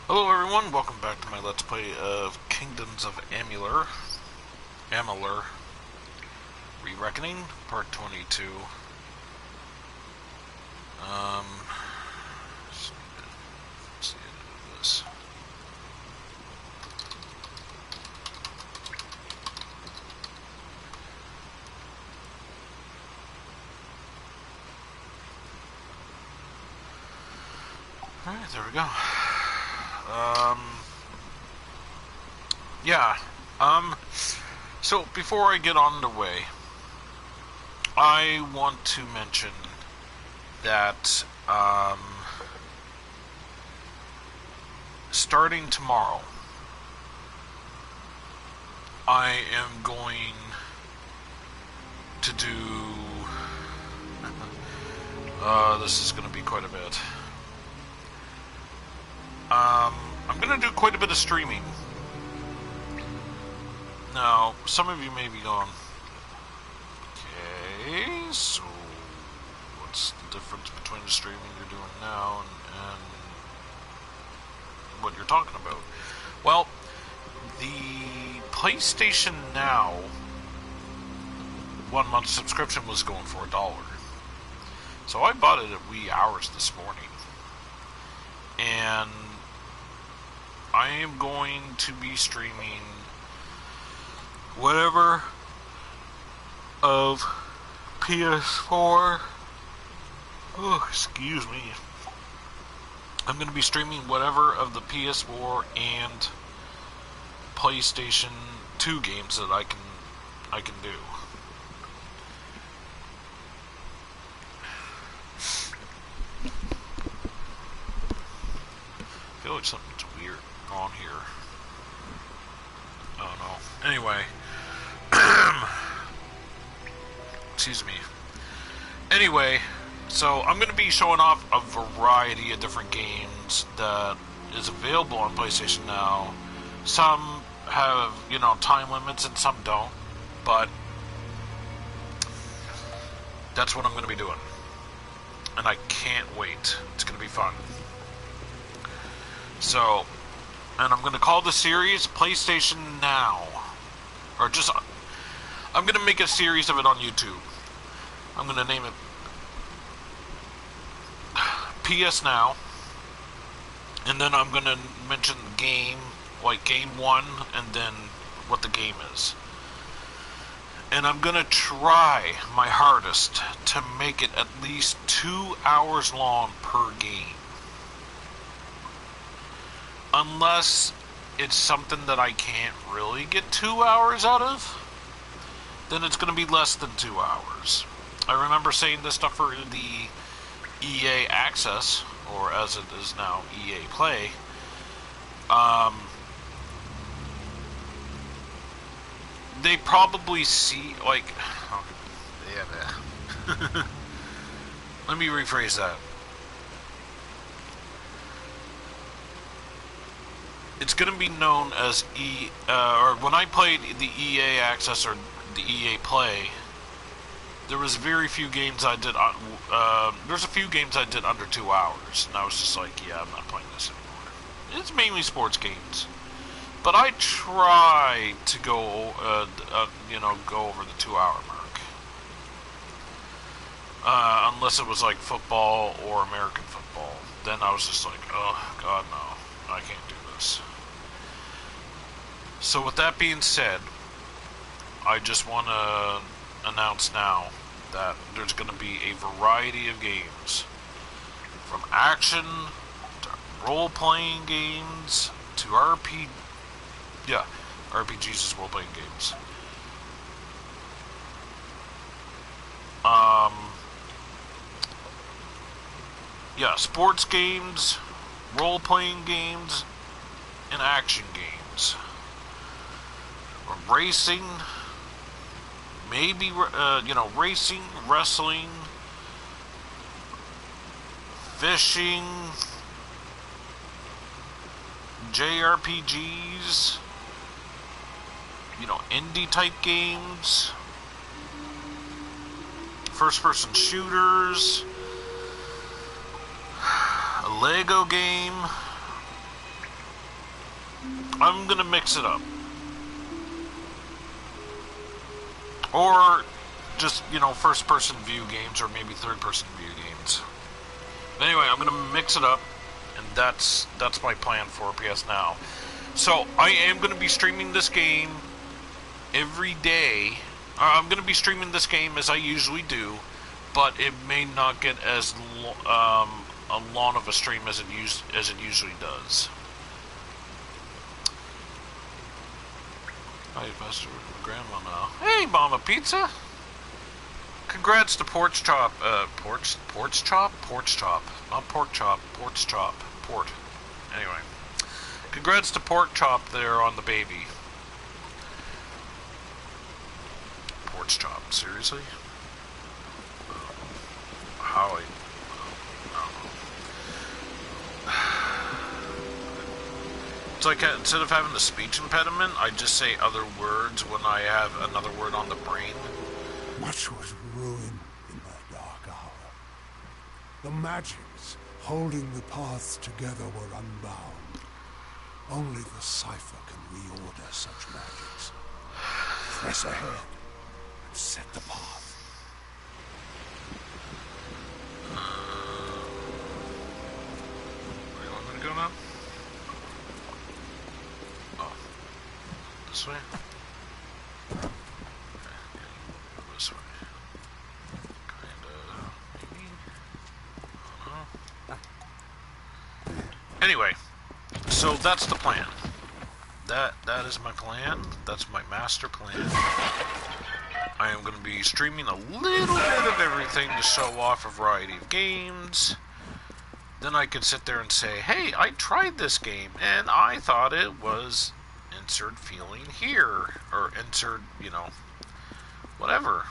Hello everyone, welcome back to my Let's Play of Kingdoms of Amalur, Re-Reckoning, Part 22. Let's see this. Alright, there we go. Yeah, so before I get on the way, I want to mention that, starting tomorrow, I am going to do, this is going to be quite a bit. I'm going to do quite a bit of streaming. Now, some of you may be going, okay, so what's the difference between the streaming you're doing now and what you're talking about? Well, the PlayStation Now 1 month subscription was going for $1. So I bought it at wee hours this morning. And I am going to be streaming whatever of PS4. Oh, excuse me. I'm going to be streaming whatever of the PS4 and PlayStation 2 games that I can do. I feel like something's weird on here. I don't know. Anyway. Excuse me. Anyway, so I'm going to be showing off a variety of different games that is available on PlayStation Now. Some have, time limits and some don't. But that's what I'm going to be doing. And I can't wait. It's going to be fun. So, and I'm going to call the series PlayStation Now. Or just, I'm going to make a series of it on YouTube. I'm going to name it PS Now. And then I'm going to mention the game, like Game 1, and then what the game is. And I'm going to try my hardest to make it at least 2 hours long per game. Unless it's something that I can't really get 2 hours out of, then it's going to be less than 2 hours. I remember saying this stuff for the EA Access, or as it is now, EA Play. They probably see, like, let me rephrase that. It's going to be known as or when I played the EA Access or the EA Play, there was very few games I did, there's a few games I did under 2 hours, and I was just like, yeah, I'm not playing this anymore. It's mainly sports games. But I try to go, go over the 2 hour mark. Unless it was like football or American football. Then I was just like, oh, God, no, I can't do this. So with that being said, I just want to announce now that there's going to be a variety of games. From action, to role-playing games, to RPGs as role-playing games. Sports games, role-playing games, and action games. Or racing, maybe, racing, wrestling, fishing, JRPGs, indie type games, first person shooters, a Lego game, I'm gonna mix it up. Or just, you know, first-person view games or maybe third-person view games. But anyway, I'm gonna mix it up, and that's my plan for PS Now. So I am gonna be streaming this game every day. I'm gonna be streaming this game as I usually do, but it may not get as a long of a stream as it usually does. Hi, Pastor Grandma now. Hey, Mama Pizza. Congrats to Porch Chop. Porch Chop, not Pork Chop. Porch Chop, Port. Anyway, congrats to Pork Chop there on the baby. Porch Chop, seriously? How I don't know. It's like instead of having the speech impediment, I just say other words when I have another word on the brain. Much was ruined in that dark hour. The magics holding the paths together were unbound. Only the cipher can reorder such magics. Press ahead and set the path. Where do you want me to go now? Oh. This way? Okay, yeah, go this way. Kinda, maybe? I don't know. Anyway, so that's the plan. That is my plan. That's my master plan. I am going to be streaming a little bit of everything to show off a variety of games. Then I could sit there and say, hey, I tried this game, and I thought it was insert feeling here, or insert, you know, whatever.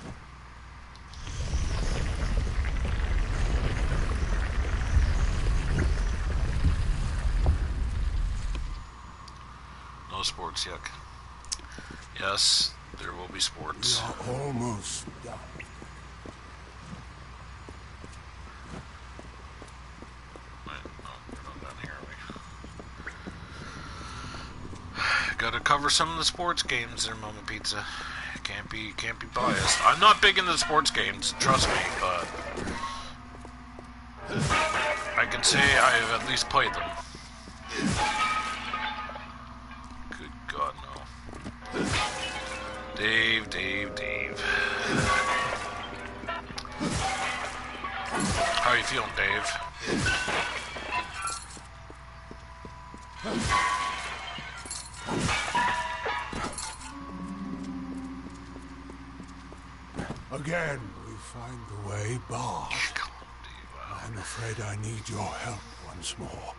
No sports, yuck. Yes, there will be sports. We are almost done. Gotta cover some of the sports games there, Mama Pizza. Can't be biased. I'm not big into sports games, trust me, but I can say I've at least played them. Good God, no. Dave. How are you feeling, Dave? Again, we find the way barred. I'm afraid I need your help once more.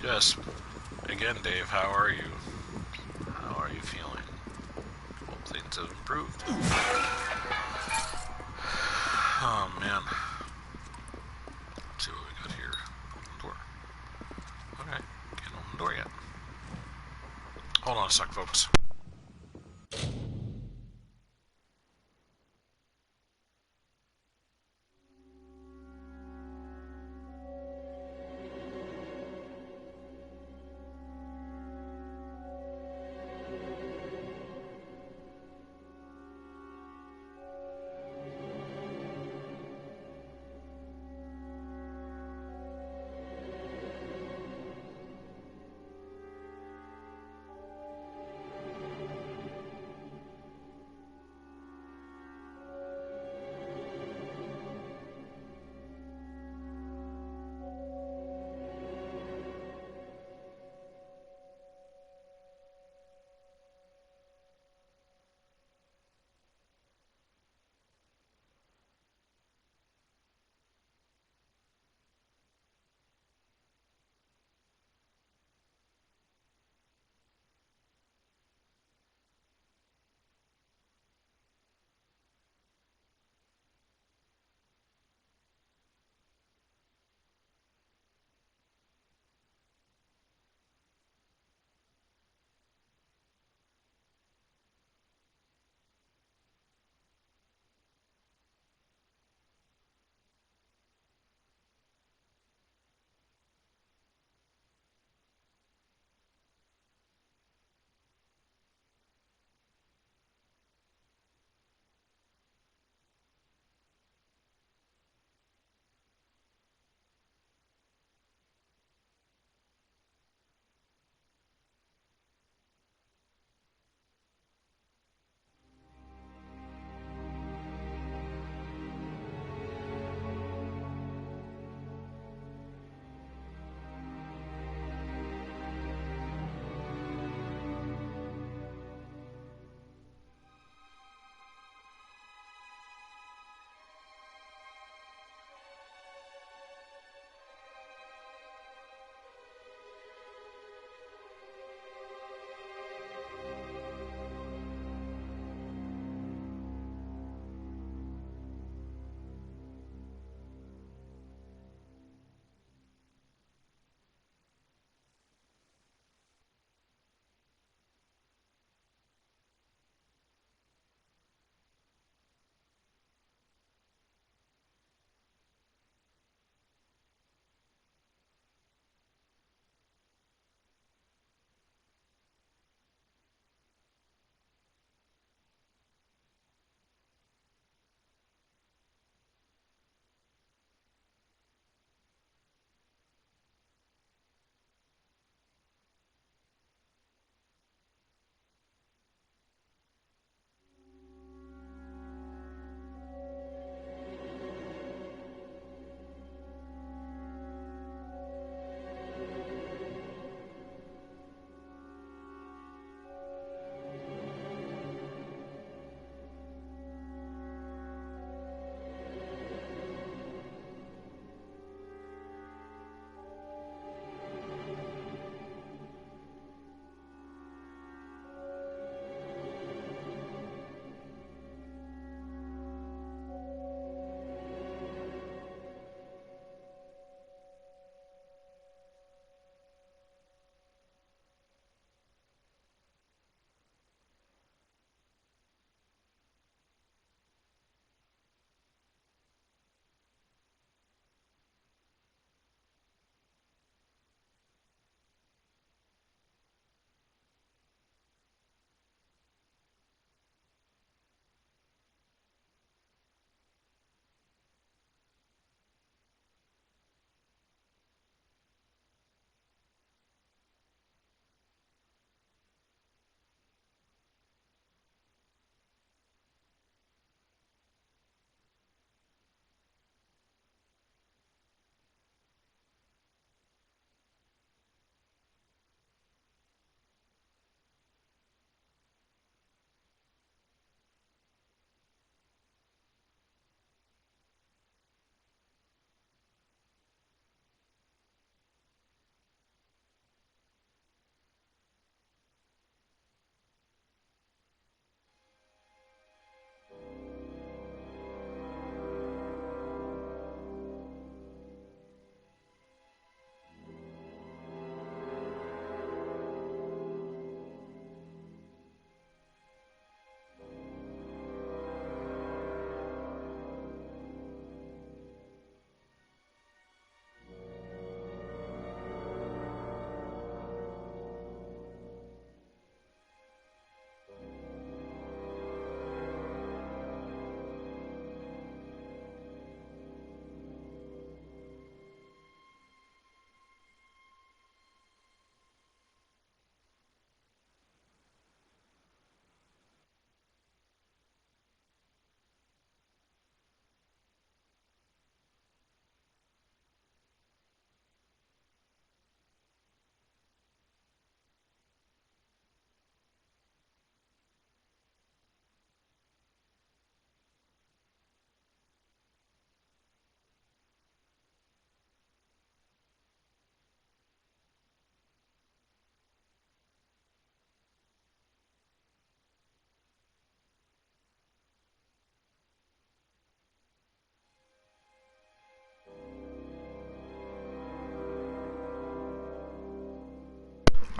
Yes. Again, Dave, how are you? How are you feeling? Hope things have improved. Oh, man. Let's see what we got here. Door. Okay. Can't open the door yet. Hold on a sec, folks.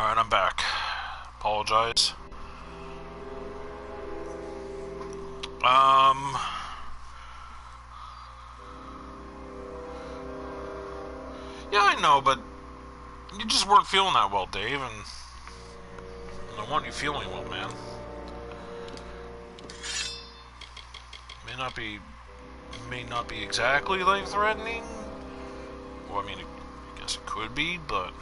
Alright, I'm back. Apologize. Um... Yeah, I know, but you just weren't feeling that well, Dave, and I want you feeling well, man. May not be exactly life-threatening. Well, I mean, I guess it could be, but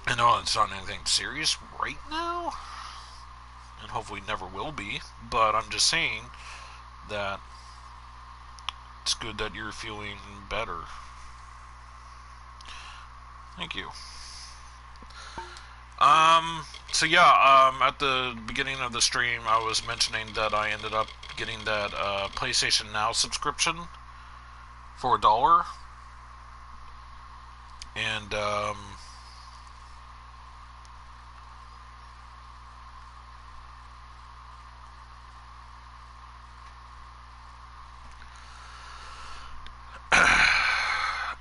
I know it's not anything serious right now, and hopefully never will be, but I'm just saying that it's good that you're feeling better. Thank you. So yeah, at the beginning of the stream, I was mentioning that I ended up getting that PlayStation Now subscription for $1, and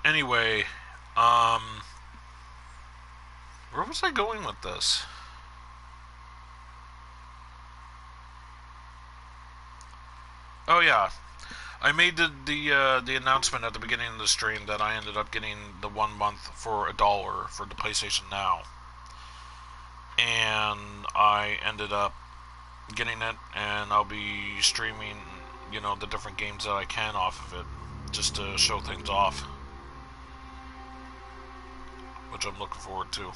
anyway, where was I going with this? Oh yeah, I made the announcement at the beginning of the stream that I ended up getting the 1 month for $1 for the PlayStation Now, and I ended up getting it, and I'll be streaming, you know, the different games that I can off of it, just to show things off, which I'm looking forward to.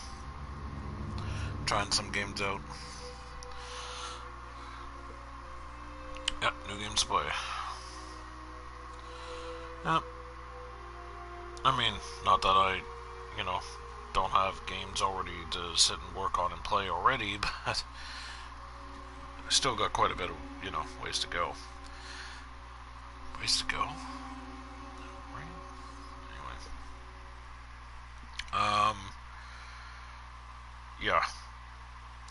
Trying some games out. Yep, new games to play. Yep. I mean, not that I, you know, don't have games already to sit and work on and play already, but I still got quite a bit of, you know, ways to go. Ways to go? Right? Anyway. Yeah.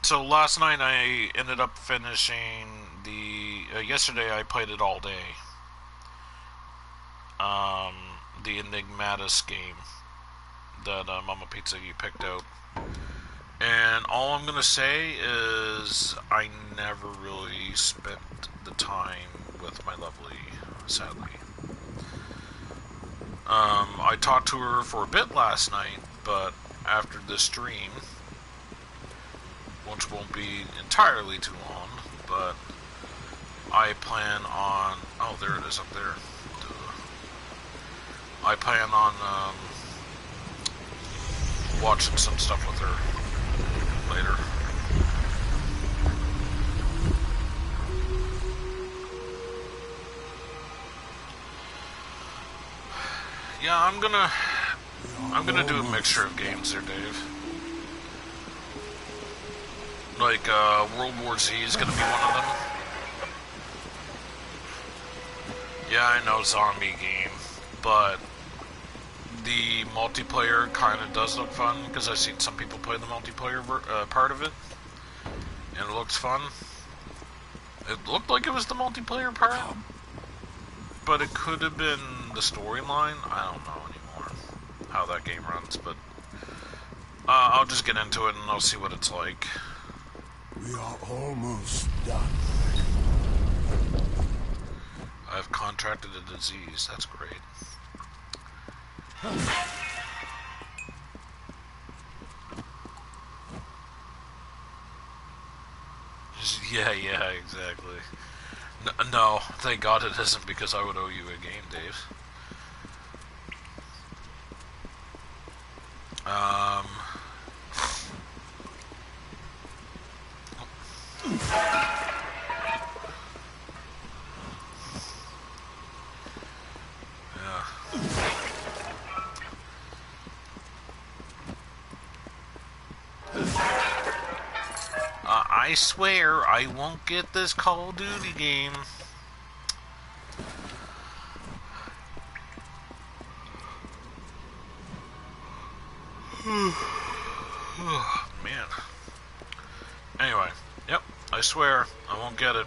So last night I ended up finishing the... yesterday I played it all day. The Enigmatis game that Mama Pizza you picked out. And all I'm gonna say is I never really spent the time with my lovely, sadly. I talked to her for a bit last night, but after this stream, which won't be entirely too long, but I plan on... Oh, there it is up there. I plan on watching some stuff with her later. Yeah, I'm gonna do a mixture of games there, Dave. Like World War Z is gonna be one of them. Yeah, I know, zombie game, but the multiplayer kind of does look fun, because I've seen some people play the multiplayer part of it, and it looks fun. It looked like it was the multiplayer part, but it could have been the storyline. I don't know anymore how that game runs, but I'll just get into it and I'll see what it's like. We are almost done. I've contracted a disease. That's great. Yeah, exactly. No, thank God it isn't, because I would owe you a game, Dave. Yeah. I swear I won't get this Call of Duty game. Man. Anyway, yep, I swear I won't get it.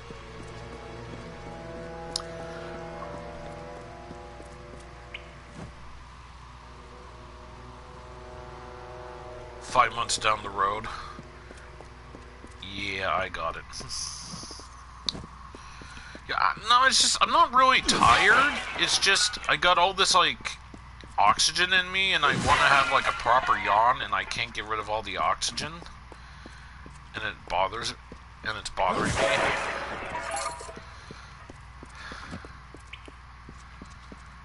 5 months down the road. Yeah, I got it. Yeah, no, it's just, I'm not really tired. It's just, I got all this, like, oxygen in me, and I want to have, like, a proper yawn, and I can't get rid of all the oxygen. And it's bothering me.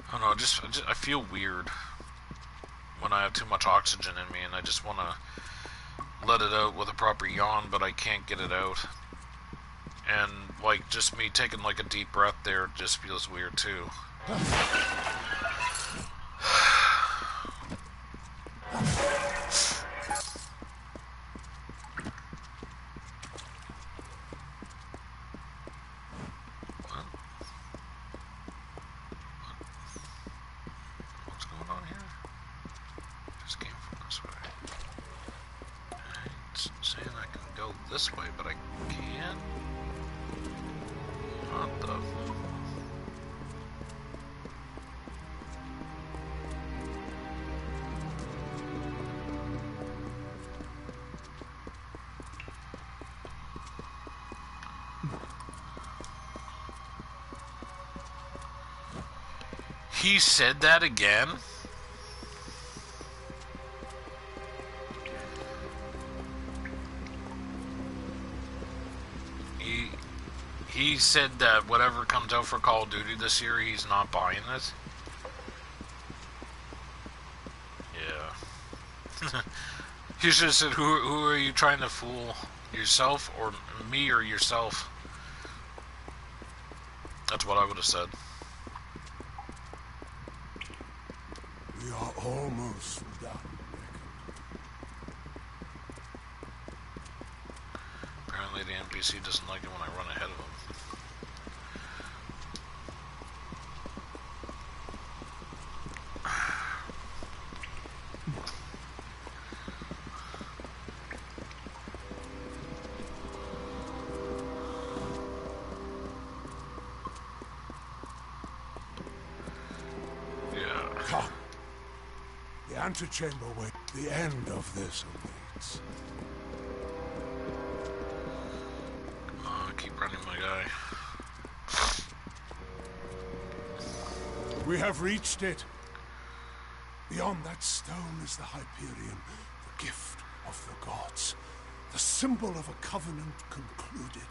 I don't know, I feel weird when I have too much oxygen in me, and I just want to let it out with a proper yawn, but I can't get it out. And, like, just me taking, like, a deep breath there just feels weird, too. What's going on here? Just came from this way. It's saying I can go this way, but I can't. What the... He said that again? He said that whatever comes out for Call of Duty this year, he's not buying it. Yeah. He should have said, who are you trying to fool? Yourself or me or yourself? That's what I would have said. We are almost done. Apparently the NPC doesn't like it when I run ahead of him. The antechamber where the end of this awaits. Keep running, my guy. We have reached it. Beyond that stone is the Hyperion, the gift of the gods, the symbol of a covenant concluded.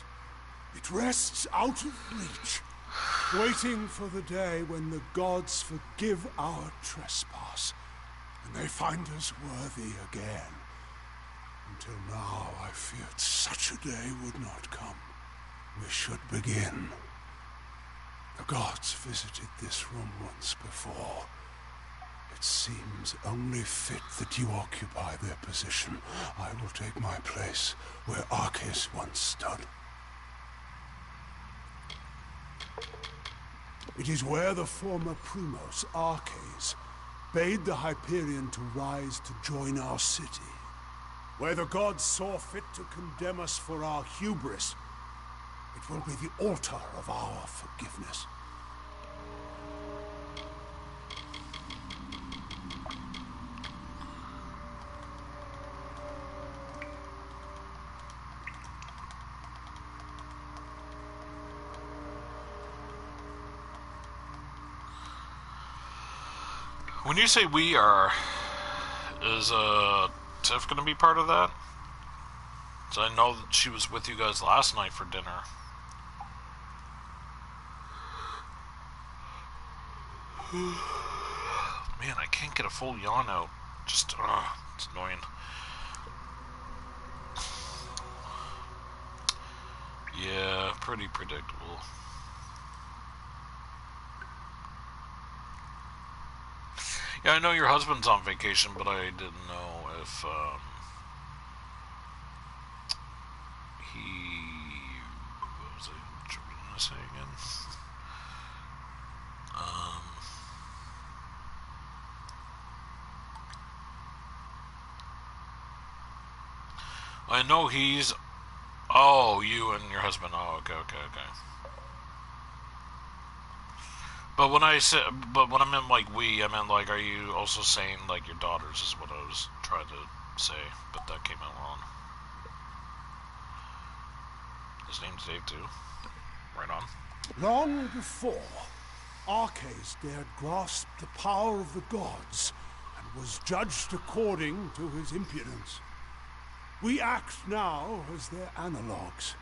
It rests out of reach, waiting for the day when the gods forgive our trespass, and they find us worthy again. Until now, I feared such a day would not come. We should begin. The gods visited this room once before. It seems only fit that you occupy their position. I will take my place where Arceus once stood. It is where the former Primos, Arceus, bade the Hyperion to rise to join our city. Where the gods saw fit to condemn us for our hubris. It will be the altar of our forgiveness. When you say we are, is Tiff going to be part of that? So I know that she was with you guys last night for dinner. Man, I can't get a full yawn out. Just, it's annoying. Yeah, pretty predictable. Yeah, I know your husband's on vacation, but I didn't know if, what was I trying to say again? I know he's, oh, you and your husband, oh, okay. But when I said, but when I meant like we, I meant like, are you also saying like your daughters is what I was trying to say, but that came out wrong. His name's Dave too. Right on. Long before, Arcais dared grasp the power of the gods and was judged according to his impudence. We act now as their analogues.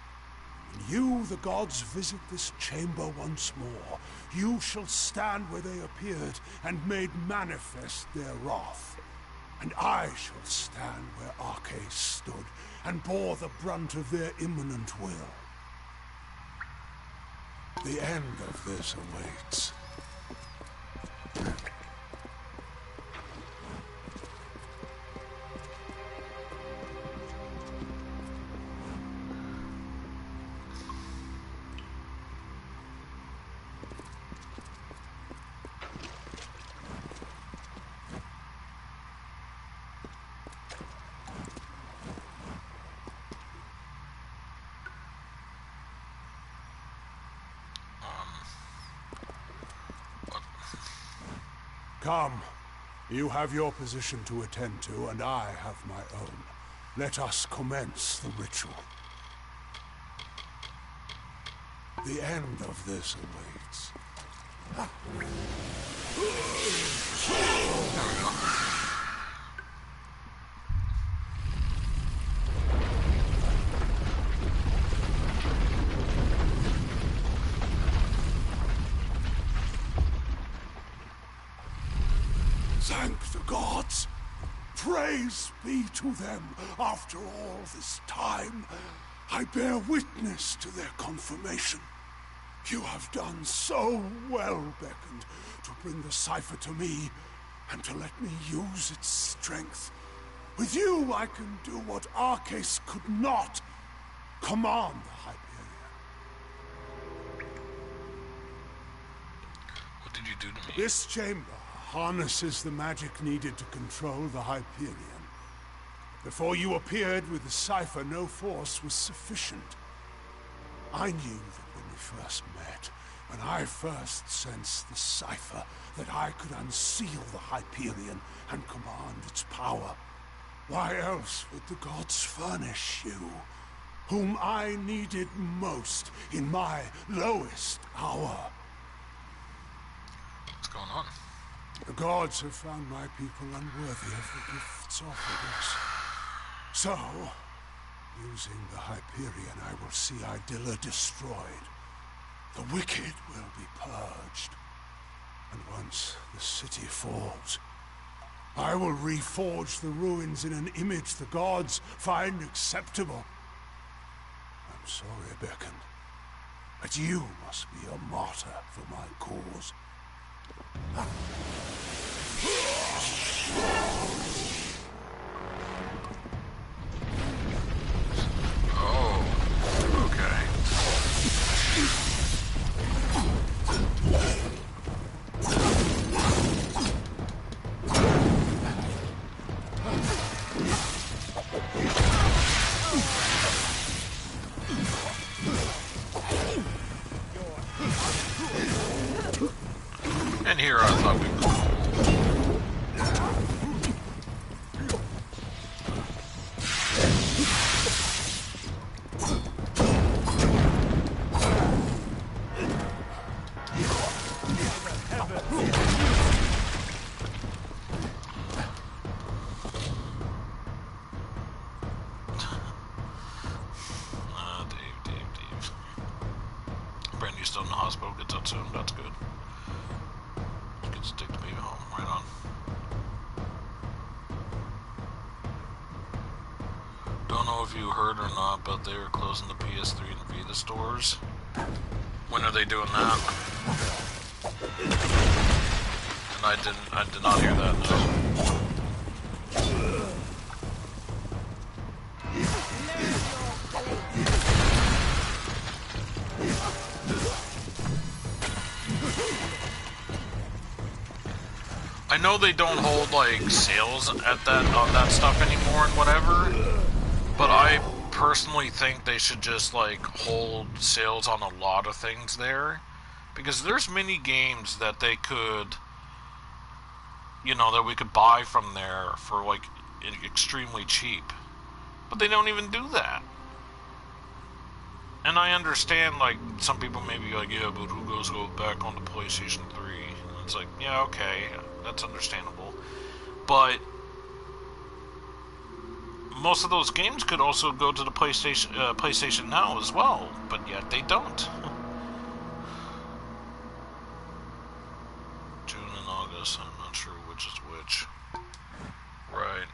When you, the gods, visit this chamber once more, you shall stand where they appeared and made manifest their wrath. And I shall stand where Arcais stood and bore the brunt of their imminent will. The end of this awaits. Come. You have your position to attend to, and I have my own. Let us commence the ritual. The end of this awaits. Thank the gods. Praise be to them. After all this time, I bear witness to their confirmation. You have done so well, Beckoned, to bring the cipher to me and to let me use its strength. With you, I can do what Arcais could not. Command the Hyperion. What did you do to me? This chamber harnesses the magic needed to control the Hyperion. Before you appeared with the cipher, no force was sufficient. I knew that when we first met, when I first sensed the cipher, that I could unseal the Hyperion and command its power. Why else would the gods furnish you, whom I needed most in my lowest hour? What's going on? The gods have found my people unworthy of the gifts offered us. So, using the Hyperion, I will see Idilla destroyed. The wicked will be purged. And once the city falls, I will reforge the ruins in an image the gods find acceptable. I'm sorry, Beckoned, but you must be a martyr for my cause. Oh, okay. And here I thought we could. Dave. Brandy's still in the hospital, gets out soon, that's good. Gets to take the baby home, right on. Don't know if you heard or not, but they are closing the PS3 and Vita stores. When are they doing that? And I did not hear that, no. I know they don't hold like sales at that on that stuff anymore and whatever, but I personally think they should just like hold sales on a lot of things there, because there's many games that they could, you know, that we could buy from there for like extremely cheap. But they don't even do that. And I understand, like, some people may be like, yeah, but who goes go back on the PlayStation 3? And it's like, yeah, okay, that's understandable. But most of those games could also go to the PlayStation Now as well, but yet they don't. June and August, I'm not sure which is which. Right.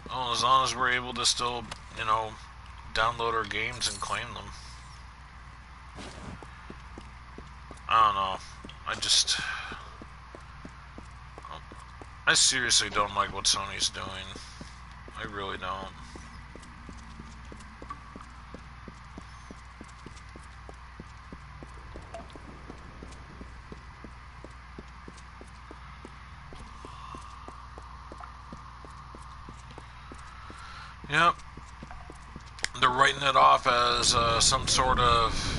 Well, as long as we're able to still, download our games and claim them. I don't know. I seriously don't like what Sony's doing. I really don't. Yep. They're writing it off as some sort of,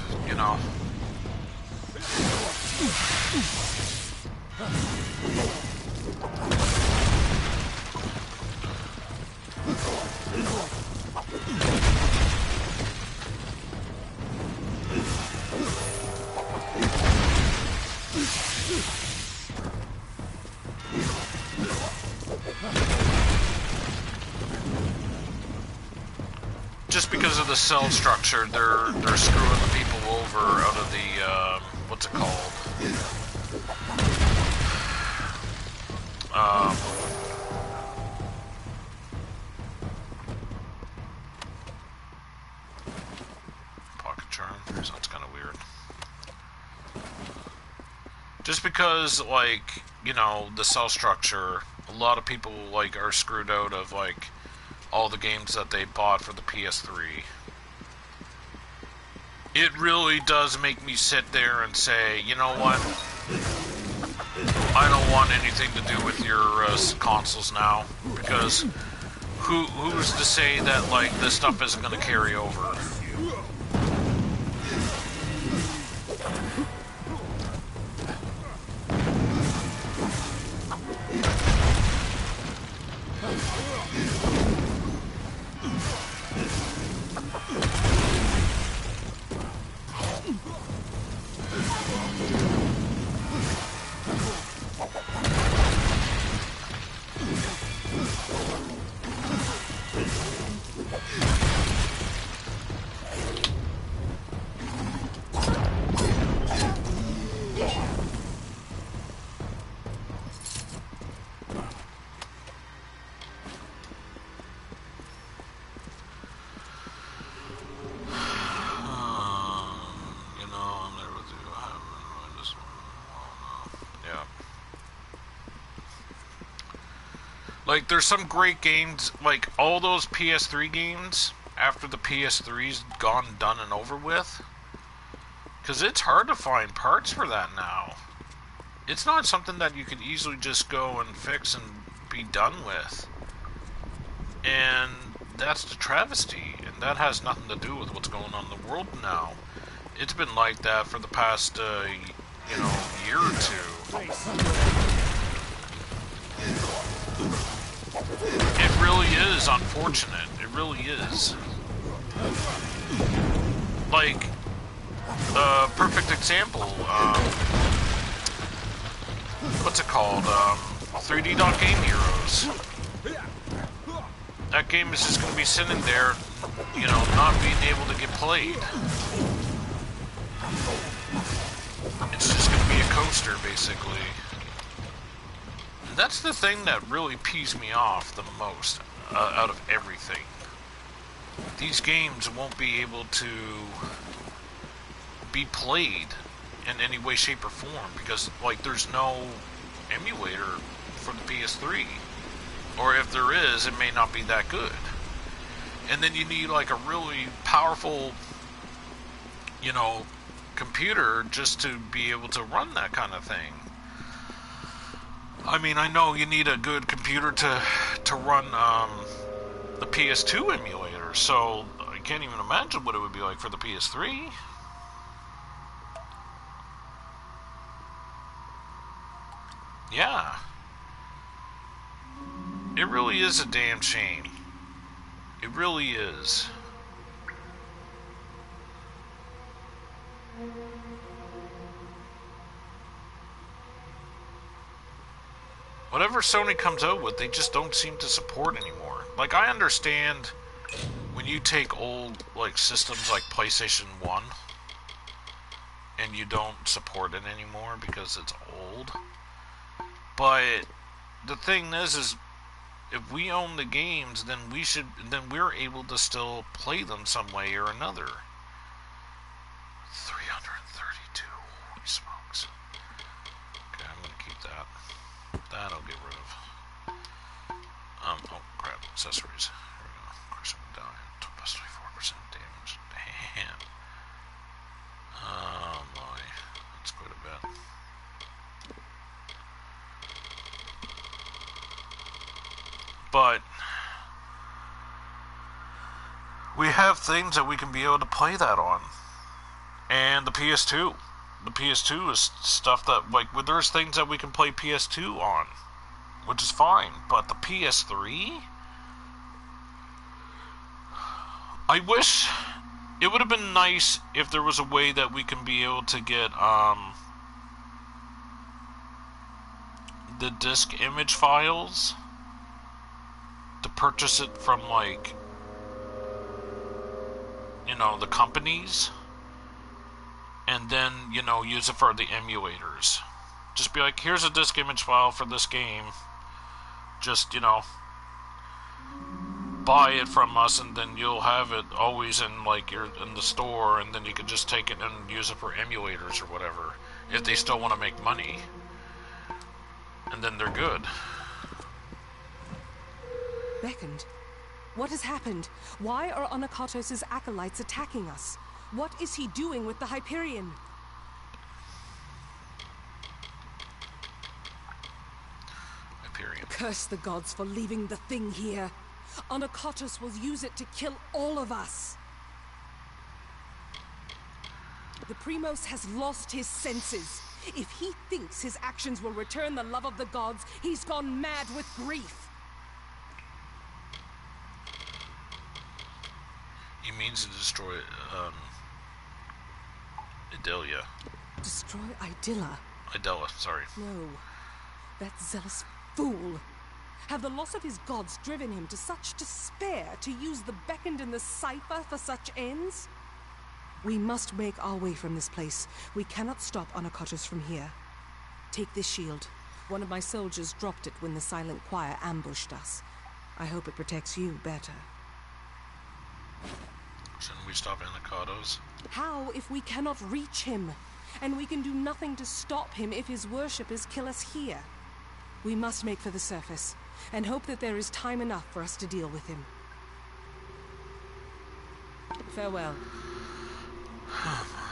just because of the cell structure, they're screwing the people over out of the, what's it called? Pocket charm. Sounds kind of weird. Just because, like, the cell structure, a lot of people, like, are screwed out of, like, all the games that they bought for the PS3. It really does make me sit there and say, you know what? I don't want anything to do with your consoles now, because who's to say that, like, this stuff isn't going to carry over? Like, there's some great games, like, all those PS3 games, after the PS3's gone, done, and over with, because it's hard to find parts for that now. It's not something that you can easily just go and fix and be done with. And that's the travesty, and that has nothing to do with what's going on in the world now. It's been like that for the past, year or two. It really is unfortunate. It really is. Like, perfect example, what's it called? 3D Game Heroes. That game is just going to be sitting there, not being able to get played. It's just going to be a coaster, basically. That's the thing that really pees me off the most out of everything. These games won't be able to be played in any way, shape, or form because, like, there's no emulator for the PS3. Or if there is, it may not be that good. And then you need, like, a really powerful, computer just to be able to run that kind of thing. I mean, I know you need a good computer to run the PS2 emulator, so, can't even imagine what it would be like for the PS3. Yeah. It really is a damn shame. It really is. Whatever Sony comes out with, they just don't seem to support anymore. Like, I understand when you take old, like, systems like PlayStation 1 and you don't support it anymore because it's old. But the thing is if we own the games, then we're able to still play them some way or another. 332, holy smokes. Okay, I'm gonna keep that. That I'll get rid of. Oh crap, accessories. Here we go. Crushing medallion, plus 24% damage. Damn. Oh boy, that's quite a bit. But we have things that we can be able to play that on. And the PS2. The PS2 is stuff that, like, there's things that we can play PS2 on, which is fine. But the PS3? I wish it would have been nice if there was a way that we can be able to get, the disc image files to purchase it from, like, you know, the companies, and then, you know, use it for the emulators. Just be like, here's a disc image file for this game. Just, you know, buy it from us, and then you'll have it always in, like, in the store, and then you can just take it and use it for emulators or whatever, if they still want to make money. And then they're good. Beckoned? What has happened? Why are Anakatos' acolytes attacking us? What is he doing with the Hyperion? Hyperion. Curse the gods for leaving the thing here. Anakatos will use it to kill all of us. The Primos has lost his senses. If he thinks his actions will return the love of the gods, he's gone mad with grief. He means to destroy, Idalia. Destroy Idilla? Idella, sorry. No. That zealous fool. Have the loss of his gods driven him to such despair to use the Beckoned and the Cipher for such ends? We must make our way from this place. We cannot stop Anakatos from here. Take this shield. One of my soldiers dropped it when the Silent Choir ambushed us. I hope it protects you better. Shouldn't we stop Anakatos? How if we cannot reach him? And we can do nothing to stop him if his worshippers kill us here. We must make for the surface, and hope that there is time enough for us to deal with him. Farewell. Oh my.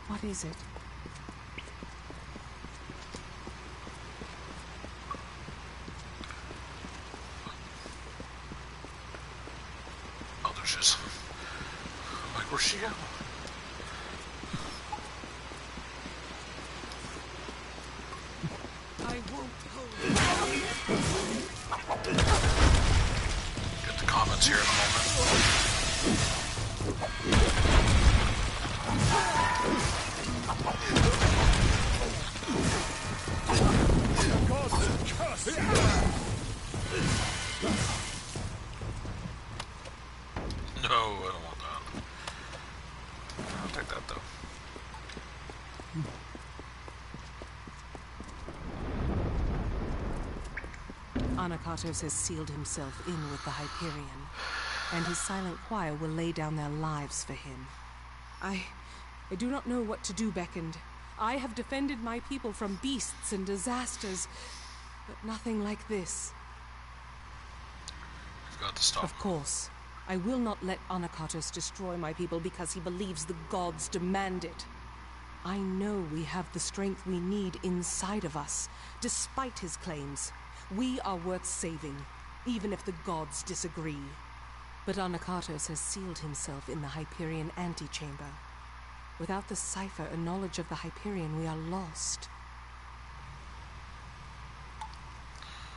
What is it? Oh, there's just... I'm like, where's she at? I won't hold you. Get the comments here in a moment. Anakatos has sealed himself in with the Hyperion, and his silent choir will lay down their lives for him. I do not know what to do, Beckoned. I have defended my people from beasts and disasters, but nothing like this. You've got to stop. Of course, I will not let Anakatos destroy my people because he believes the gods demand it. I know we have the strength we need inside of us, despite his claims. We are worth saving, even if the gods disagree. But Anakatos has sealed himself in the Hyperion antechamber. Without the cipher and knowledge of the Hyperion, we are lost.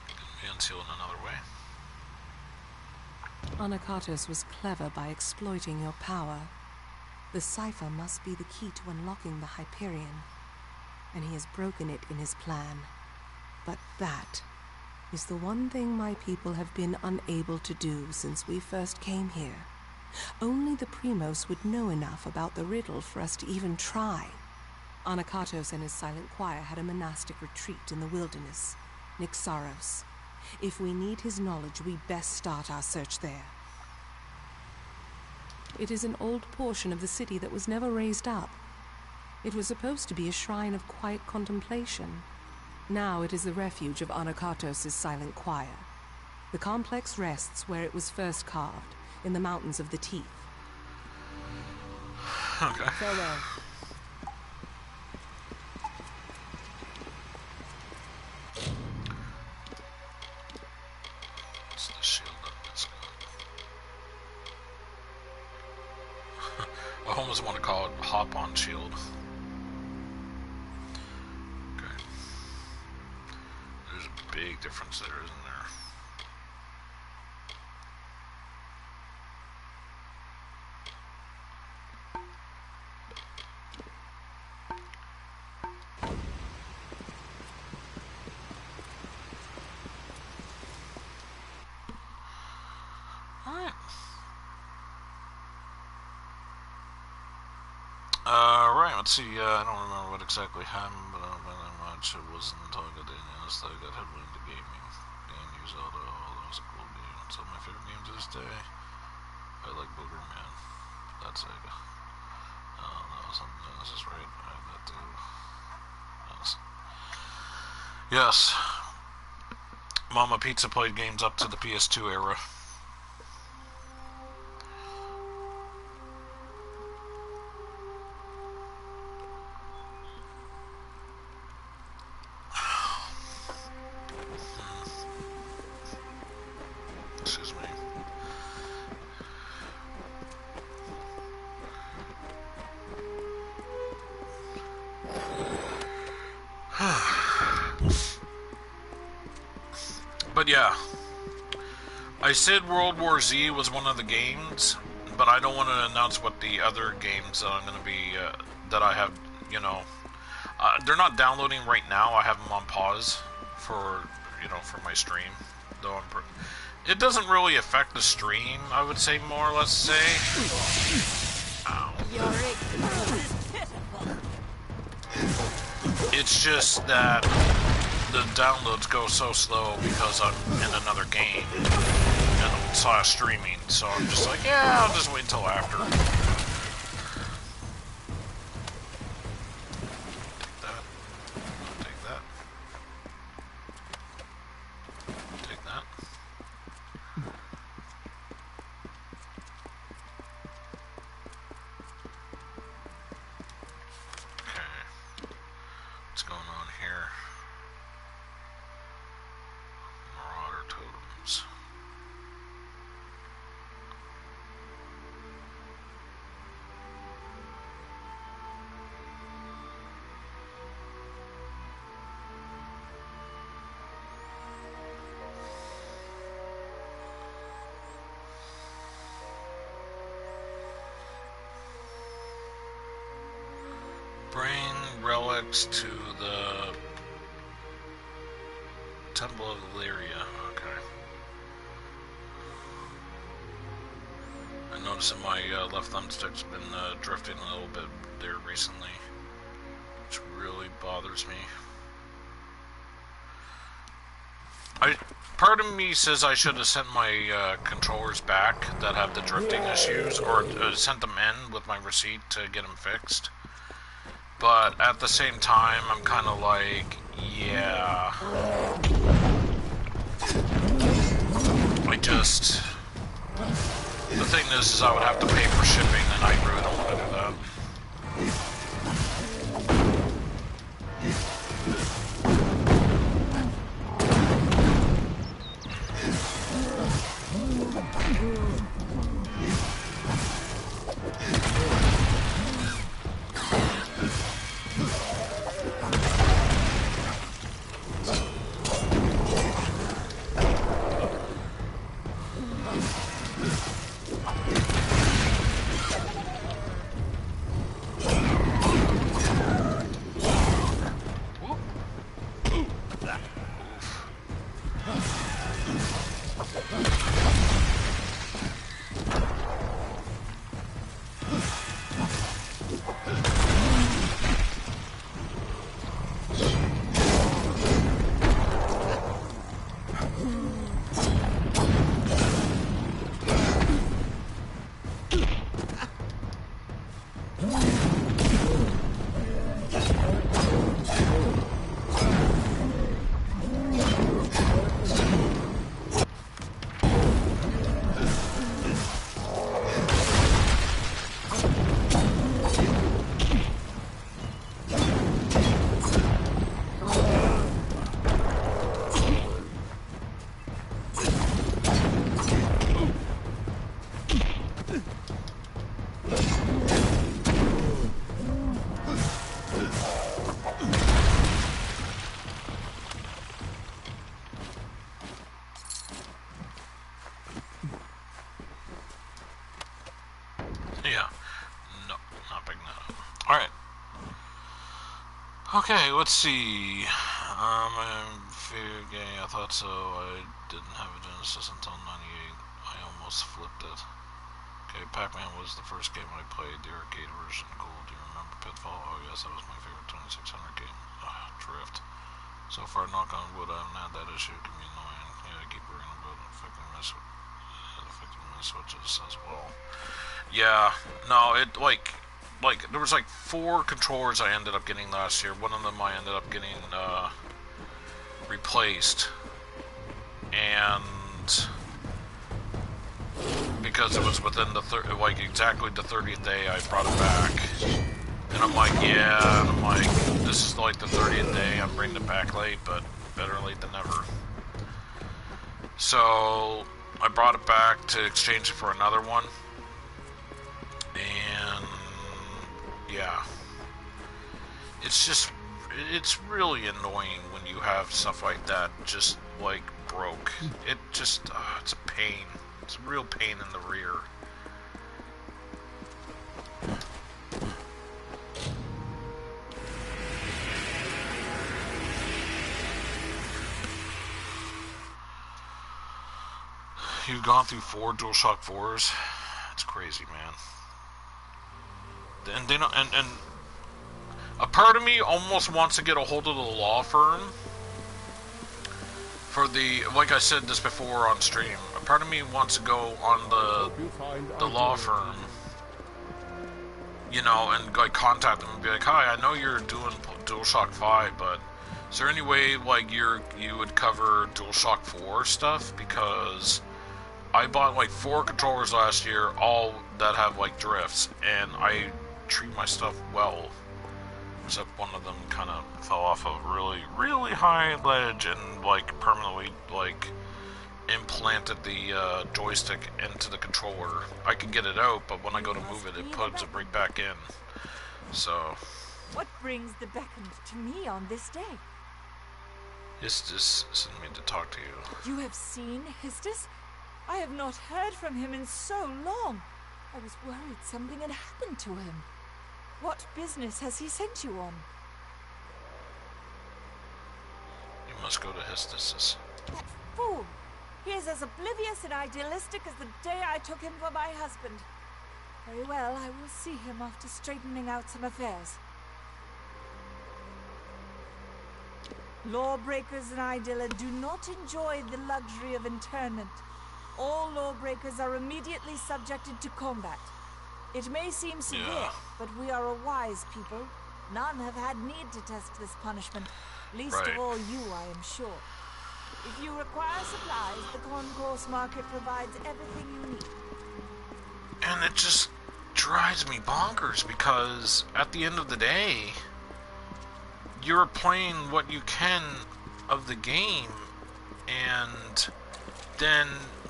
Can we unseal in another way? Anakatos was clever by exploiting your power. The cipher must be the key to unlocking the Hyperion, and he has broken it in his plan. But that is the one thing my people have been unable to do since we first came here. Only the Primos would know enough about the riddle for us to even try. Anakatos and his silent choir had a monastic retreat in the wilderness, Nixaros. If we need his knowledge, we best start our search there. It is an old portion of the city that was never raised up. It was supposed to be a shrine of quiet contemplation. Now it is the refuge of Anakatos' silent choir. The complex rests where it was first carved, in the mountains of the Teeth. Okay. Farewell. What's the shield up? It's good. I almost want to call it hop-on shield. Okay. There's a big difference there, isn't there? Right, let's see, I don't remember what exactly happened, but by that much it wasn't until I got the NS that I got heavily into gaming. Game Zelda, oh, that was a cool game. It's one of my favorite games to this day. I like Booger Man. That's Sega. That was on Genesis, right? I had that too. Yes. Yes. Mama Pizza played games up to the PS2 era. Excuse me. But yeah, I said World War Z was one of the games, but I don't want to announce what the other games that I'm going to be, that I have, you know, they're not downloading right now. I have them on pause for, you know, for my stream. Though it doesn't really affect the stream, I would say, more or less say. Ow. It's just that the downloads go so slow because I'm in another game and / streaming, so I'm just like, yeah, I'll just wait until after. Take that. Take that. Okay. What's going on here? Marauder totems. Bring relics to the Temple of Illyria. Okay. I noticed that my left thumbstick's been drifting a little bit there recently, which really bothers me. Part of me says I should have sent my controllers back that have the drifting issues, or sent them in with my receipt to get them fixed. But at the same time, I'm kind of like, yeah. The thing is I would have to pay for shipping, and I really don't want to do that. Yeah. No, not picking that up. Alright. Okay, let's see. I thought so. I didn't have a Genesis until 98. I almost flipped it. Okay, Pac-Man was the first game I played, the arcade version. Cool. Do you remember Pitfall? Oh yes, that was my favorite 2600 game. Drift. So far, knock on wood, I haven't had that issue. It can be annoying. Yeah, I keep worrying about affecting my switches as well. Yeah, no, there was like 4 controllers I ended up getting last year. One of them I ended up getting replaced, and because it was within the exactly the 30th day, I brought it back. And I'm like, yeah, and I'm like, this is like the 30th day. I'm bringing it back late, but better late than never. So I brought it back to exchange it for another one. And yeah, it's really annoying when you have stuff like that just like broke. It just it's a pain. It's a real pain in the rear. You've gone through 4 DualShock 4s. It's crazy, man. And they don't, and a part of me almost wants to get a hold of the law firm for the, like I said this before on stream, a part of me wants to go on the law firm, you know, and like contact them and be like, hi, I know you're doing DualShock 5, but is there any way like you would cover DualShock 4 stuff? Because I bought like 4 controllers last year, all that have like drifts, and I treat my stuff well, except one of them kind of fell off a really, really high ledge and like permanently like implanted the joystick into the controller. I can get it out, but when I go to move it, it puts it right back in. So what brings the beckoned to me on this day? Histus sent me to talk to you. You have seen Histus? I have not heard from him in so long. I was worried something had happened to him. What business has he sent you on? You must go to Histus. That fool! He is as oblivious and idealistic as the day I took him for my husband. Very well, I will see him after straightening out some affairs. Lawbreakers in Idylla do not enjoy the luxury of internment. All lawbreakers are immediately subjected to combat. It may seem severe, Yeah. but we are a wise people. None have had need to test this punishment. Least Right. of all you, I am sure. If you require supplies, the concourse market provides everything you need. And it just drives me bonkers because at the end of the day, you're playing what you can of the game, and then,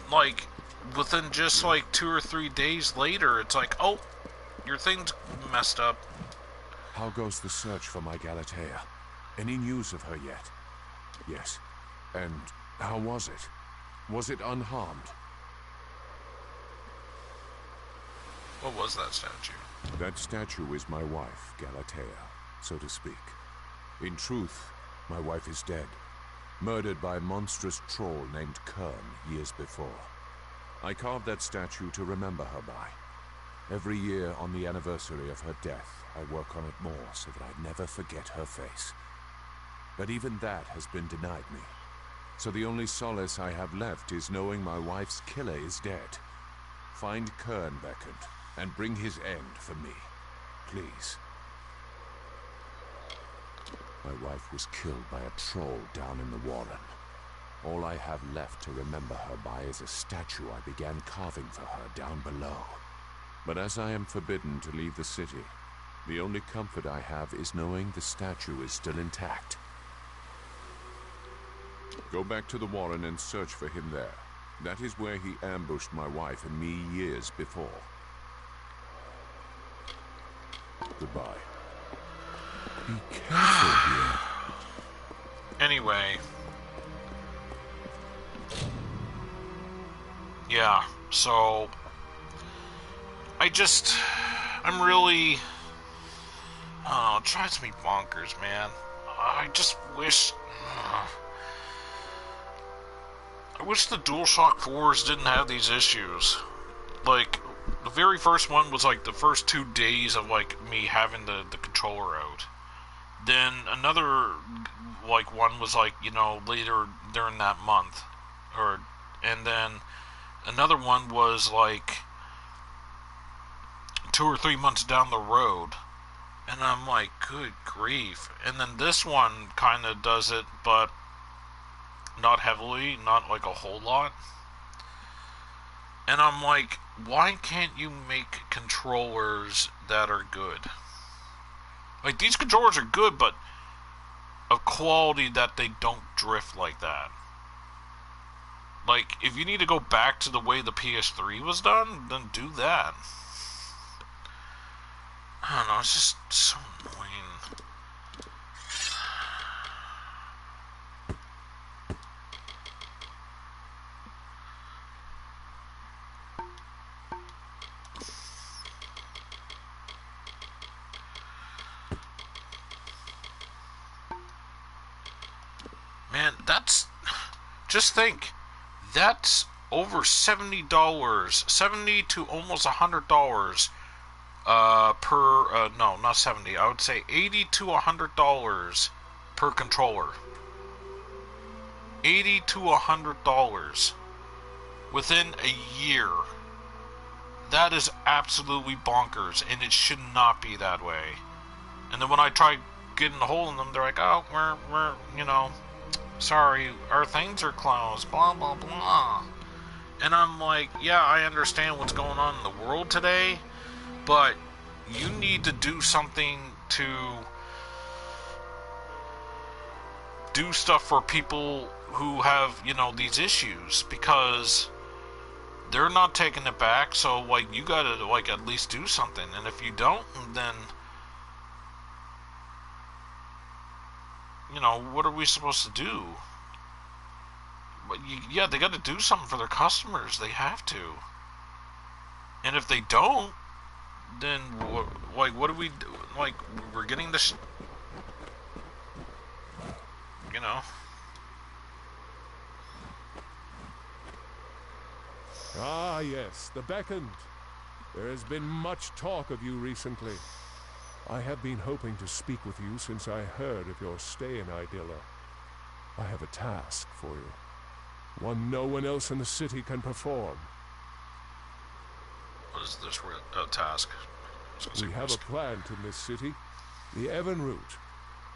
like, within just like 2 or 3 days later, it's like, oh, your thing's messed up. How goes the search for my Galatea? Any news of her yet? Yes. And how was it? Was it unharmed? What was that statue? That statue is my wife, Galatea, so to speak. In truth, my wife is dead. Murdered by a monstrous troll named Kern years before. I carved that statue to remember her by. Every year on the anniversary of her death, I work on it more so that I never forget her face. But even that has been denied me. So the only solace I have left is knowing my wife's killer is dead. Find Kern, Beckett, and bring his end for me. Please. My wife was killed by a troll down in the Warren. All I have left to remember her by is a statue I began carving for her down below. But as I am forbidden to leave the city, the only comfort I have is knowing the statue is still intact. Go back to the Warren and search for him there. That is where he ambushed my wife and me years before. Goodbye. Be careful here. Anyway. Yeah, so I'm really, oh, it drives me bonkers, man. I just wish, I wish the DualShock 4s didn't have these issues. Like, the very first one was like the first 2 days of like me having the controller out. Then another like one was like, you know, later during that month, and then another one was like 2 or 3 months down the road, and I'm like, good grief. And then this one kind of does it, but not heavily, not like a whole lot. And I'm like, why can't you make controllers that are good? Like, these controllers are good, but of quality that they don't drift like that. Like, if you need to go back to the way the PS3 was done, then do that. I don't know, it's just so annoying. Man, just think, that's over $70, $70 to almost $100 per, no, not 70, I would say $80 to $100 per controller. $80 to $100 within a year. That is absolutely bonkers, and it should not be that way. And then when I try getting a hold of them, they're like, oh, we're, you know, sorry, our things are closed, blah, blah, blah. And I'm like, yeah, I understand what's going on in the world today, but you need to do something to do stuff for people who have, you know, these issues, because they're not taking it back. So, like, you gotta, like, at least do something. And if you don't, then, you know, what are we supposed to do? But yeah, they got to do something for their customers. They have to. And if they don't, then what do we do? Like, we're getting this, you know. Ah, yes, the Beckoned. There has been much talk of you recently. I have been hoping to speak with you since I heard of your stay in Idylla. I have a task for you. One no one else in the city can perform. What is this task? We have a plant in this city, the Evan root.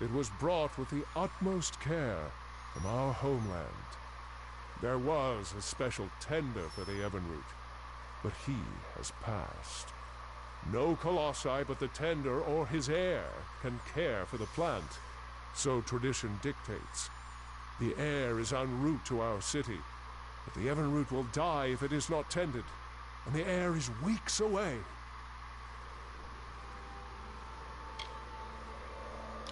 It was brought with the utmost care from our homeland. There was a special tender for the Evan root, but he has passed. No colossi but the tender or his heir can care for the plant, so tradition dictates. The heir is en route to our city, but the Evan root will die if it is not tended, and the heir is weeks away.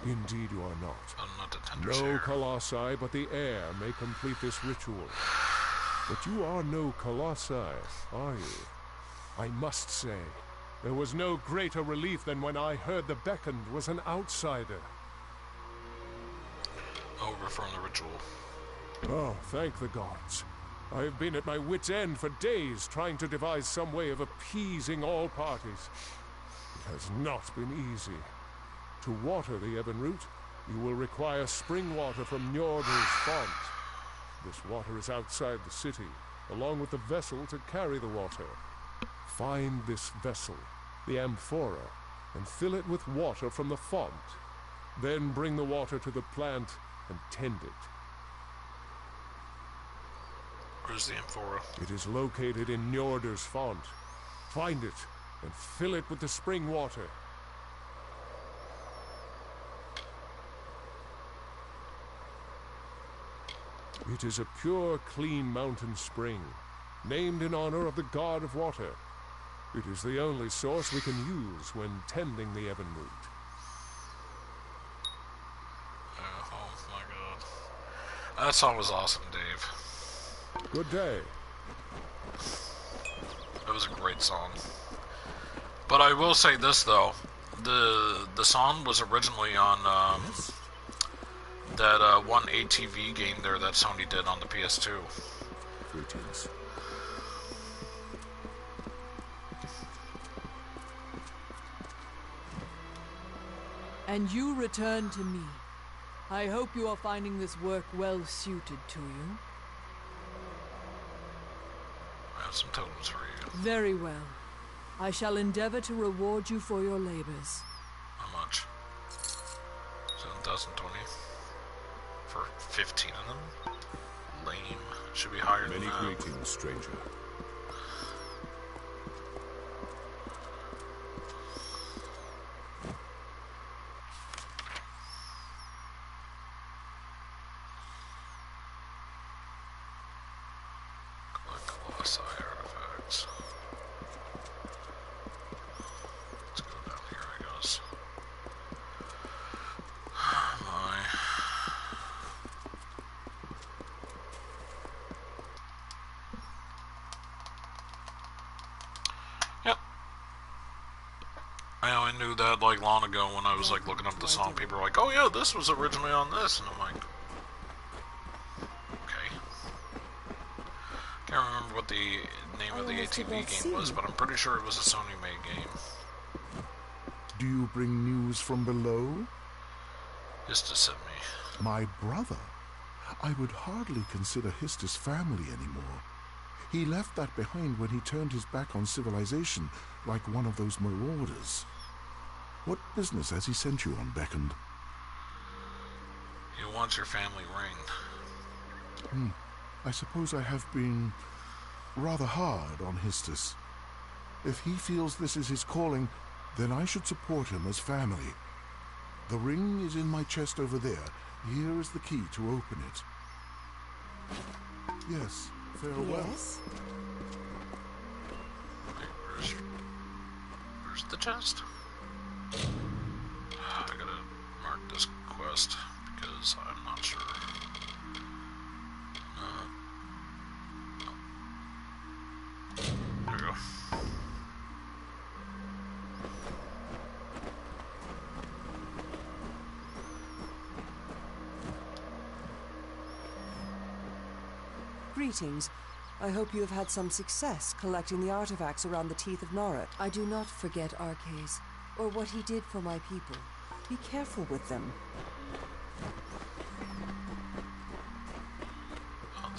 Indeed you are not. I'm not the tender's No heir. colossi but the heir may complete this ritual. But you are no colossi, are you? I must say, there was no greater relief than when I heard the beckoned was an outsider. Oh, referring the ritual. Oh, thank the gods. I have been at my wit's end for days trying to devise some way of appeasing all parties. It has not been easy. To water the Evan root, you will require spring water from Njordr's font. This water is outside the city, along with the vessel to carry the water. Find this vessel, the amphora, and fill it with water from the font. Then bring the water to the plant and tend it. Where's the amphora? It is located in Njordr's font. Find it and fill it with the spring water. It is a pure, clean mountain spring, named in honor of the god of water. It is the only source we can use when tending the Evan root. Oh my god. That song was awesome, Dave. Good day. It was a great song. But I will say this though. The song was originally on that one ATV game there that Sony did on the PS2. Greetings. And you return to me. I hope you are finding this work well suited to you. I have some totems for you. Very well. I shall endeavor to reward you for your labors. How much? 7,020 for 15 of them? Lame. Should be higher than Many that. greetings, stranger. Collect colossi artifacts. Let's go down here, I guess. My. Yep. I knew that like long ago when I was like looking up the song. People were like, "Oh yeah, this was originally on this," and I'm like, "Okay." Can't remember what the name of the ATV game was, but I'm pretty sure it was a Sony-made game. Do you bring news from below? Just to send me. My brother? I would hardly consider Histus family anymore. He left that behind when he turned his back on civilization, like one of those marauders. What business has he sent you on, Beckoned? He wants your family ring. I suppose I have been rather hard on Histus. If he feels this is his calling, then I should support him as family. The ring is in my chest over there. Here is the key to open it. Yes, farewell. Yes? Wait, where's the chest? I gotta mark this quest because I'm not sure. There we go. Greetings. I hope you have had some success collecting the artifacts around the teeth of Norrit. I do not forget Arcades, or what he did for my people. Be careful with them.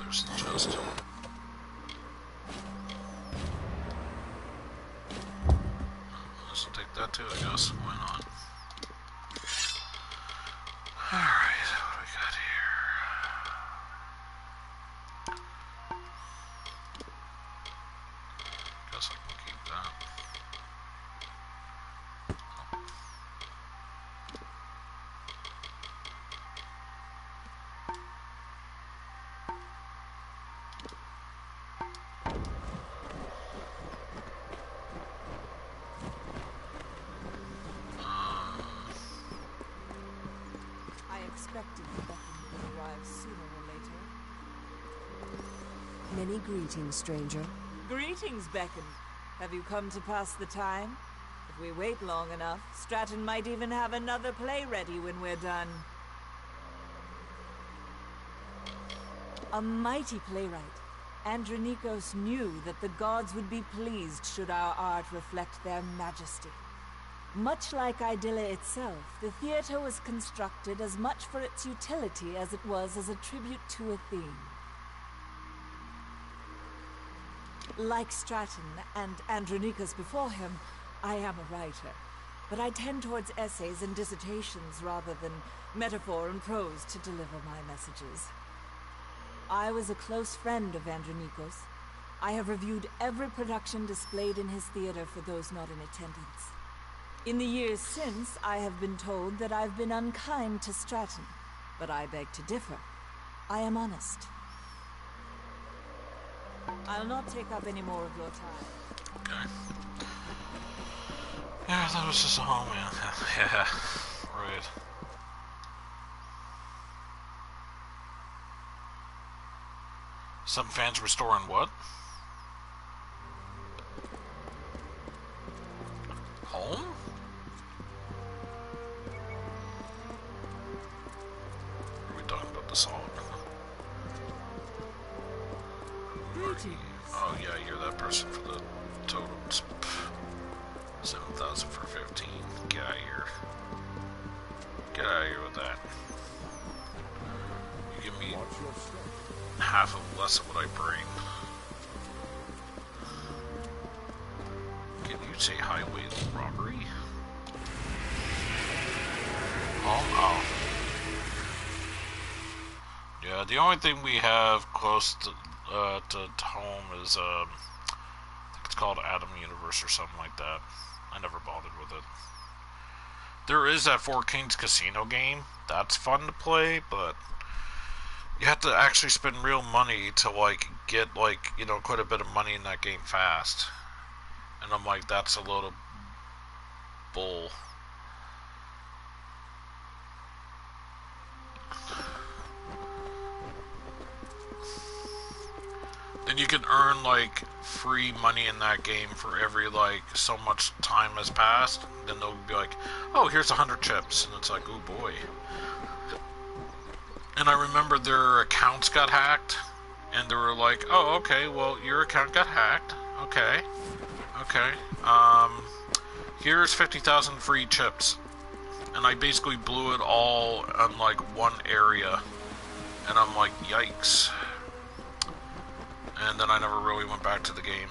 there's the chest. Let's take that too, I guess. Why not? Alright, what do we got here? Guess I can keep that. I expected the Beckham would arrive sooner or later. Many greetings, stranger. Greetings, Beckham. Have you come to pass the time? If we wait long enough, Stratton might even have another play ready when we're done. A mighty playwright, Andronikos knew that the gods would be pleased should our art reflect their majesty. Much like Idylla itself, the theater was constructed as much for its utility as it was as a tribute to a theme. Like Stratton and Andronikos before him, I am a writer, but I tend towards essays and dissertations rather than metaphor and prose to deliver my messages. I was a close friend of Andronikos. I have reviewed every production displayed in his theater for those not in attendance. In the years since, I have been told that I've been unkind to Stratton, but I beg to differ. I am honest. I'll not take up any more of your time. Okay. Yeah, I thought it was just a home, man. Yeah, right. Some fans restoring what? Home? Or are we talking about the song? Oh yeah, you're that person for the totems. 7,000 for 15. Get out of here. Get out of here with that. You give me half of less of what I bring. Can you say highway robbery? Oh. Yeah, the only thing we have close to home is, I think it's called Atom Universe or something like that. I never bothered with it. There is that Four Kings Casino game. That's fun to play, but you have to actually spend real money to, like, get, like, you know, quite a bit of money in that game fast. And I'm like, that's a load of bull. Then you can earn, like, free money in that game for every, like, so much time has passed. Then they'll be like, oh, here's 100 chips. And it's like, oh boy. And I remember their accounts got hacked. And they were like, oh, okay, well, your account got hacked. Okay. Here's 50,000 free chips. And I basically blew it all on, like, one area. And I'm like, yikes. And then I never really went back to the game.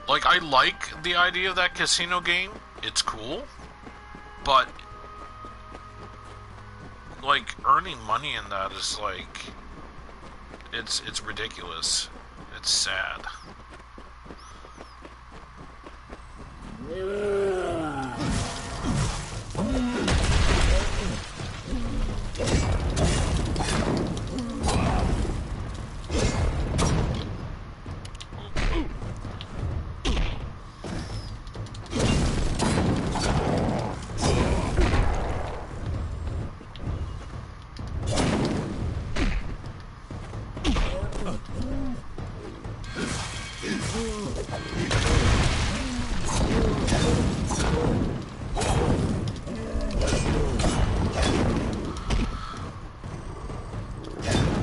Like, I like the idea of that casino game. It's cool. But, like, earning money in that is, like, it's ridiculous. It's sad.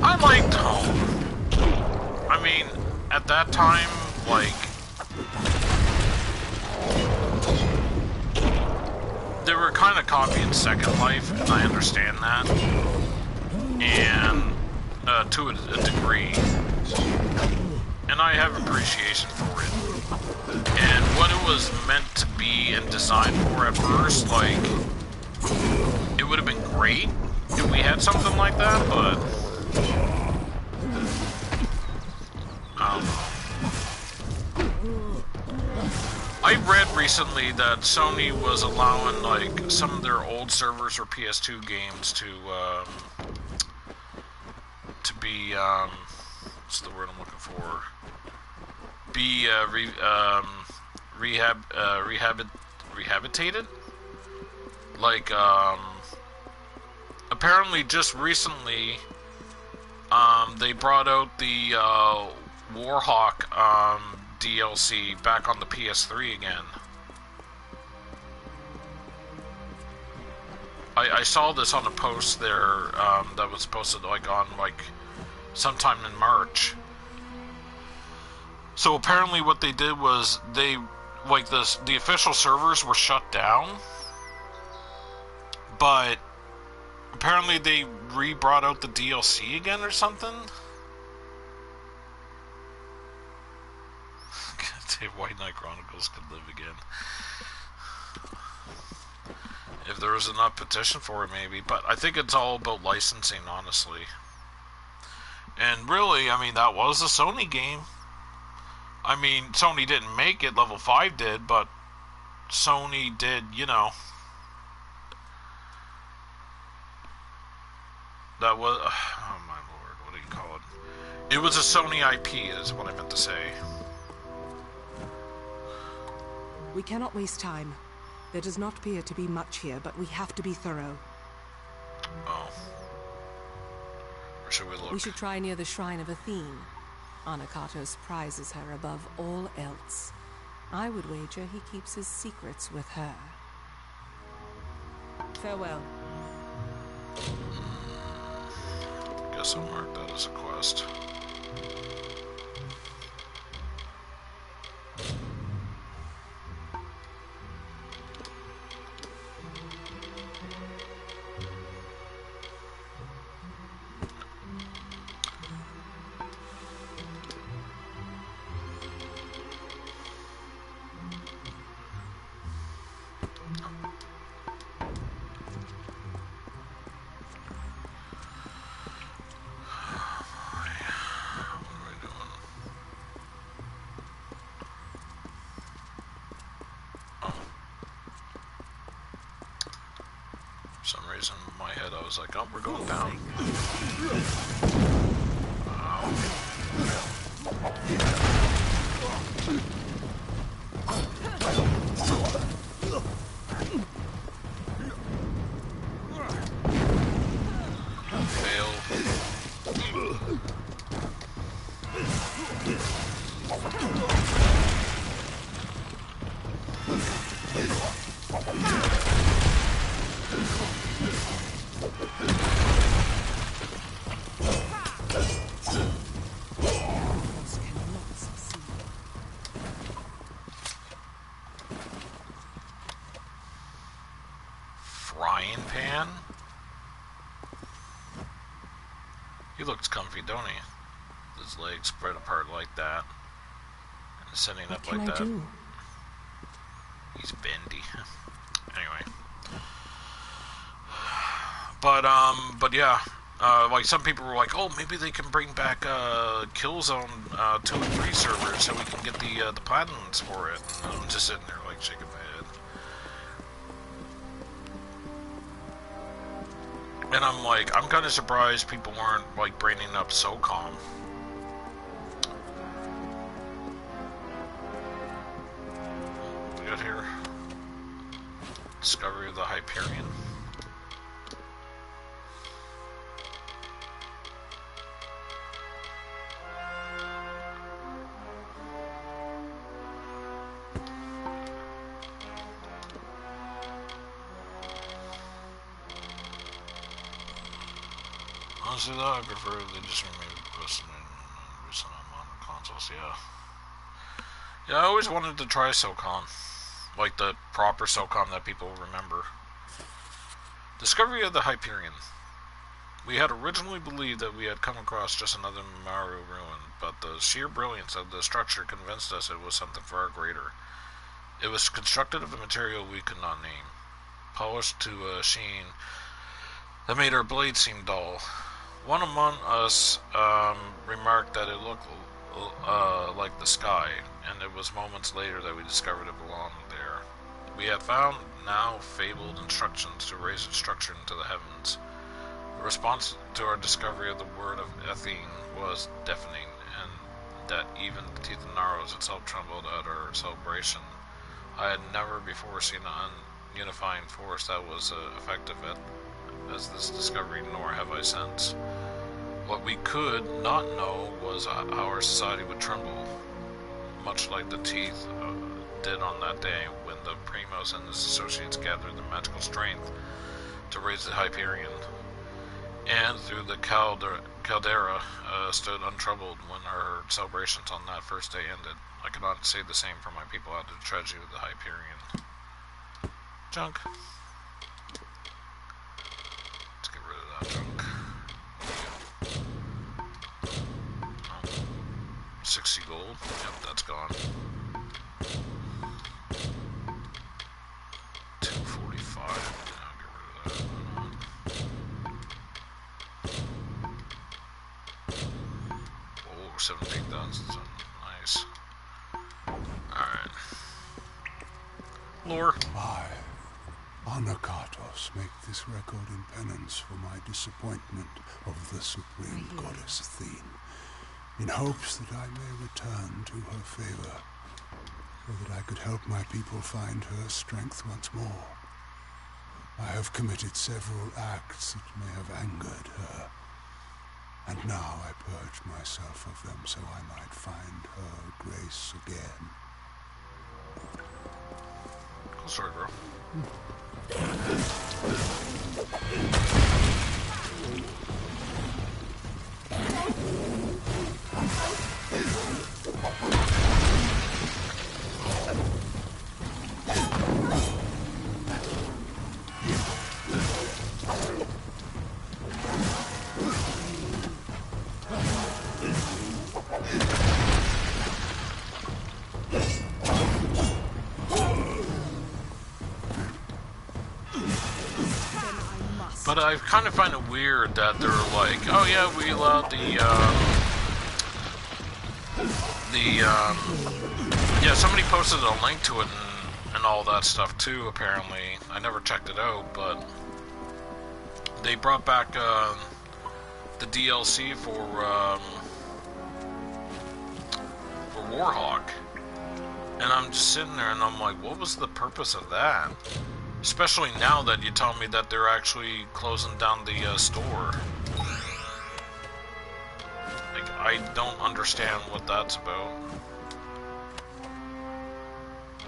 I liked home. I mean, at that time, like, they were kind of copying Second Life, and I understand that. and to a degree, and I have appreciation for it. And what it was meant to be and designed for at first, like, it would have been great if we had something like that, but I read recently that Sony was allowing, like, some of their old servers for PS2 games to be, what's the word I'm looking for? Be, rehabilitated? Like, apparently just recently, they brought out the, Warhawk, DLC back on the PS3 again. I saw this on a post there, that was posted, like, on, like, sometime in March. So apparently what they did was they, like, the official servers were shut down, but apparently they brought out the DLC again or something. White Knight Chronicles could live again. If there was enough petition for it, maybe. But I think it's all about licensing, honestly. And really, I mean, that was a Sony game. I mean, Sony didn't make it, Level 5 did, but Sony did, you know. That was, oh my lord, what do you call it? It was a Sony IP, is what I meant to say. We cannot waste time. There does not appear to be much here, but we have to be thorough. Oh. Where should we look? We should try near the shrine of Athene. Anakatos prizes her above all else. I would wager he keeps his secrets with her. Farewell. Guess I'll mark that as a quest. For some reason in my head I was like, oh, we're going down. Frying pan? He looks comfy, don't he? His legs spread apart like that. And sitting up like that. Do? He's bendy. Anyway. But yeah. Like, some people were like, oh, maybe they can bring back, Killzone, 2 and 3 servers so we can get the platinums for it. And I'm just sitting there, like, shaking my head. And I'm like, I'm kind of surprised people weren't, like, bringing up SOCOM. What we got here? Discovery of the Hyperion. Honestly though, I prefer they just remade the question and recent on modern consoles, yeah. Yeah, I always wanted to try SOCOM. Like the proper SOCOM that people remember. Discovery of the Hyperion. We had originally believed that we had come across just another Maru ruin, but the sheer brilliance of the structure convinced us it was something far greater. It was constructed of a material we could not name, polished to a sheen that made our blades seem dull. One among us remarked that it looked like the sky, and it was moments later that we discovered it belonged there. We had found now fabled instructions to raise its structure into the heavens. The response to our discovery of the word of Athene was deafening, and that even the teeth of Naros itself trembled at our celebration. I had never before seen an unifying force that was effective as this discovery, nor have I since. What we could not know was how our society would tremble, much like the teeth did on that day when the Primos and his associates gathered their magical strength to raise the Hyperion, and through the caldera stood untroubled when our celebrations on that first day ended. I cannot say the same for my people after the tragedy of the Hyperion. Junk. Let's get rid of that junk. 60 gold. Yep, that's gone. 245. I'll get rid of that. Oh, 17,000. Nice. Alright. Lore. I, Anakatos, make this record in penance for my disappointment of the supreme goddess Athene, in hopes that I may return to her favor, so that I could help my people find her strength once more. I have committed several acts that may have angered her, and now I purge myself of them so I might find her grace again. Cool story, bro. But I kind of find it weird that they're like, oh yeah, we allowed yeah, somebody posted a link to it and all that stuff too, apparently. I never checked it out, but they brought back the DLC for Warhawk. And I'm just sitting there and I'm like, what was the purpose of that? Especially now that you tell me that they're actually closing down the store. Like, I don't understand what that's about.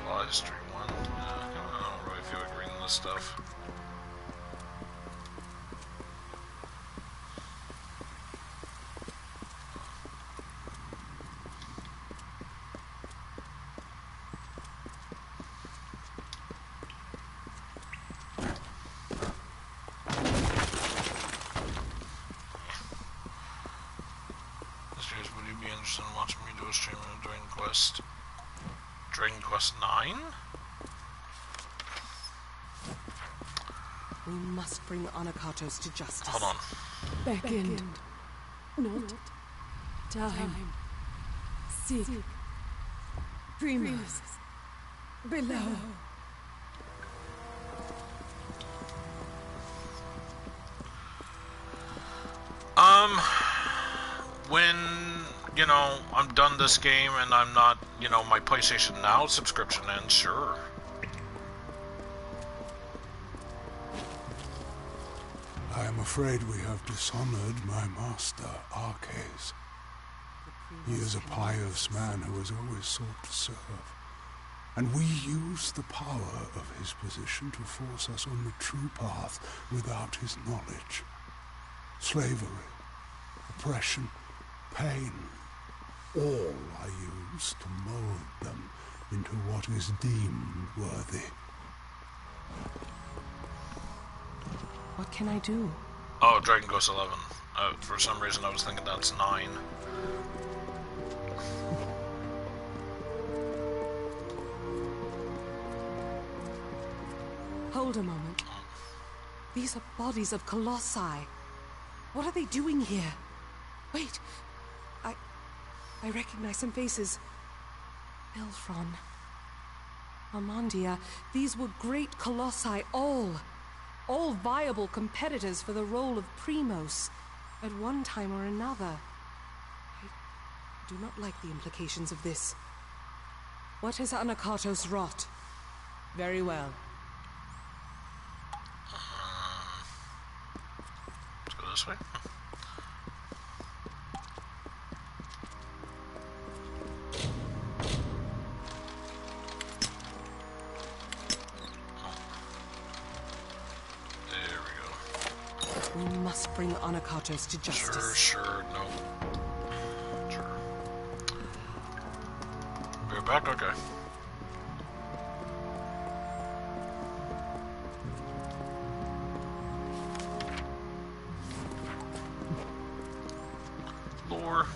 Live stream one. I don't really feel like reading this stuff. Dragon Quest 9? We must bring Anakatos to justice. Hold on. Beckoned, not time. Seek Primus below. When, you know, I'm done this game and I'm not, you know, my PlayStation Now subscription ends, sure. I am afraid we have dishonored my master, Arcades. He is a pious man who has always sought to serve, and we use the power of his position to force us on the true path without his knowledge. Slavery, oppression, pain, all are used to mold them into what is deemed worthy. What can I do? Oh, Dragon Ghost 11. For some reason I was thinking that's 9. Hold a moment. These are bodies of colossi. What are they doing here? Wait. I recognize some faces. Ilfron. Armandia. These were great colossi, all viable competitors for the role of Primos at one time or another. I do not like the implications of this. What has Anakatos wrought? Very well. Let's go this way. We must bring Anakatos to justice. Sure, no. Sure. We're back? Okay. Lore.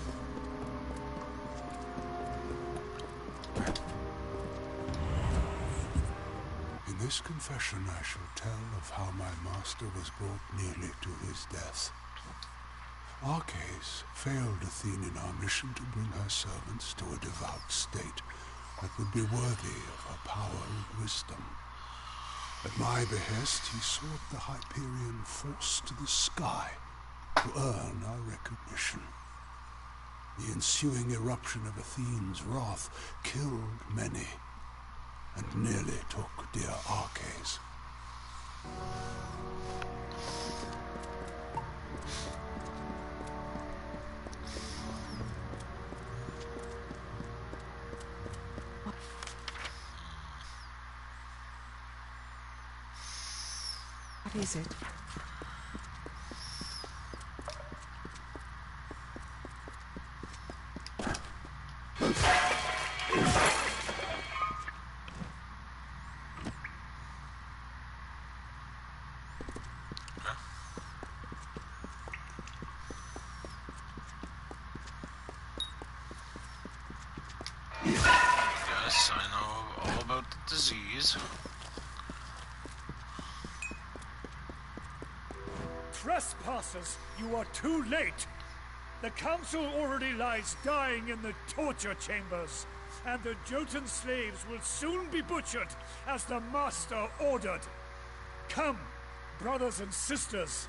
In this confession I shall tell of how my master was brought nearly to his death. Arcais failed Athene in our mission to bring her servants to a devout state that would be worthy of her power and wisdom. At my behest, he sought the Hyperion force to the sky to earn our recognition. The ensuing eruption of Athene's wrath killed many, and nearly took dear Arcais. What is it? Yes, I know all about the disease. Trespassers, you are too late. The council already lies dying in the torture chambers, and the Jotun slaves will soon be butchered as the master ordered. Come, brothers and sisters,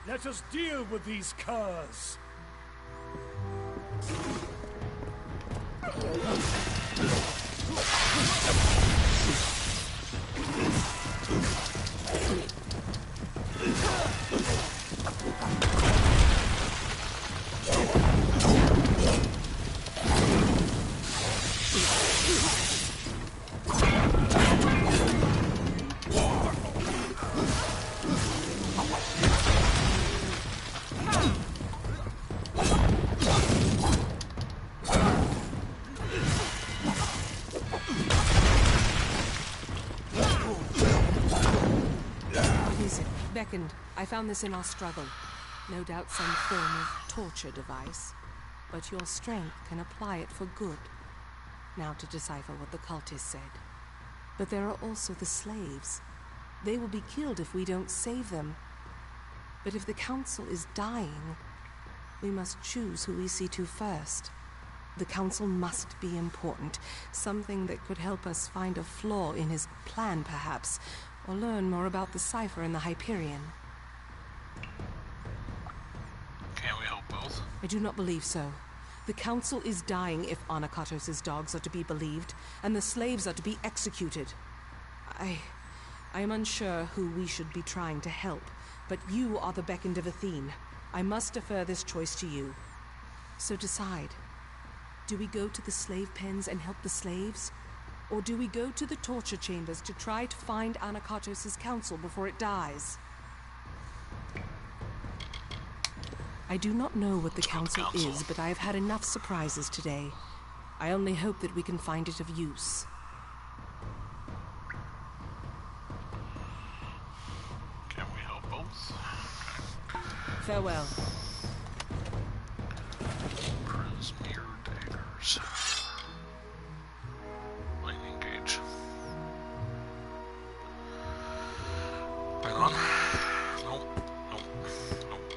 let us deal with these curs. Beckoned. I found this in our struggle. No doubt some form of torture device. But your strength can apply it for good. Now to decipher what the cultists said. But there are also the slaves. They will be killed if we don't save them. But if the council is dying, we must choose who we see to first. The council must be important. Something that could help us find a flaw in his plan, perhaps. Or learn more about the cipher and the Hyperion. Can't we help both? I do not believe so. The council is dying if Anakatos' dogs are to be believed, and the slaves are to be executed. I am unsure who we should be trying to help, but you are the beckoned of Athene. I must defer this choice to you. So decide. Do we go to the slave pens and help the slaves? Or do we go to the torture chambers to try to find Anakatos' council before it dies? I do not know what the council is, but I have had enough surprises today. I only hope that we can find it of use. Can we help both? Okay. Farewell. Prismere daggers. Lightning gauge. Hang on. Nope. Nope. Nope. Nope.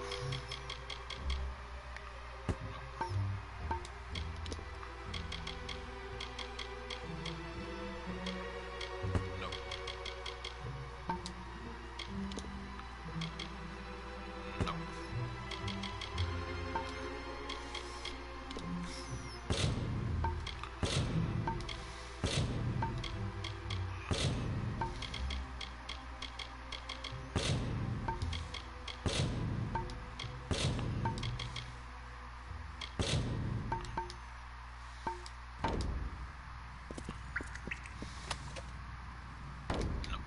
Nope.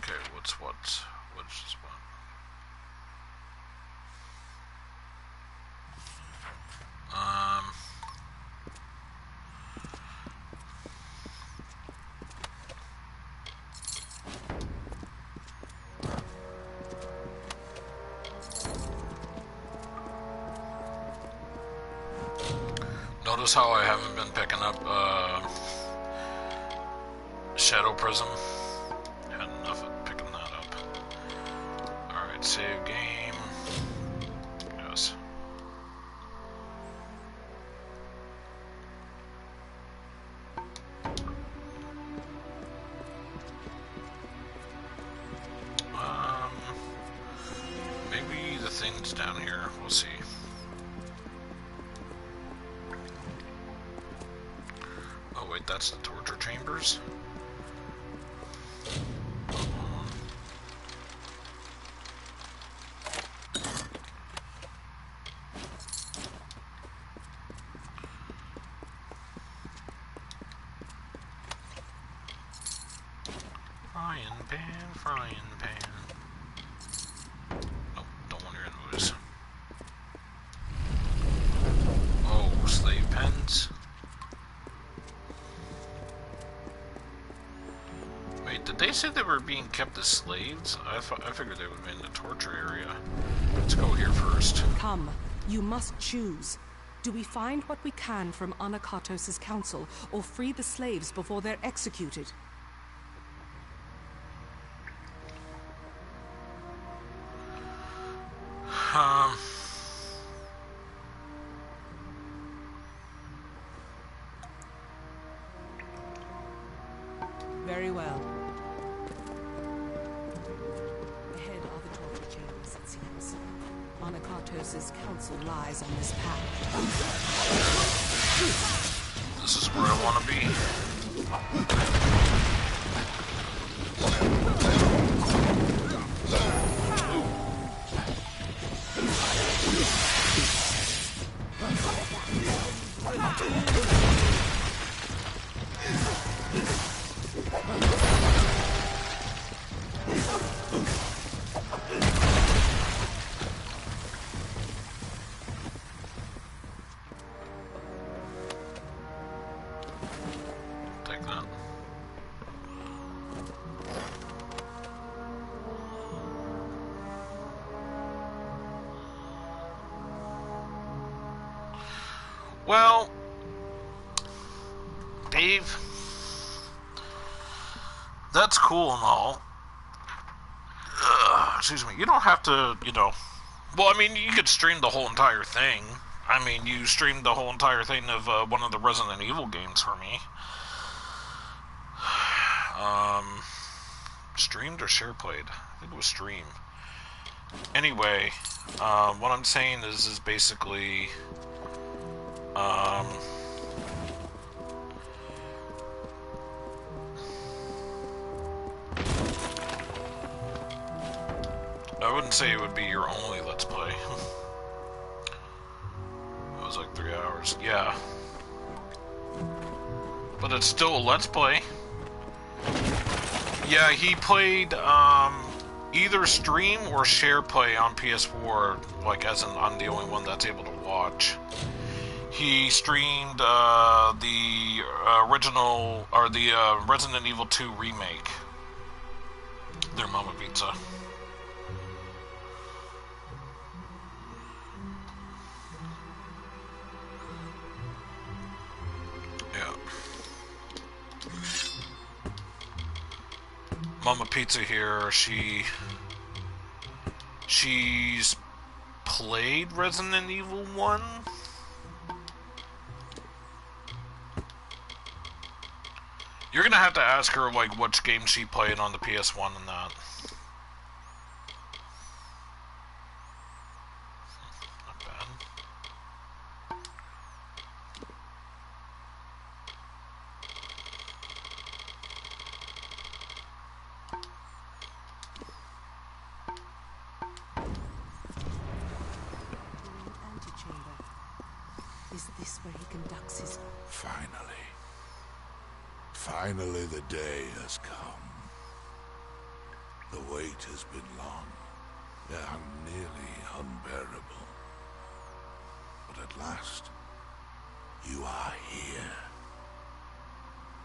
Okay, what's what? Which is what? Notice how I haven't been picking up, Shadow Prism. Had enough of picking that up. Alright, save game. Yes. Maybe the thing's down here. We'll see. Oh wait, that's the torture chambers? Frying pan, frying pan. Nope, don't want your nose. Oh, slave pens. Wait, did they say they were being kept as slaves? I figured they would be in the torture area. Let's go here first. Come, you must choose. Do we find what we can from Anakatos' council, or free the slaves before they're executed? Very well. Ahead are the torture chambers, it seems. Anakatos' council lies on this path. This is where I want to be. Take that. Well, Dave, that's cool and all. Excuse me. You don't have to, you know. Well, I mean, you could stream the whole entire thing. I mean, you streamed the whole entire thing of one of the Resident Evil games for me. Streamed or share played? I think it was stream. Anyway, what I'm saying is basically, I wouldn't say it would be your only Let's Play. It was like 3 hours. Yeah. But it's still a Let's Play. Yeah, he played, either stream or share play on PS4, like, as in I'm the only one that's able to watch. He streamed the original, or the Resident Evil 2 remake. Their Mama Pizza. Yeah. Mama Pizza here, she's played Resident Evil 1. You're gonna have to ask her, like, which game she played on the PS1 and that. Not bad. Antechamber. Is this where he conducts his... Finally. Finally the day has come. The wait has been long and nearly unbearable. But at last, you are here.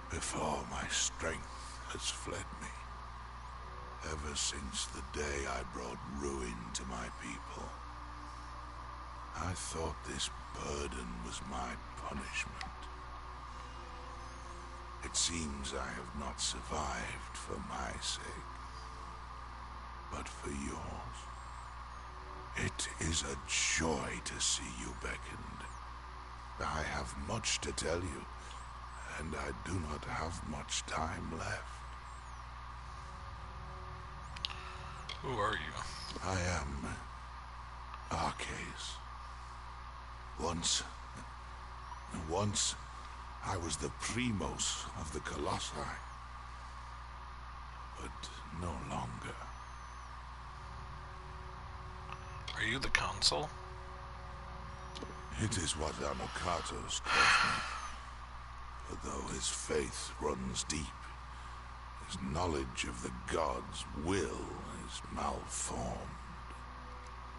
Before my strength has fled me. Ever since the day I brought ruin to my people. I thought this burden was my punishment. It seems I have not survived for my sake, but for yours. It is a joy to see you beckoned. I have much to tell you, and I do not have much time left. Who are you? I am Arcades. Once, I was the Primos of the Colossi, but no longer. Are you the Council? It is what Amokatos calls me. For though his faith runs deep, his knowledge of the gods' will is malformed.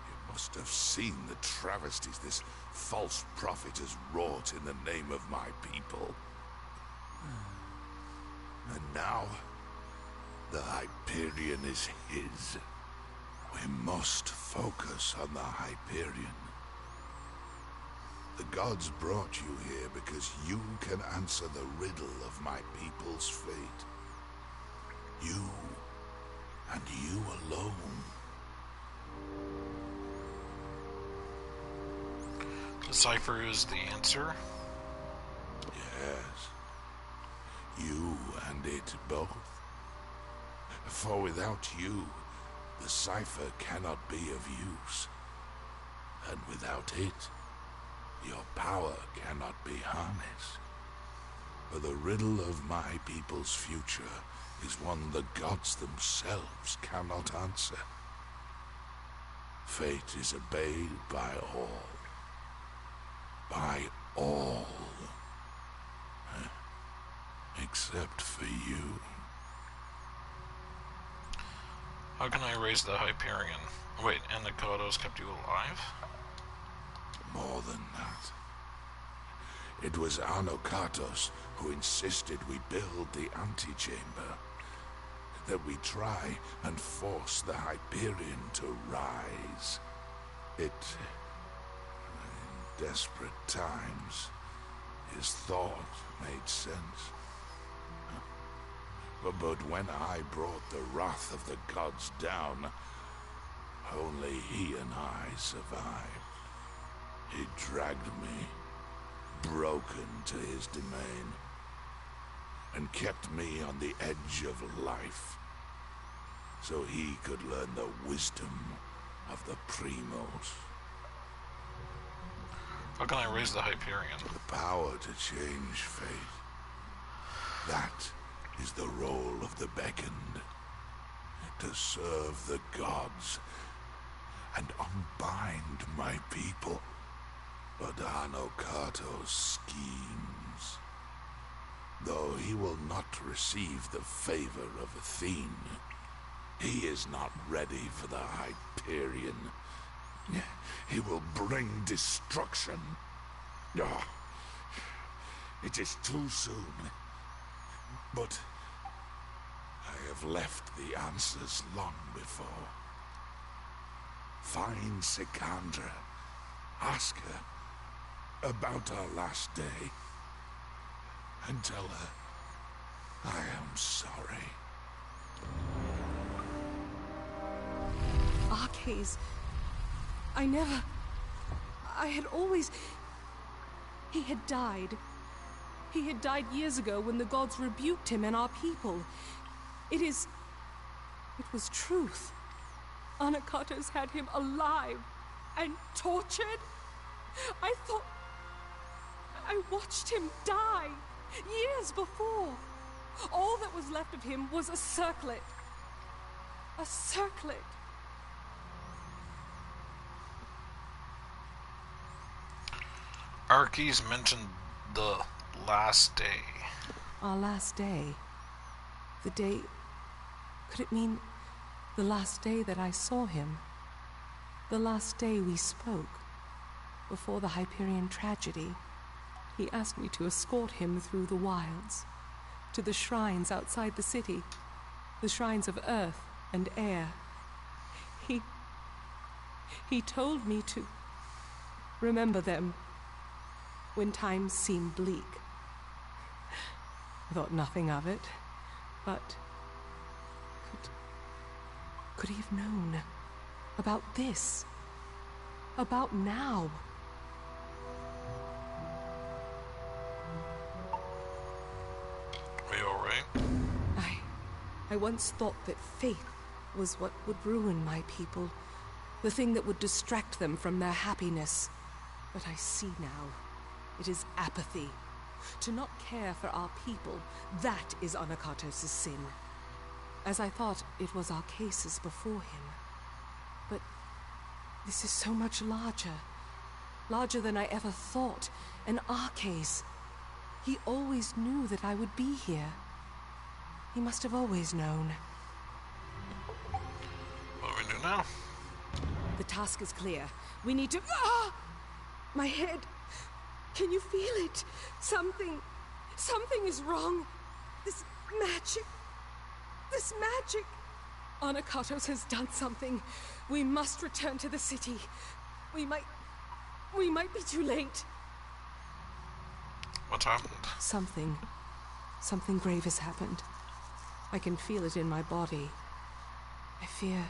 You must have seen the travesties this false prophet has wrought in the name of my people. And now, the Hyperion is his. We must focus on the Hyperion. The gods brought you here because you can answer the riddle of my people's fate. You, and you alone. The cipher is the answer? Yes. You and it both. For without you, the cipher cannot be of use. And without it, your power cannot be harnessed. For the riddle of my people's future is one the gods themselves cannot answer. Fate is obeyed by all. By all. Except for you. How can I raise the Hyperion? Wait, and the Kodos kept you alive? More than that. It was Anokatos who insisted we build the antechamber. That we try and force the Hyperion to rise. It... in desperate times, his thought made sense. But when I brought the wrath of the gods down, only he and I survived. He dragged me, broken to his domain, and kept me on the edge of life, so he could learn the wisdom of the Primos. How can I raise the Hyperion? The power to change fate. That is the role of the beckoned. To serve the gods and unbind my people. But Anokatos schemes. Though he will not receive the favor of Athene, he is not ready for the Hyperion. He will bring destruction. Ah, it is too soon. But I have left the answers long before. Find Sikandra. Ask her about our last day. And tell her I am sorry. Arcades. I had always... He had died. He had died years ago when the gods rebuked him and our people. It was truth. Anakatos had him alive and tortured. I watched him die years before. All that was left of him was a circlet. A circlet. Arkees mentioned the last day. Our last day. The day... Could it mean the last day that I saw him? The last day we spoke. Before the Hyperion tragedy. He asked me to escort him through the wilds. To the shrines outside the city. The shrines of earth and air. He told me to remember them when times seemed bleak. I thought nothing of it, but could he have known about this? About now? Are you alright? I once thought that faith was what would ruin my people, the thing that would distract them from their happiness. But I see now. It is apathy. To not care for our people, that is Anakatos' sin. As I thought it was our cases before him. But this is so much larger. Larger than I ever thought. An Arcase. He always knew that I would be here. He must have always known. What do we do now? The task is clear. We need to... Ah! My head... Can you feel it? Something is wrong. This magic... Anakatos has done something. We must return to the city. We might be too late. What's happened? Something grave has happened. I can feel it in my body. I fear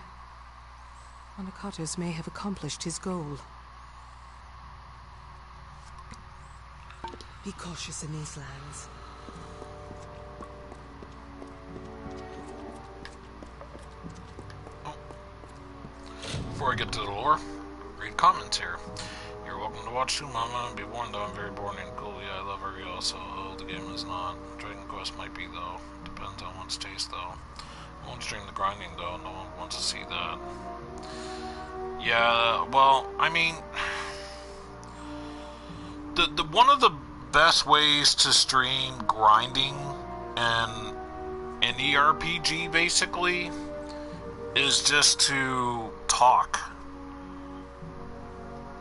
Anakatos may have accomplished his goal. Be cautious in these lands. Before I get to the lore, read comments here. You're welcome to watch too, Mama, and be warned though I'm very boring and cool. Yeah, I love her also. The game is not. Dragon Quest might be though. Depends on one's taste though. I won't stream the grinding though. No one wants to see that. Yeah, well, I mean, the one of the best ways to stream grinding and an ERPG basically is just to talk.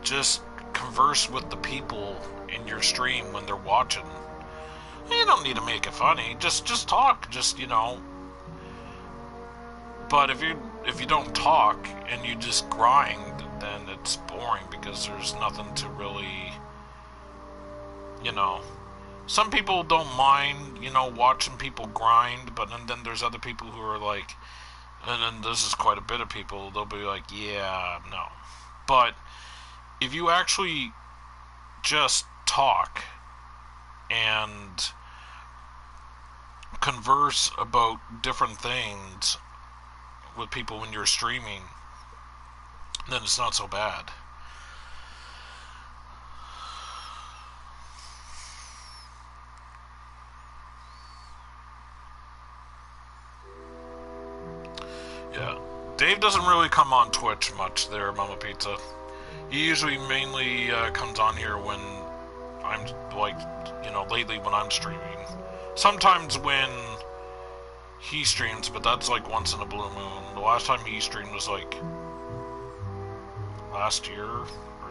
Just converse with the people in your stream when they're watching. You don't need to make it funny. Just talk. Just, you know. But if you don't talk and you just grind, then it's boring because there's nothing to really, you know. Some people don't mind, you know, watching people grind, but then there's other people who are like, and then this is quite a bit of people, they'll be like, yeah, no. But if you actually just talk and converse about different things with people when you're streaming, then it's not so bad. Yeah, Dave doesn't really come on Twitch much there, Mama Pizza. He usually mainly comes on here when I'm, like, you know, lately when I'm streaming. Sometimes when he streams, but that's like once in a blue moon. The last time he streamed was like last year or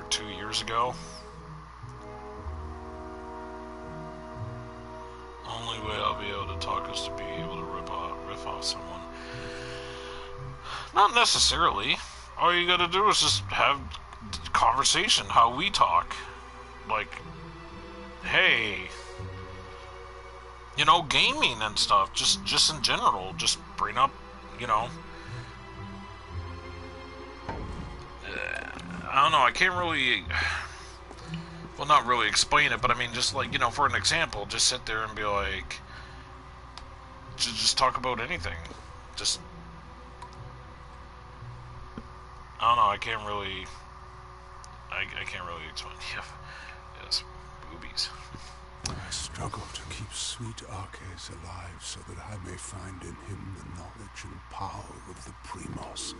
2 years ago. Only way I'll be able to talk is to be able to riff off someone. Not necessarily. All you gotta do is just have conversation, how we talk. Like, hey, you know, gaming and stuff, just in general, just bring up, you know, I don't know, I can't really, well, not really explain it, but I mean, just like, you know, for an example, just sit there and be like, just talk about anything. Just, I don't know, I can't really explain. Yeah. Yes, boobies. I struggle to keep sweet Arches alive so that I may find in him the knowledge and power of the Primos,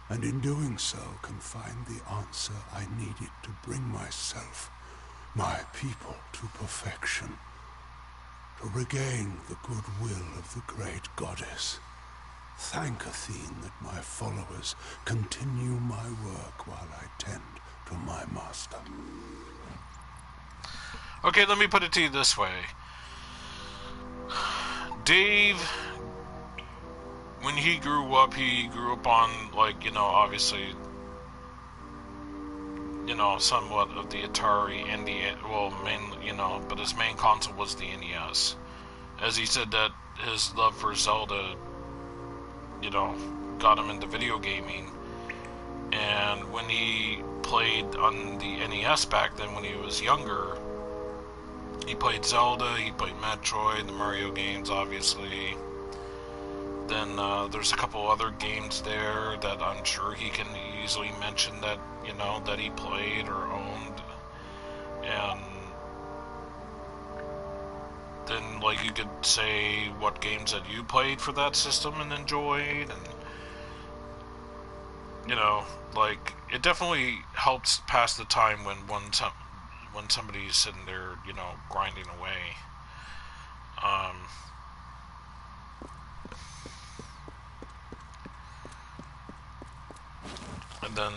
and in doing so can find the answer I needed to bring myself, my people, to perfection, to regain the goodwill of the great goddess. Thank Athene that my followers continue my work while I tend to my master. Okay, let me put it to you this way. Dave, when he grew up on, like, you know, obviously, you know, somewhat of the Atari and the, well, main, you know, but his main console was the NES. As he said that his love for Zelda, you know, got him into video gaming. And when he played on the NES back then when he was younger, he played Zelda, he played Metroid, the Mario games, obviously. Then there's a couple other games there that I'm sure he can easily mention that, you know, that he played or owned. And then, like, you could say what games that you played for that system and enjoyed, and, you know, like, it definitely helps pass the time when somebody's sitting there, you know, grinding away. And then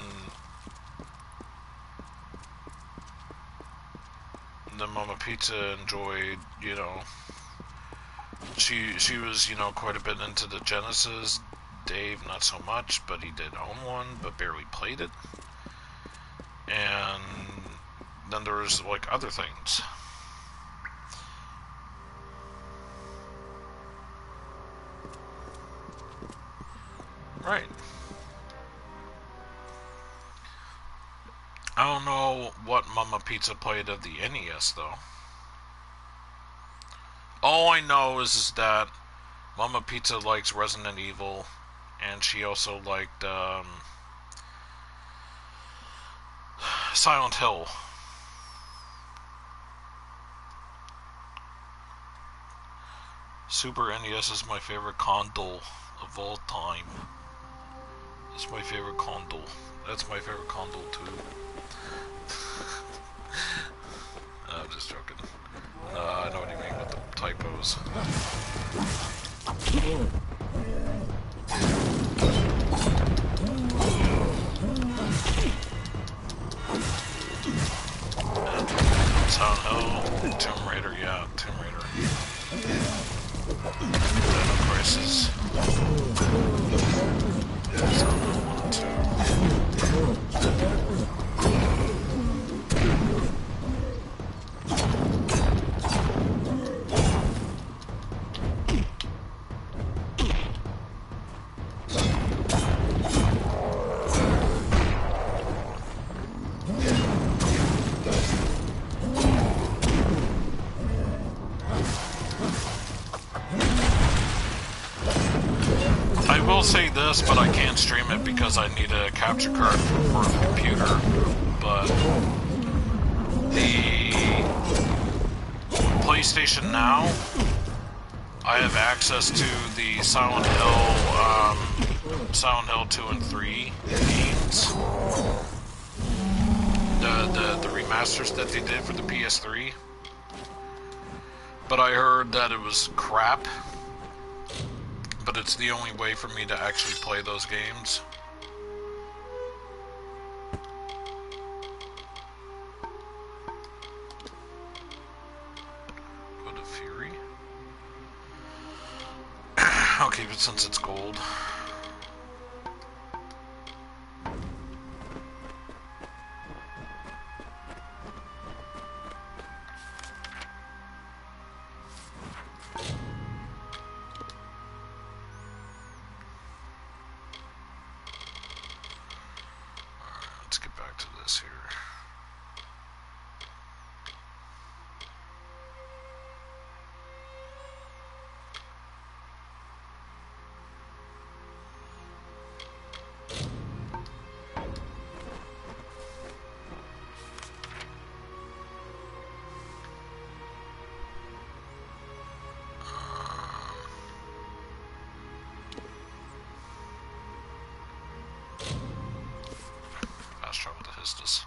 Mama Pizza enjoyed, you know, she was, you know, quite a bit into the Genesis. Dave, not so much, but he did own one, but barely played it. And then there was, like, other things. Right. I don't know what Mama Pizza played of the NES, though. All I know is that Mama Pizza likes Resident Evil, and she also liked Silent Hill. Super NES is my favorite console of all time. It's my favorite console. That's my favorite console too. I'm just joking. I know what you mean with the typos. Silent Hill, Tomb Raider, yeah, Tomb Raider. Dino Crisis. Silent Hill 1 and 2. Say this, but I can't stream it because I need a capture card for the computer. But the PlayStation Now, I have access to the Silent Hill 2 and 3 games. The remasters that they did for the PS3. But I heard that it was crap. But it's the only way for me to actually play those games. Go to Fury. I'll keep it since it's gold. Let's get back to this here. Fast travel to Histus.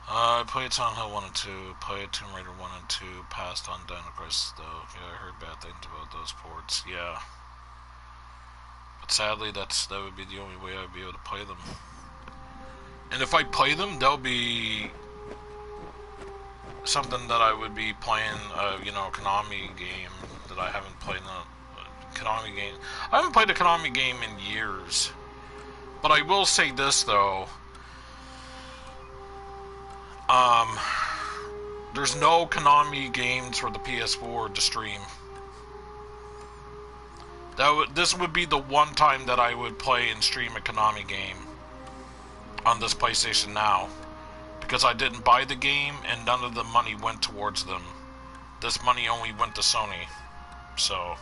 I played Silent Hill 1 and 2, played Tomb Raider 1 and 2, passed on Dino Crisis though. Yeah, I heard bad things about those ports, yeah. But sadly, that would be the only way I'd be able to play them. And if I play them, they'll be something that I would be playing, you know, a Konami game that I haven't played. A Konami game. I haven't played a Konami game in years. But I will say this though. There's no Konami games for the PS4 to stream. This would be the one time that I would play and stream a Konami game on this PlayStation Now, because I didn't buy the game and none of the money went towards them. This money only went to Sony. So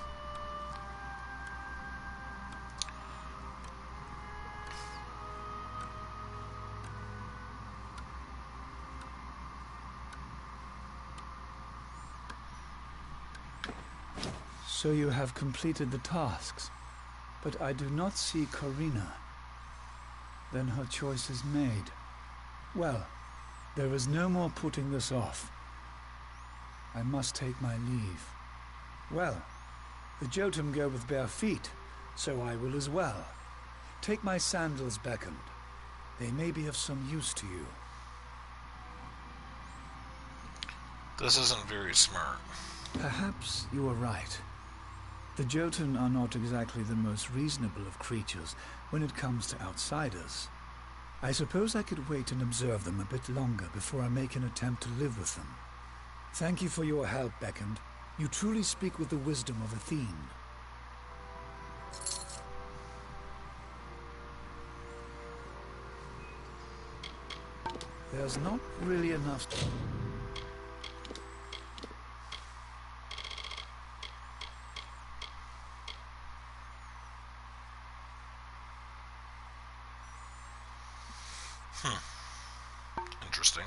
So you have completed the tasks, but I do not see Corina. Then her choice is made. Well, there is no more putting this off. I must take my leave. Well, the Jotun go with bare feet, so I will as well. Take my sandals, Beckoned. They may be of some use to you. this isn't very smart. Perhaps you are right. The Jotun are not exactly the most reasonable of creatures when it comes to outsiders. I suppose I could wait and observe them a bit longer before I make an attempt to live with them. Thank you for your help, Beckoned. You truly speak with the wisdom of Athene. There's not really enough to... Interesting.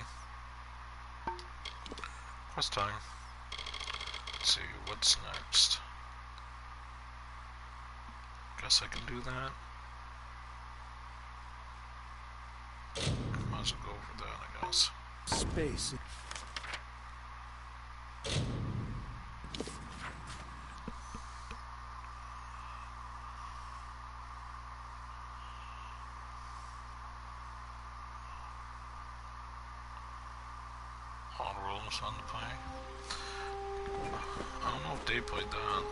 Quest time. Let's see, what's next? Guess I can do that. Might as well go over that, I guess. Space. On the play. I don't know if they played that.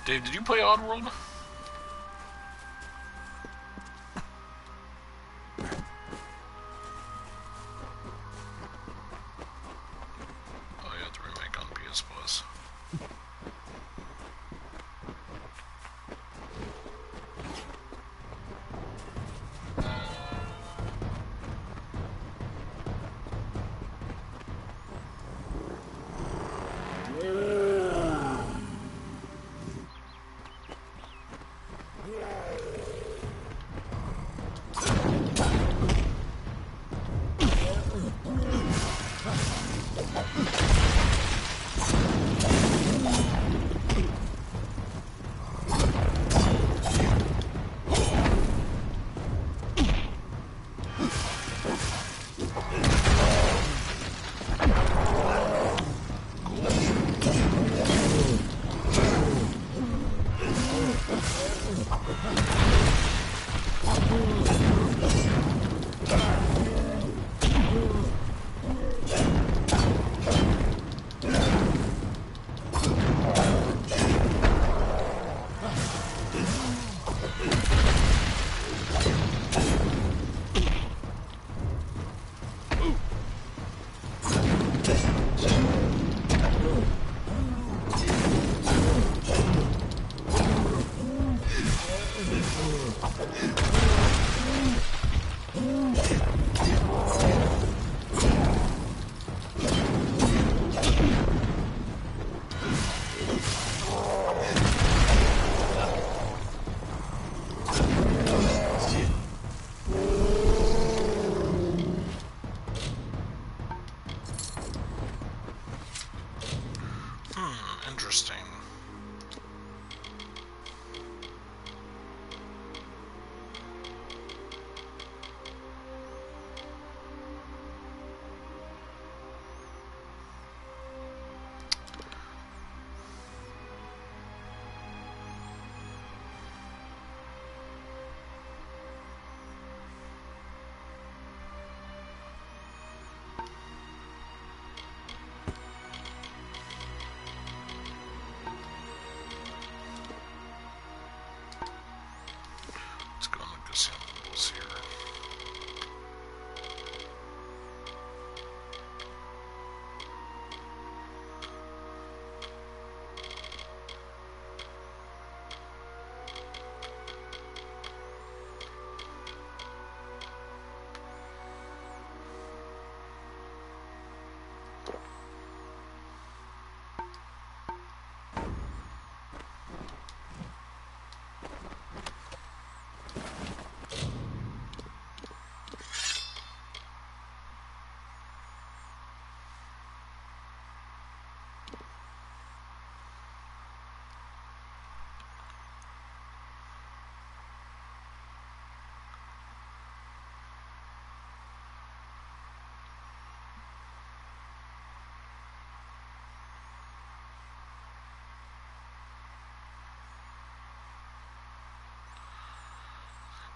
Dave, did you play Oddworld? Oh yeah, the remake on PS Plus.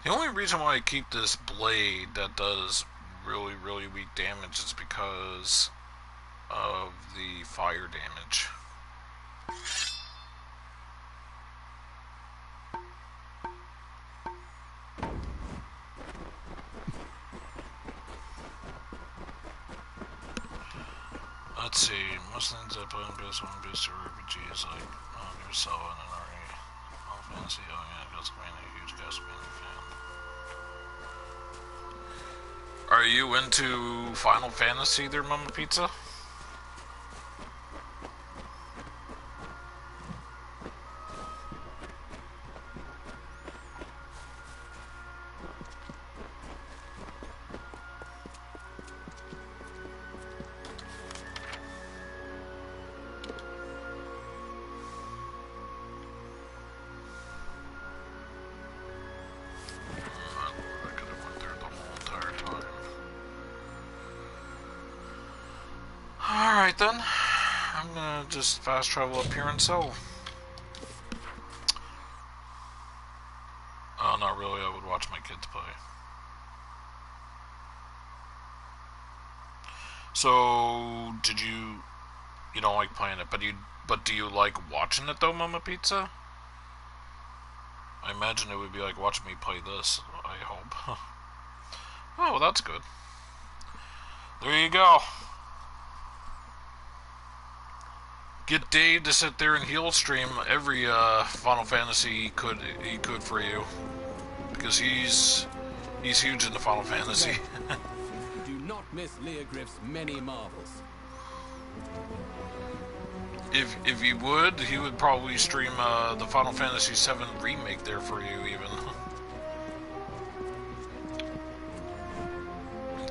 The only reason why I keep this blade that does really, really weak damage is because of the fire damage. Let's see, most things I play in PS1 booster RPGs like yourself and an RE. Final Fantasy, oh yeah, Castlevania, huge Castlevania fan. Are you into Final Fantasy there, Mama Pizza? Alright then, I'm gonna just fast travel up here and sell. Oh, not really, I would watch my kids play. So, you don't like playing it, but do you like watching it though, Mama Pizza? I imagine it would be like watching me play this, I hope. Oh, well, that's good. There you go. Get Dave to sit there and heal stream every Final Fantasy he could for you, because he's huge into Final Fantasy. Do not miss Leogriff's many marvels. If he would probably stream the Final Fantasy VII remake there for you even.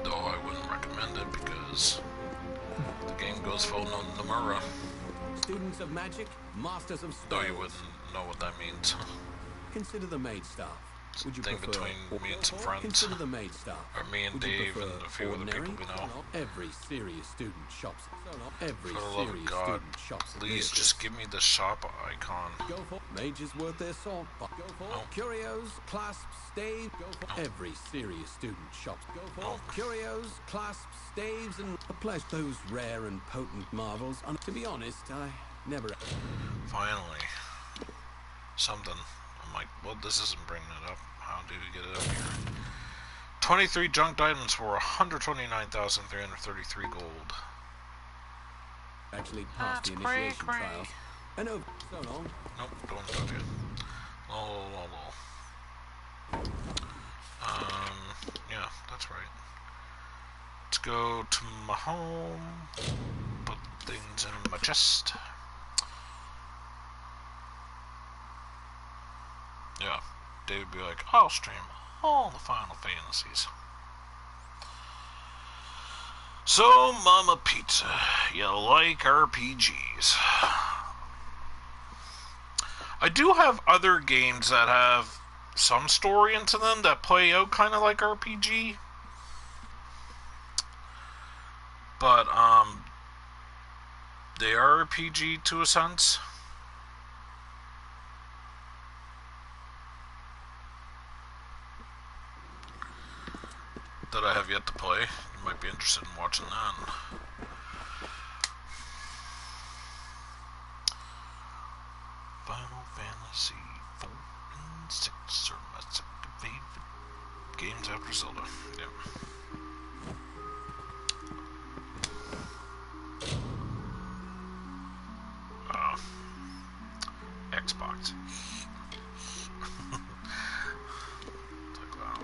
Though I wouldn't recommend it because the game goes full no Nomura. Students of magic, masters of spells. Though you wouldn't know what that means. Consider the maid staff. Would you Thing prefer between me and some friends. Consider the maid staff. Or me and Would you Dave prefer and a few other people we know. Every serious student shops. Every For the love of serious God, student shops. please just give me the shop icon. Go for mages worth their salt. Go for curios, clasps, staves. Go for every serious student shops. Go for curios, clasps, staves, and a pleasure. Those rare and potent marvels. And to be honest, I never. Finally, something. I'm like, well, this isn't bringing it up. How do we get it up here? 23 junked items for 129,333 gold. Actually passed the initiation trials. And over so long. Nope, don't touch it. Lol. Yeah, that's right. Let's go to my home. Put things in my chest. Yeah, Dave would be like, I'll stream all the Final Fantasies. So, Mama Pizza, you like RPGs. I do have other games that have some story into them that play out kind of like RPG. But, they are RPG to a sense. That I have yet to play. You might be interested in watching that. Final Fantasy 4 and 6 are my second favorite games after Zelda. Yep. Xbox. Like that.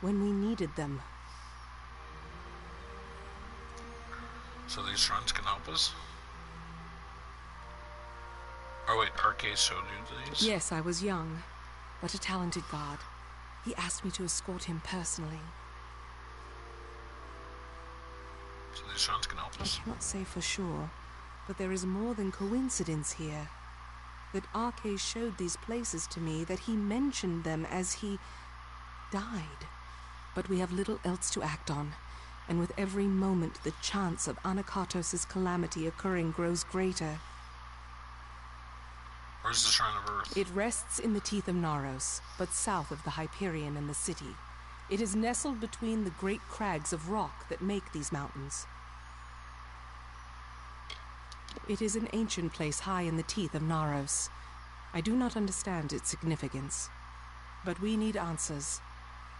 when we needed them. So these shrines can help us? Oh wait, Arcade showed you these? Yes, I was young, but a talented god. He asked me to escort him personally. So these shrines can help us? I cannot say for sure, but there is more than coincidence here. That Arcade showed these places to me, that he mentioned them as he died. But we have little else to act on, and with every moment the chance of Anakatos' calamity occurring grows greater. Where's the Shrine of Earth? It rests in the teeth of Naros, but south of the Hyperion and the city. It is nestled between the great crags of rock that make these mountains. It is an ancient place high in the teeth of Naros. I do not understand its significance. But we need answers,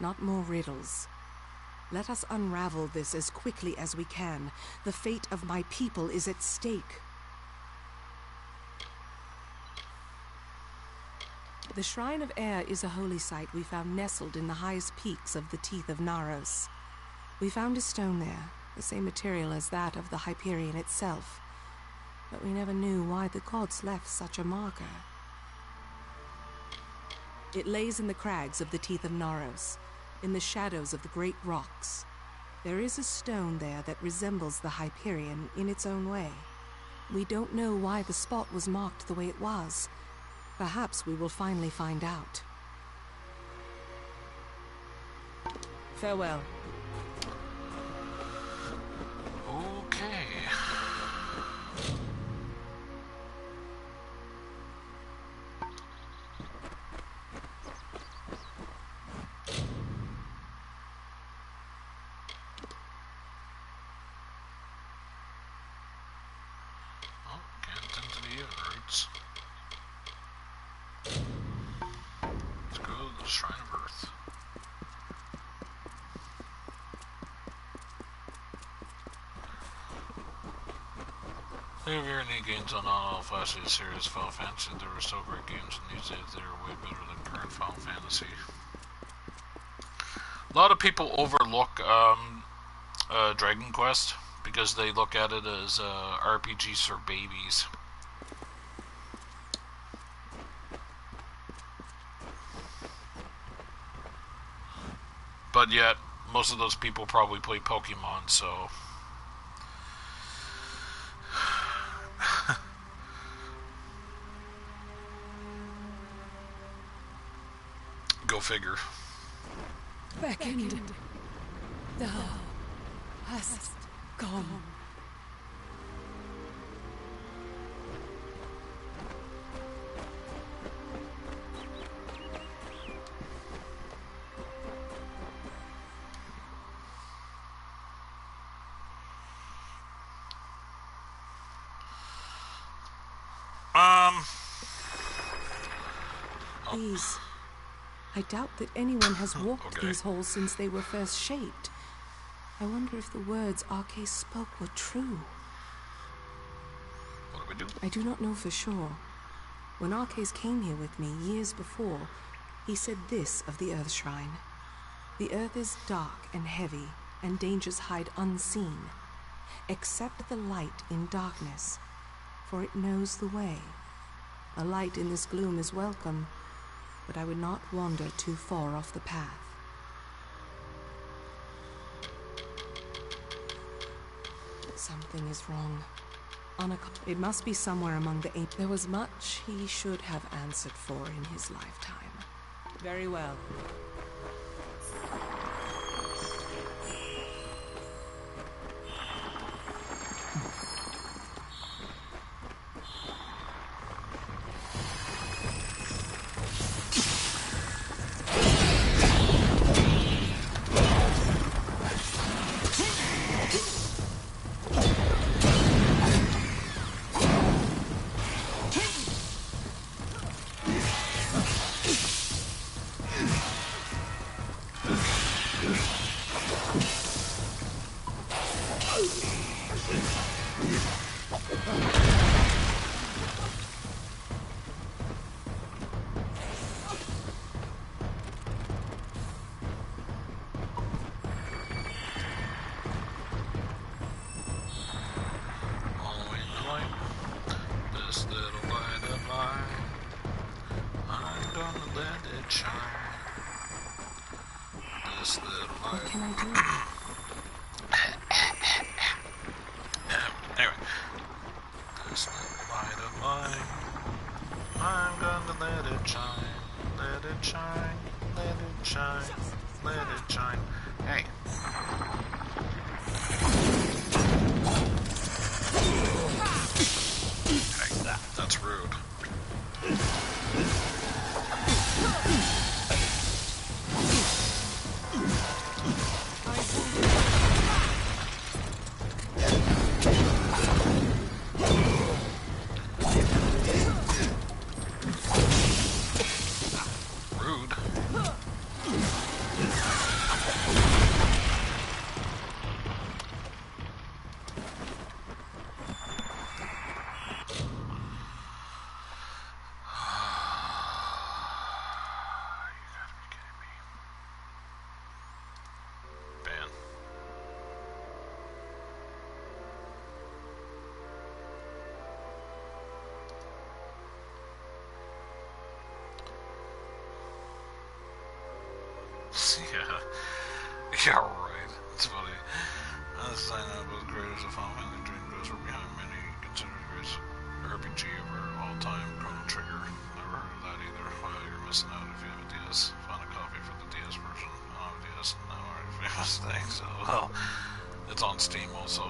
not more riddles. Let us unravel this as quickly as we can. The fate of my people is at stake. The Shrine of Air is a holy site we found nestled in the highest peaks of the teeth of Naros. We found a stone there, the same material as that of the Hyperion itself. But we never knew why the gods left such a marker. It lays in the crags of the teeth of Naros, in the shadows of the great rocks. There is a stone there that resembles the Hyperion in its own way. We don't know why the spot was marked the way it was. Perhaps we will finally find out. Farewell. Okay. Oh, can't into the inroads. Let's go to the Shrine of Earth. They have very neat games on not all flashy series Final Fantasy. There were still great games, and these days they are way better than current Final Fantasy. A lot of people overlook Dragon Quest because they look at it as RPGs for babies. But yet, most of those people probably play Pokemon, so... Go figure. Beckoned. Thou hast gone. These... I doubt that anyone has walked these halls since they were first shaped. I wonder if the words Arcade spoke were true. What do we do? I do not know for sure. When Arcade came here with me years before, he said this of the Earth Shrine. The earth is dark and heavy, and dangers hide unseen. Accept the light in darkness, for it knows the way. A light in this gloom is welcome, but I would not wander too far off the path. Something is wrong. It must be somewhere among the ancients. There was much he should have answered for in his lifetime. Very well. it shine. This little light. What can I do? Anyway. This little light of mine. I'm gonna let it shine. Let it shine. Let it shine. Let it shine. Hey. Hey, that's rude. Rude. Yeah. Yeah, right. It's funny. This sign up was creators of Final Fantasy Dream Ghosts were behind many considered greatest RPG over all time, Chrono Trigger. Never heard of that either. Well, you're missing out if you have a DS. Find a copy for the DS version. I don't have a DS, no already famous thing, so, well, it's on Steam also.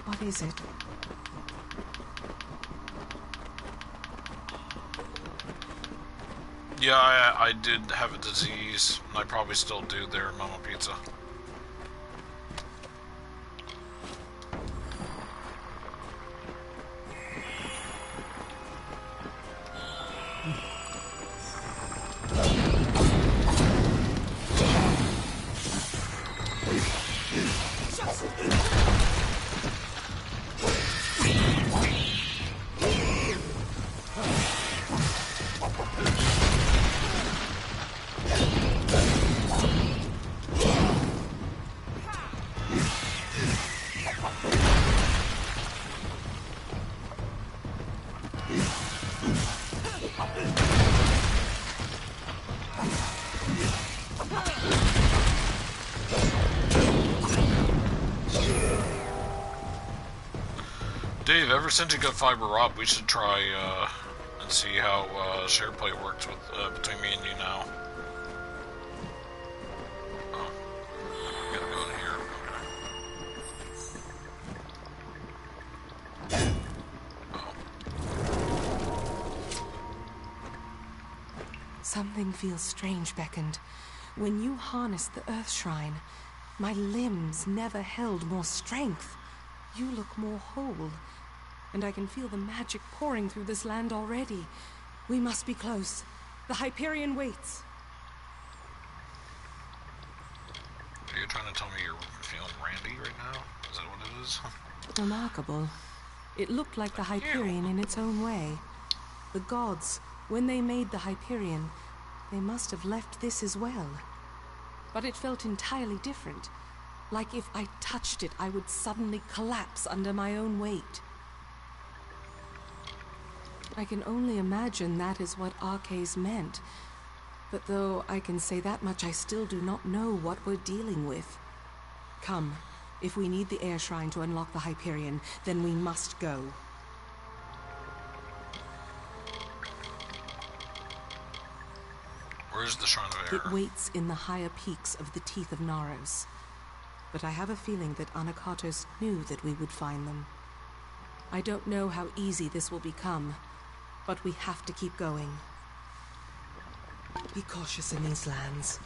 What is it? Yeah, I did have a disease, and I probably still do there, Mama Pizza. Dave, ever since you got fiber up, we should try and see how SharePlay works with between me and you now. Oh, I gotta go in here. Okay. Oh. Something feels strange, Beckoned. When you harnessed the Earth Shrine, my limbs never held more strength. You look more whole, and I can feel the magic pouring through this land already. We must be close. The Hyperion waits. Are you trying to tell me you're feeling randy right now? Is that what it is? Remarkable. It looked like the Hyperion in its own way. The gods, when they made the Hyperion, they must have left this as well. But it felt entirely different. Like if I touched it, I would suddenly collapse under my own weight. I can only imagine that is what Arcades meant. But though I can say that much, I still do not know what we're dealing with. Come, if we need the Air Shrine to unlock the Hyperion, then we must go. Where's the Shrine of Air? It waits in the higher peaks of the Teeth of Naros. But I have a feeling that Anakatos knew that we would find them. I don't know how easy this will become, but we have to keep going. Be cautious in these lands.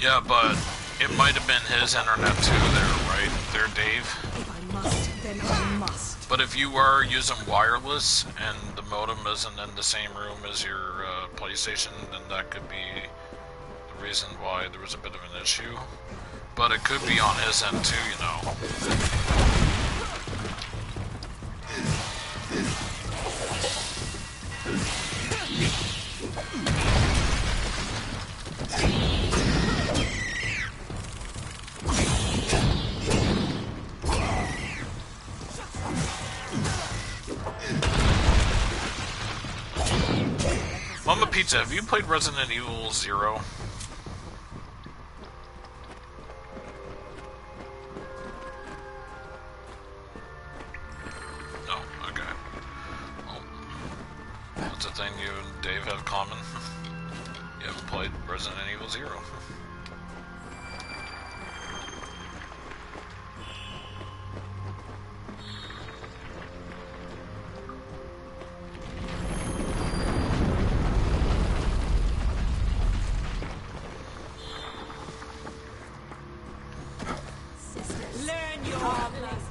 Yeah, but it might have been his internet too there, right? There, Dave? If I must, then I must. But if you are using wireless and the modem isn't in the same room as your PlayStation, then that could be the reason why there was a bit of an issue. But it could be on his end too, you know. Mama Pizza, have you played Resident Evil 0? No, okay. Well, that's a thing you and Dave have common. You haven't played Resident Evil 0. Learn your place.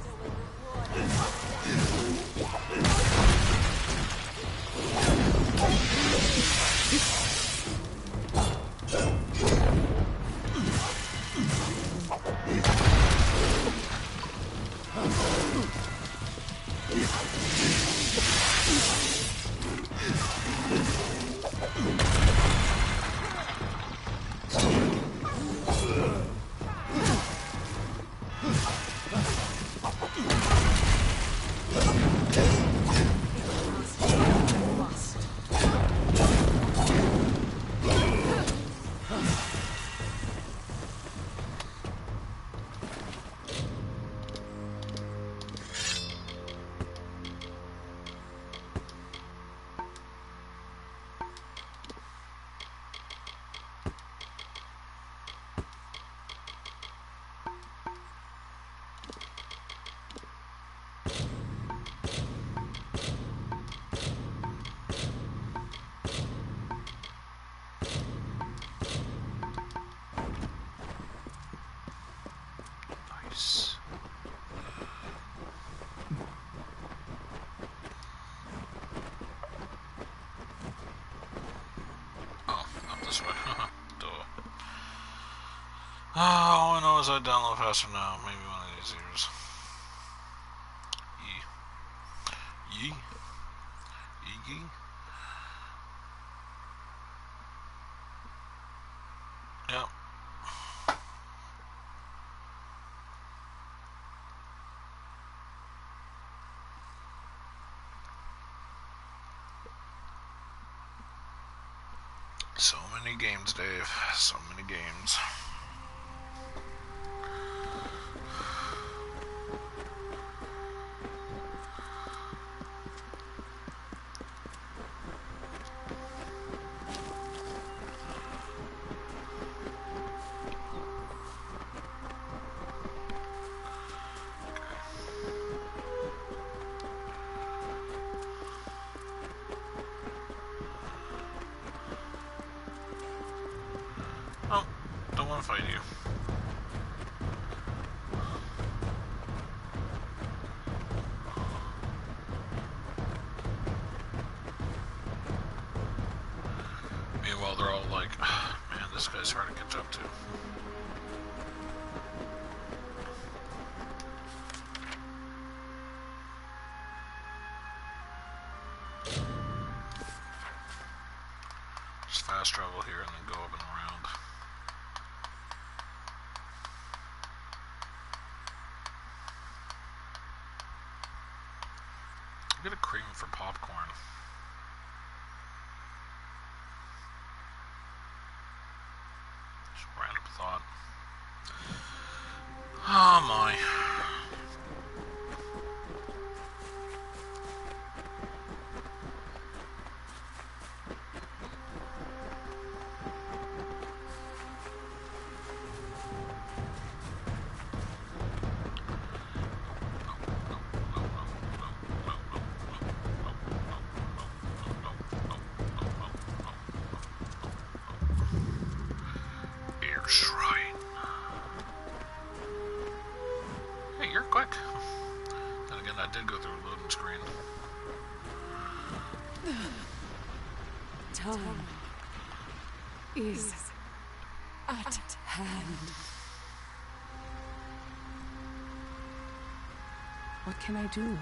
Nice. Oh, not this way. Duh. All I know is I download faster now. Maybe one of these years. Yee. Yee. Yep. So many games, Dave. So many games. Oh, don't want to fight you. Meanwhile, they're all like, man, this guy's hard to catch up to. Just fast travel here and then go up and around. Get a cream for popcorn. Just random thought. Oh my. Shrine. Hey, you're quick. Then again, I did go through a loading screen. Time is at hand. What can I do?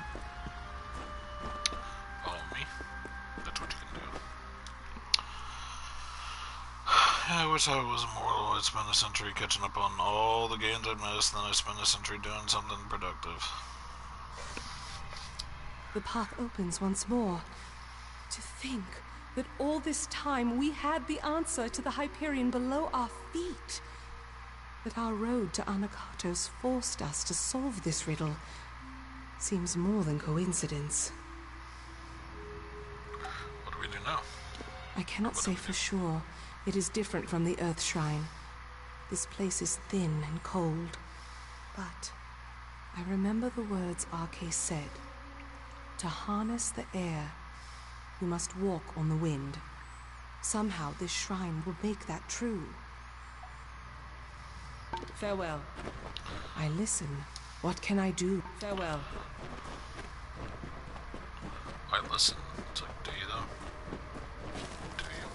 Follow me. That's what you can do. I wish I was immortal. I'd spend a century catching up on all the games I'd missed, then I'd spend a century doing something productive. The path opens once more. To think that all this time we had the answer to the Hyperion below our feet. That our road to Anakatos forced us to solve this riddle seems more than coincidence. What do we do now? I cannot say for sure. It is different from the Earth Shrine. This place is thin and cold. But I remember the words Arcé said. To harness the air, you must walk on the wind. Somehow this shrine will make that true. Farewell. I listen. What can I do? Farewell. I listen. It's like, do you though? Do you?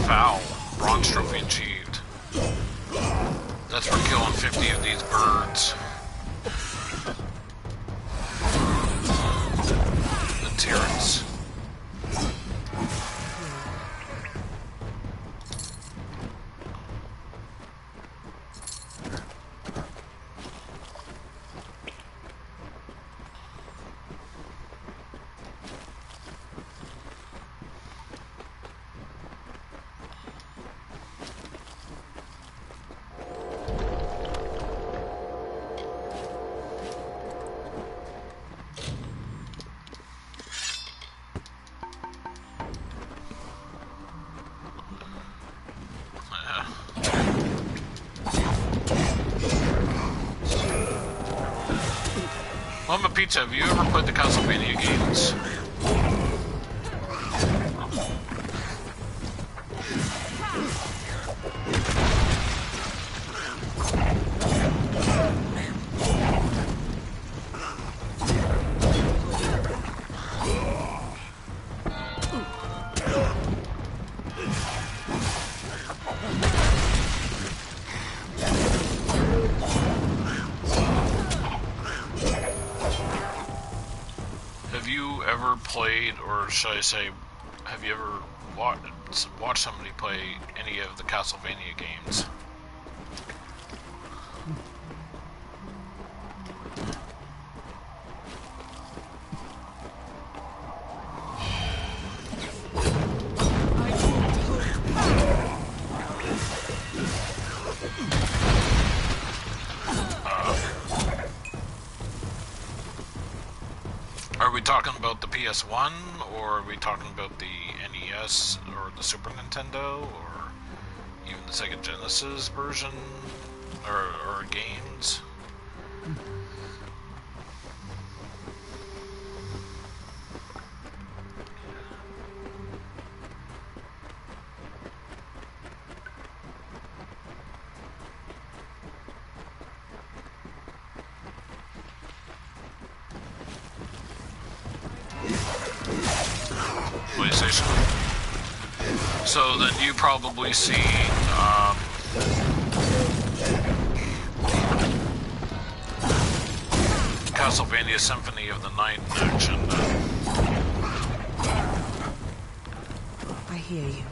foul. Bronze trophy achieved. That's for killing 50 of these birds. The tyrants. Mama Pizza, have you ever played the Castlevania games? Played, or should I say, have you ever watched somebody play any of the Castlevania games? Are we talking about the PS1, or are we talking about the NES, or the Super Nintendo, or even the Sega Genesis version, or games? PlayStation. So then you probably seen Castlevania Symphony of the Night in action. I hear you.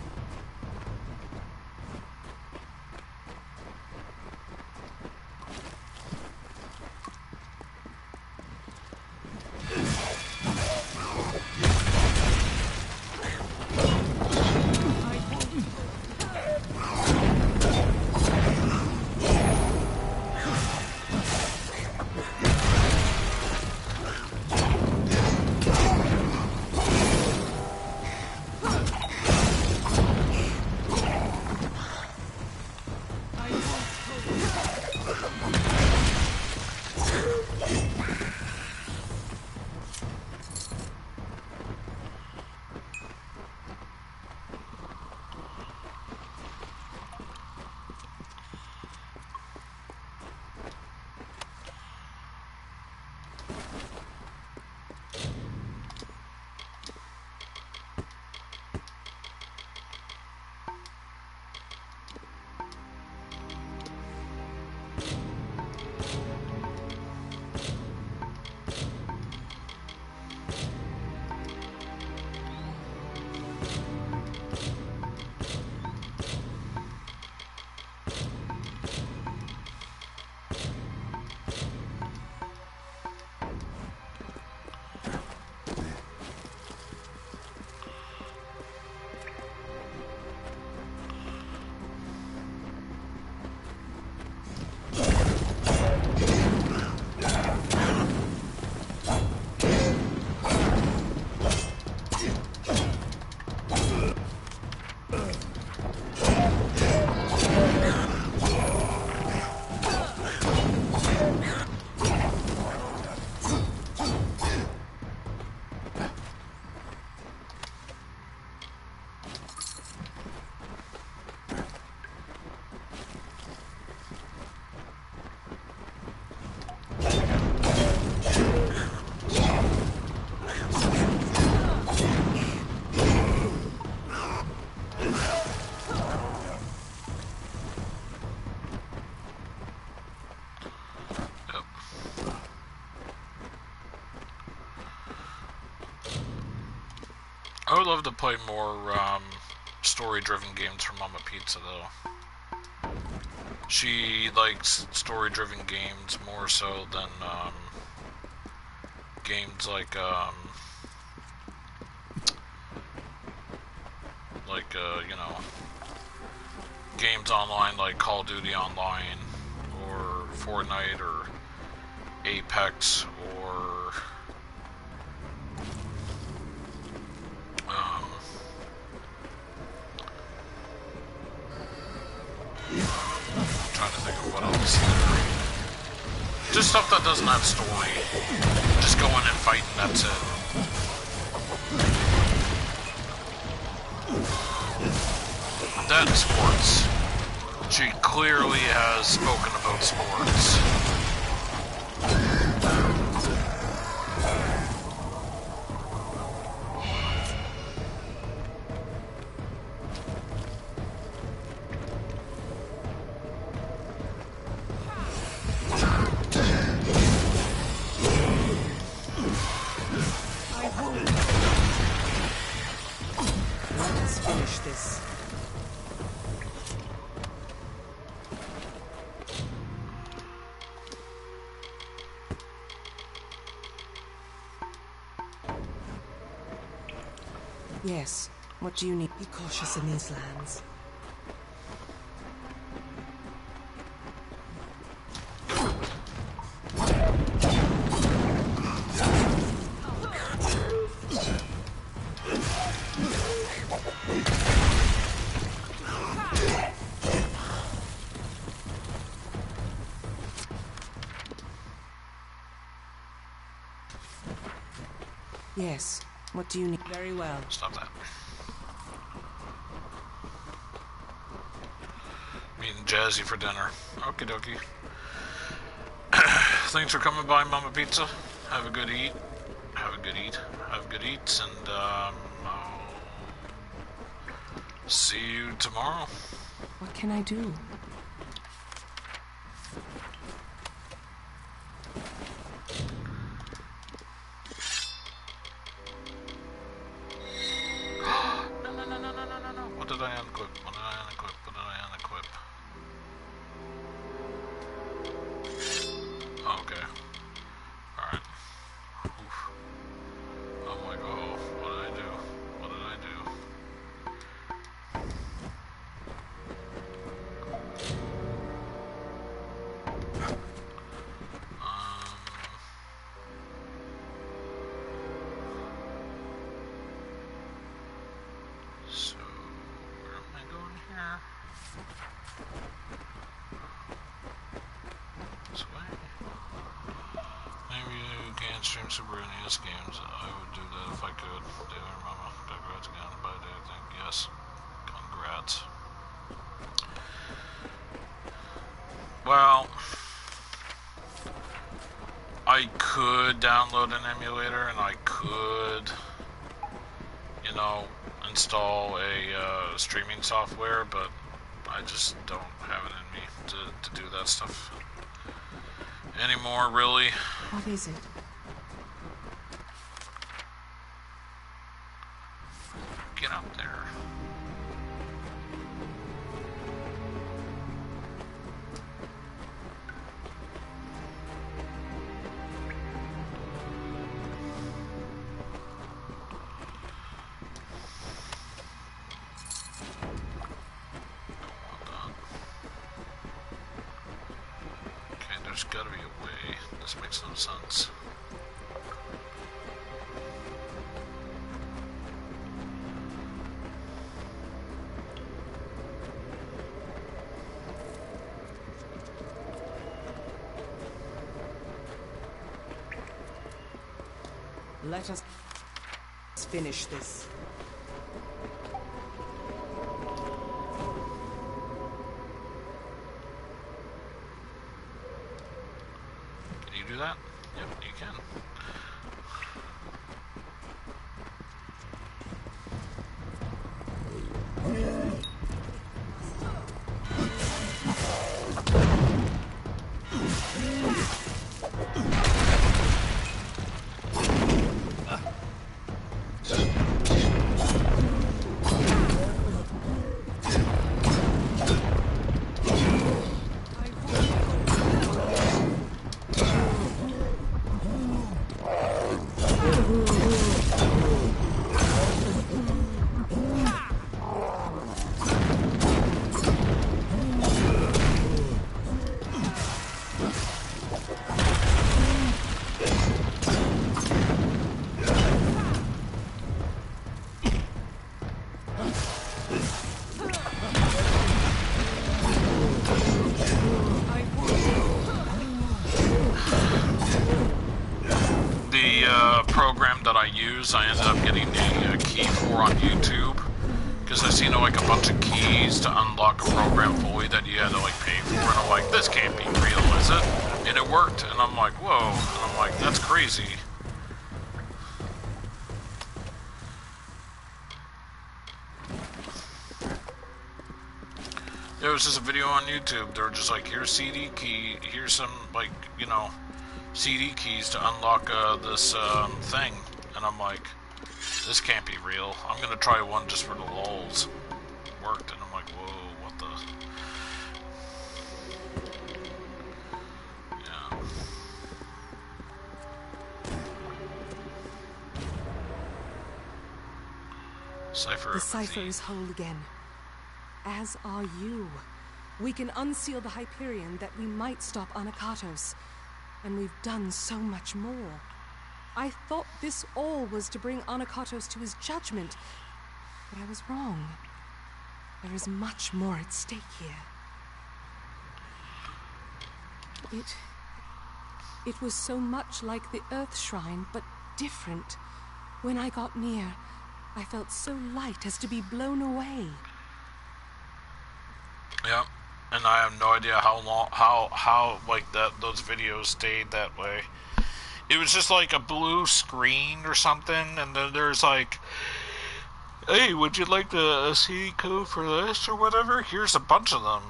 I would love to play more story-driven games from Mama Pizza, though. She likes story-driven games more so than games like you know, games online like Call of Duty Online or Fortnite or Apex or trying to think of what else. Just stuff that doesn't have story. Just go in and fight and that's it. That and sports. She clearly has spoken about sports. Let's finish this. Yes. What do you need? Be cautious in these lands. Yes. What do you need? Very well. Stop that. Meeting Jazzy for dinner. Okie dokie. Thanks for coming by, Mama Pizza. Have a good eat. Have a good eat. Have good eats, and I'll see you tomorrow. What can I do? No. What did I unequip? What did I unequip? What did I unequip? Okay. Alright. Oof. I'm like, oh, what did I do? What did I do? So, where am I going here? This way? Maybe you can't stream Super NES games. I would do that if I could. David, Mama, congrats again. Bye, Dave. Yes. Congrats. Well, I could download an emulator and I could, you know, install a streaming software, but I just don't have it in me to do that stuff anymore, really. What is it? Get out there. There's gotta be a way. This makes no sense. Let us finish this. Can you do that? Yep, you can. program that I use, I ended up getting a key for on YouTube. Because I seen like a bunch of keys to unlock a program fully that you had to like pay for. And I'm like, this can't be real, is it? And it worked. And I'm like, whoa. And I'm like, that's crazy. There was just a video on YouTube. They were just like, here's CD key, here's some, like, you know, CD keys to unlock this thing. And I'm like, this can't be real. I'm gonna try one just for the lulz. It worked, and I'm like, whoa, what the? Yeah. Cipher. The cipher is whole again. As are you. We can unseal the Hyperion that we might stop Anakatos. And we've done so much more. I thought this all was to bring Anakatos to his judgment. But I was wrong. There is much more at stake here. It was so much like the Earth Shrine, but different. When I got near, I felt so light as to be blown away. Yeah, and I have no idea how long, how like those videos stayed that way. It was just like a blue screen or something, and then there's like, hey, would you like the CD code for this or whatever? Here's a bunch of them.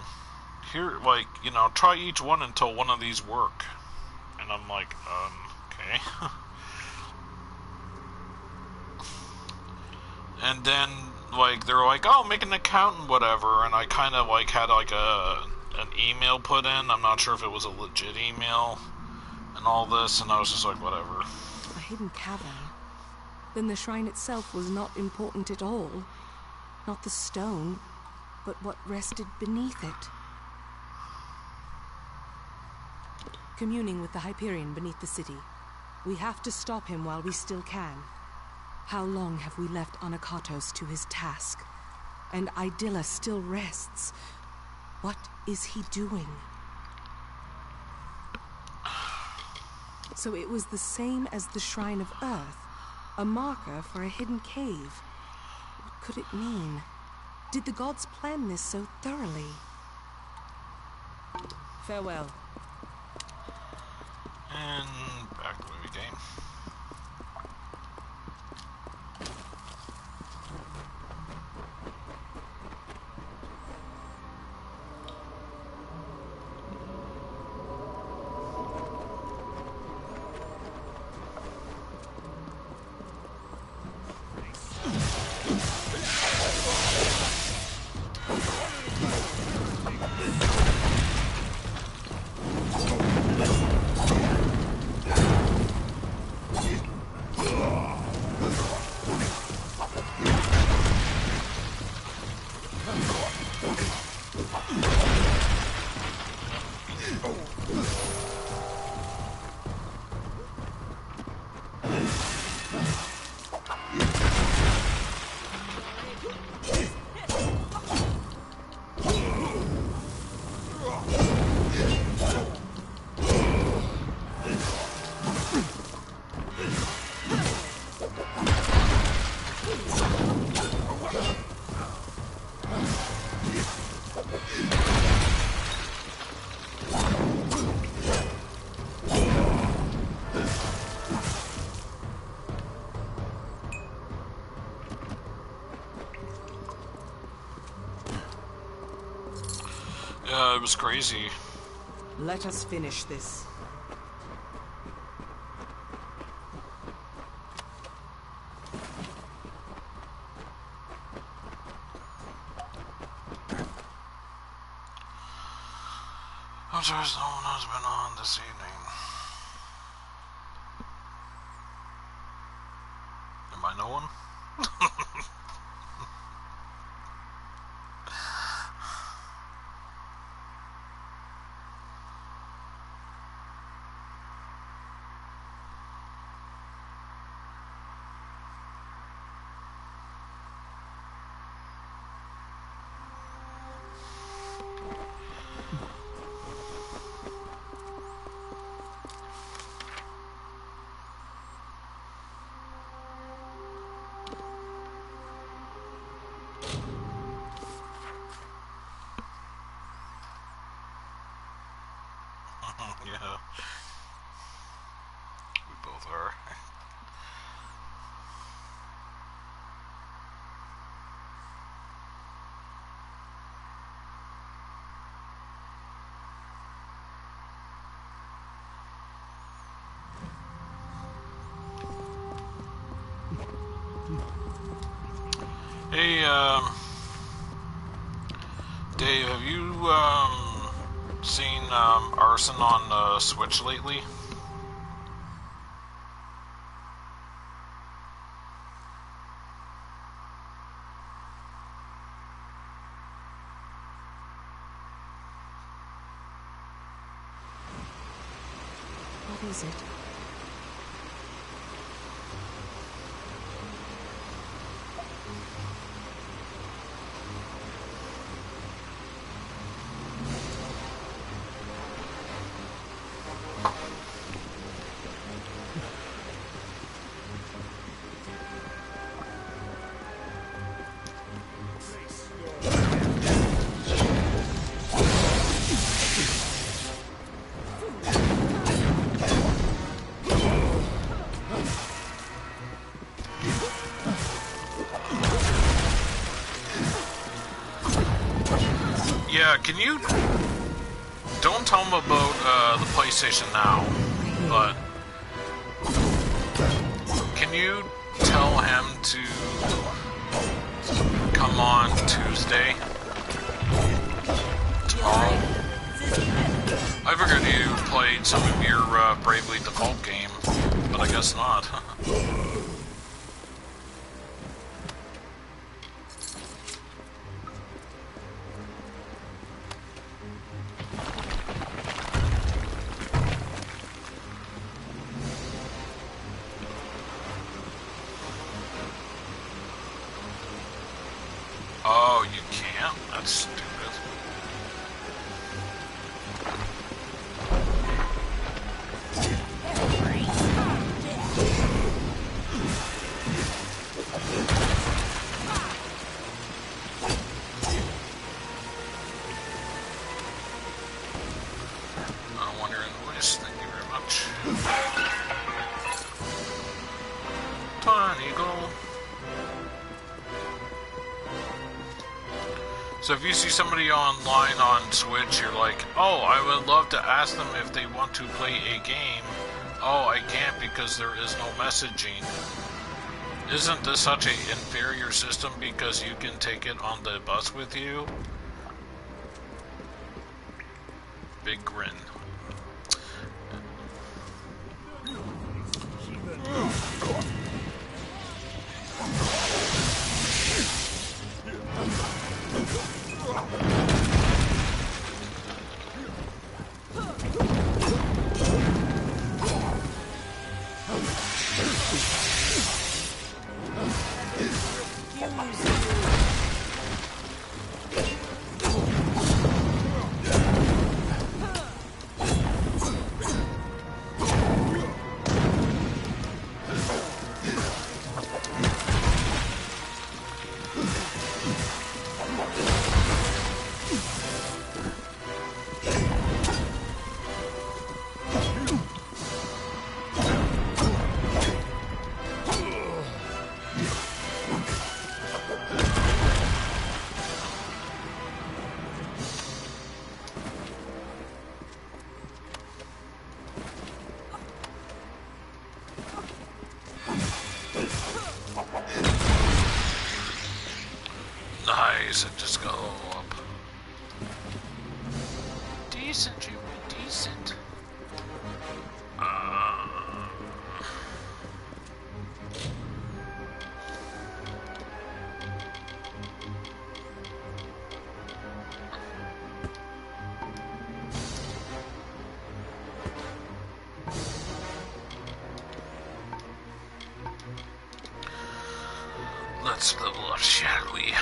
Here, like, you know, try each one until one of these work. And I'm like, okay. And then, like, they were like, oh, make an account and whatever, and I kind of, like, had, like, an email put in. I'm not sure if it was a legit email and all this, and I was just like, whatever. A hidden cavern? Then the shrine itself was not important at all. Not the stone, but what rested beneath it. Communing with the Hyperion beneath the city. We have to stop him while we still can. How long have we left Anakatos to his task? And Idylla still rests. What is he doing? So it was the same as the Shrine of Earth, a marker for a hidden cave. What could it mean? Did the gods plan this so thoroughly? Farewell. And back the way we came. It was crazy. Let us finish this. I'm sorry, no one has been on this evening. Am I no one? Yeah. We both are. Hey, Dave, have you, seen, Arson on, Switch lately? What is it? Yeah, can you... Don't tell him about, the PlayStation Now, but... Can you tell him to... come on Tuesday? Tomorrow? I figured you played some of your, Bravely Default game, but I guess not. Oh, you can't? That's stupid. I wonder in this. Thank you very much. Tiny goal. So if you see somebody online on Switch, you're like, oh, I would love to ask them if they want to play a game. Oh, I can't because there is no messaging. Isn't this such an inferior system because you can take it on the bus with you? Big grin. Nice, it just got a little up. Decent, Jimmy, decent. Let's level up, shall we?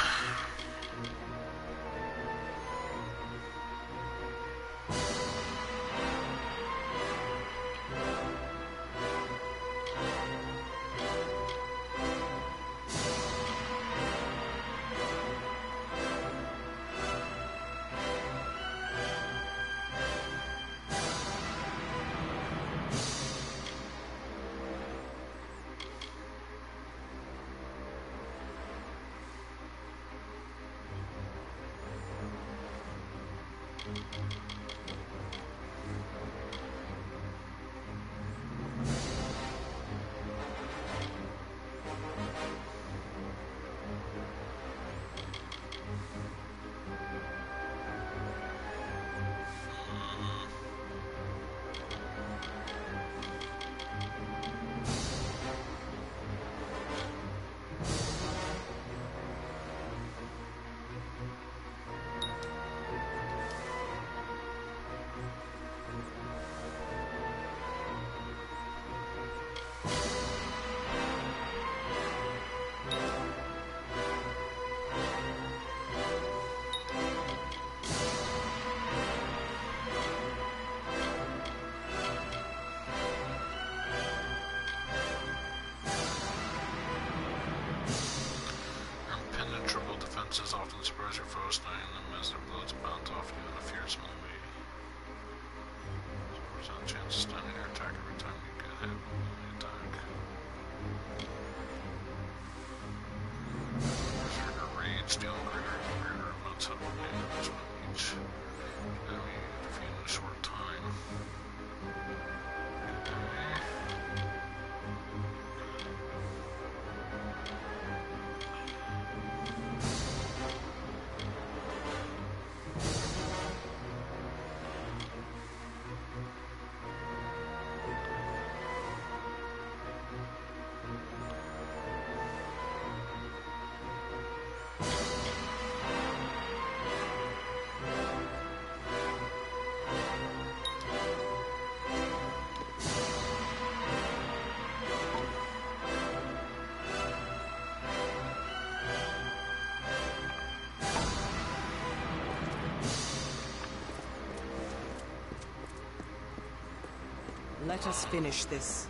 defenses often surprise your foes, stunning them as their bullets bounce off you in a fearsome way. There's a chance of stunning your attack every time you get hit with an attack. Berserker Rage, deal greater amounts of damage on each enemy you defeat in a short time. Let us finish this.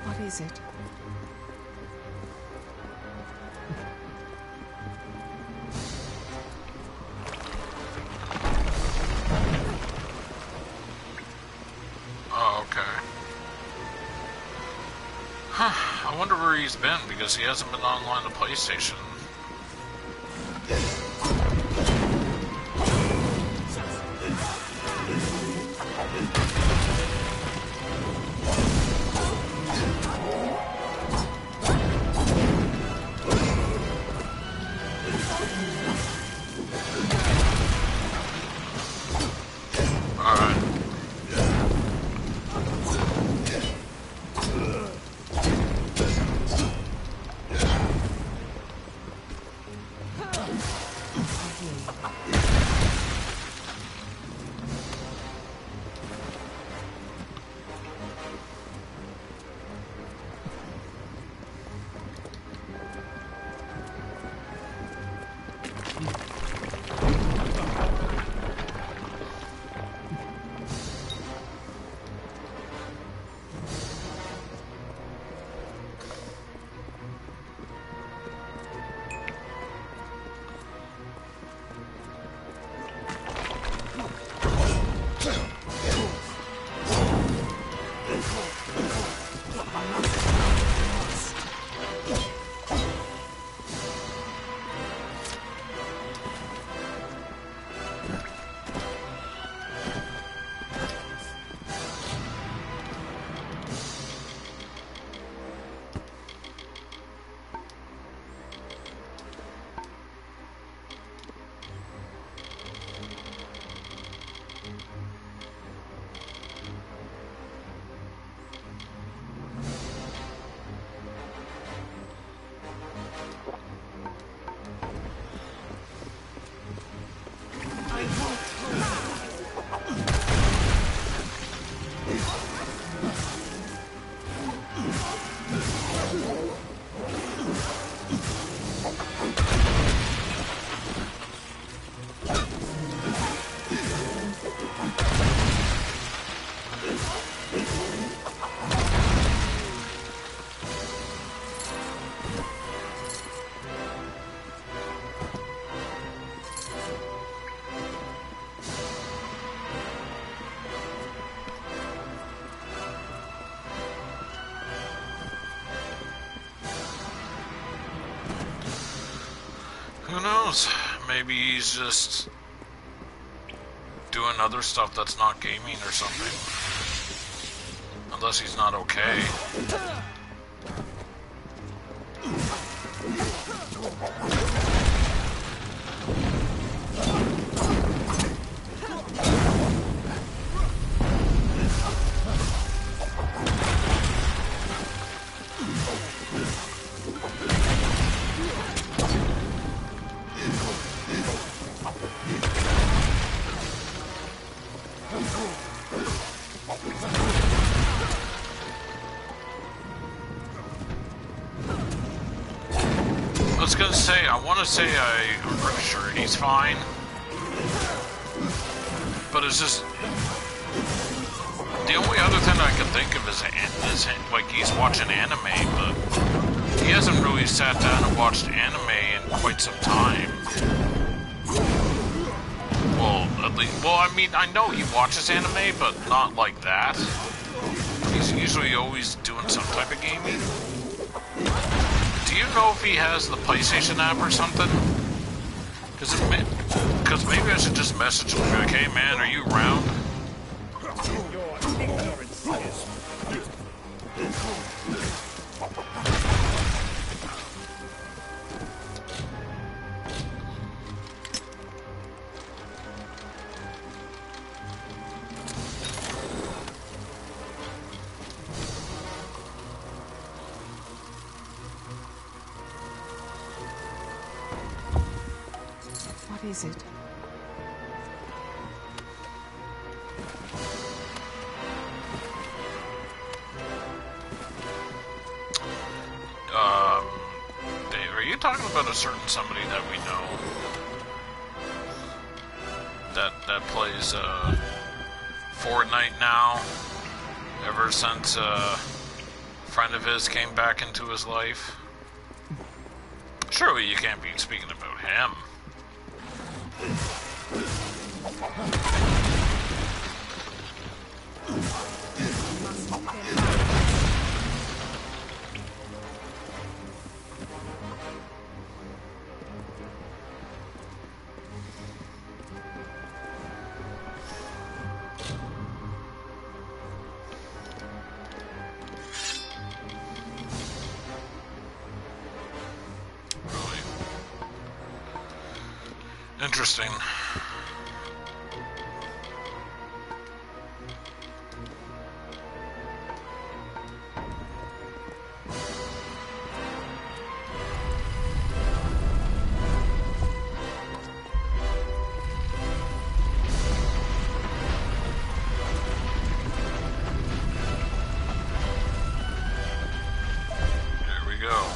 What is it? I wonder where he's been, because he hasn't been online to PlayStation. Who knows? Maybe he's just doing other stuff that's not gaming or something. Unless he's not okay. gonna say, I want to say I'm pretty sure he's fine. But it's just... The only other thing I can think of is like, he's watching anime, but he hasn't really sat down and watched anime in quite some time. Well, at least... Well, I mean, I know he watches anime, but not like that. He's usually always doing some type of gaming. Do you know if he has the PlayStation app or something? Because maybe I should just message him and be like, hey man, are you around? Your ignorance is What is it? Dave, are you talking about a certain somebody that we know that plays Fortnite now? Ever since a friend of his came back into his life? Surely you can't be speaking about him. Interesting. There we go.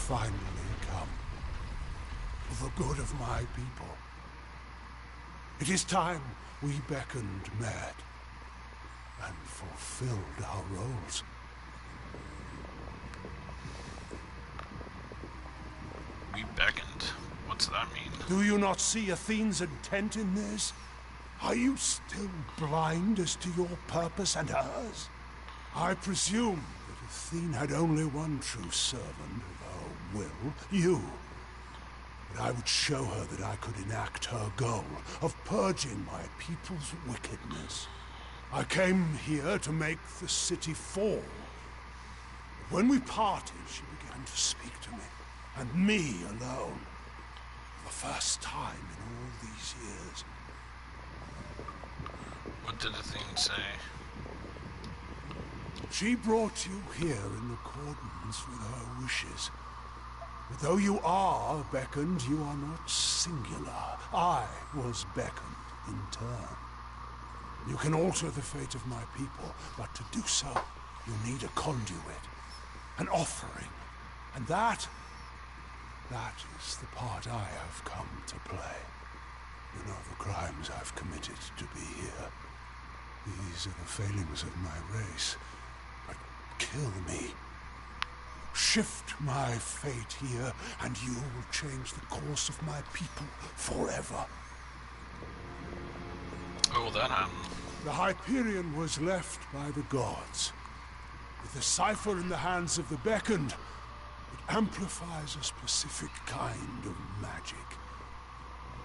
Finally come for the good of my people. It is time we beckoned Mad and fulfilled our roles. We beckoned. What's that mean? Do you not see Athene's intent in this? Are you still blind as to your purpose and hers? I presume that Athene had only one true servant of her will, you. But I would show her that I could enact her goal of purging my people's wickedness. I came here to make the city fall. But when we parted, she began to speak to me, and me alone, for the first time in all these years. What did Athene say? She brought you here in accordance with her wishes. But though you are beckoned, you are not singular. I was beckoned in turn. You can alter the fate of my people, but to do so, you need a conduit, an offering. And that is the part I have come to play. You know the crimes I've committed to be here. These are the failings of my race. But kill me. Shift my fate here, and you will change the course of my people forever. Oh, that happened. The Hyperion was left by the gods. With the cipher in the hands of the beckoned, it amplifies a specific kind of magic.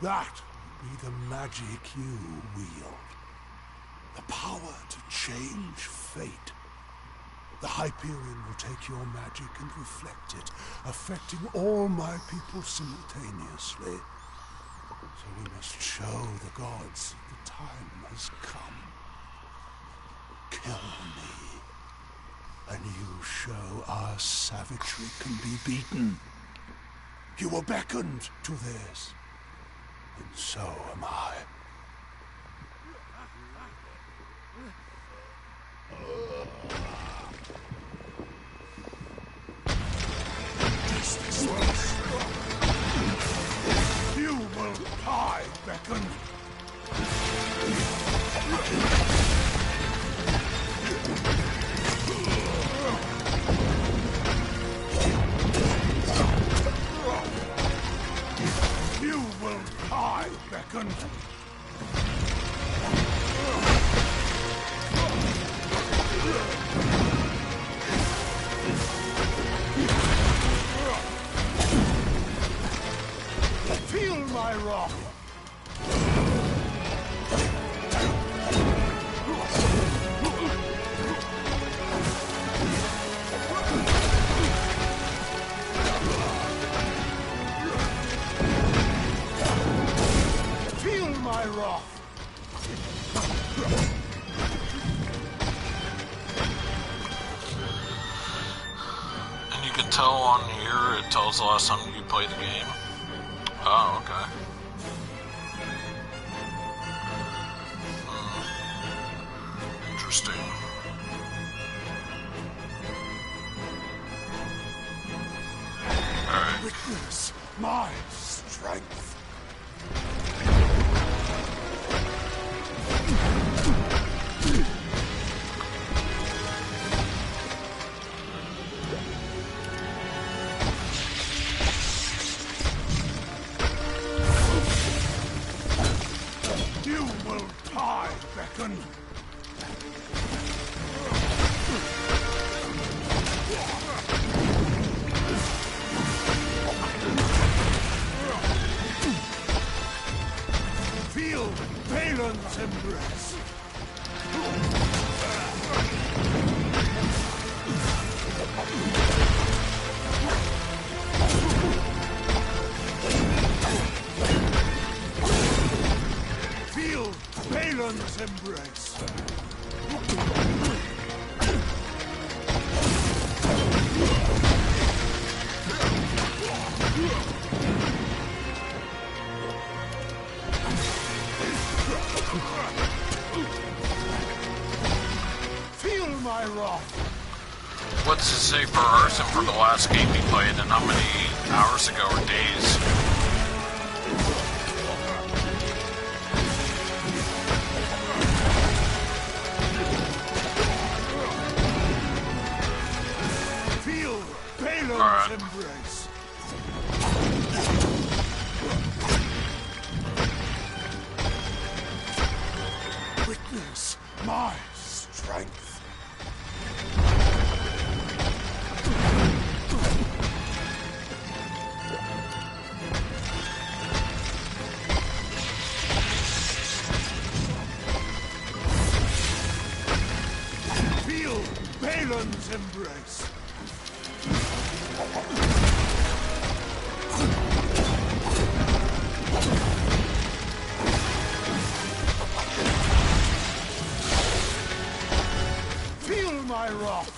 That would be the magic you wield. The power to change fate. The Hyperion will take your magic and reflect it, affecting all my people simultaneously. So we must show the gods the time has come. Kill me, and you show our savagery can be beaten. You were beckoned to this, and so am I. You will die, Beckon. You will die, Beckon. Feel my wrath. Feel my wrath. And you can tell on here, it tells the last time you played the game. Oh, okay. Interesting. Alright. Witness my strength. You will die, Beckon. Feel Balin's embrace. Feel Balin's embrace. Feel my wrath. What's it say for Arson for the last game he played and how many hours ago or days? Feel Balin's Alright. embrace. Witness my strength. Feel Balin's embrace. Feel my wrath.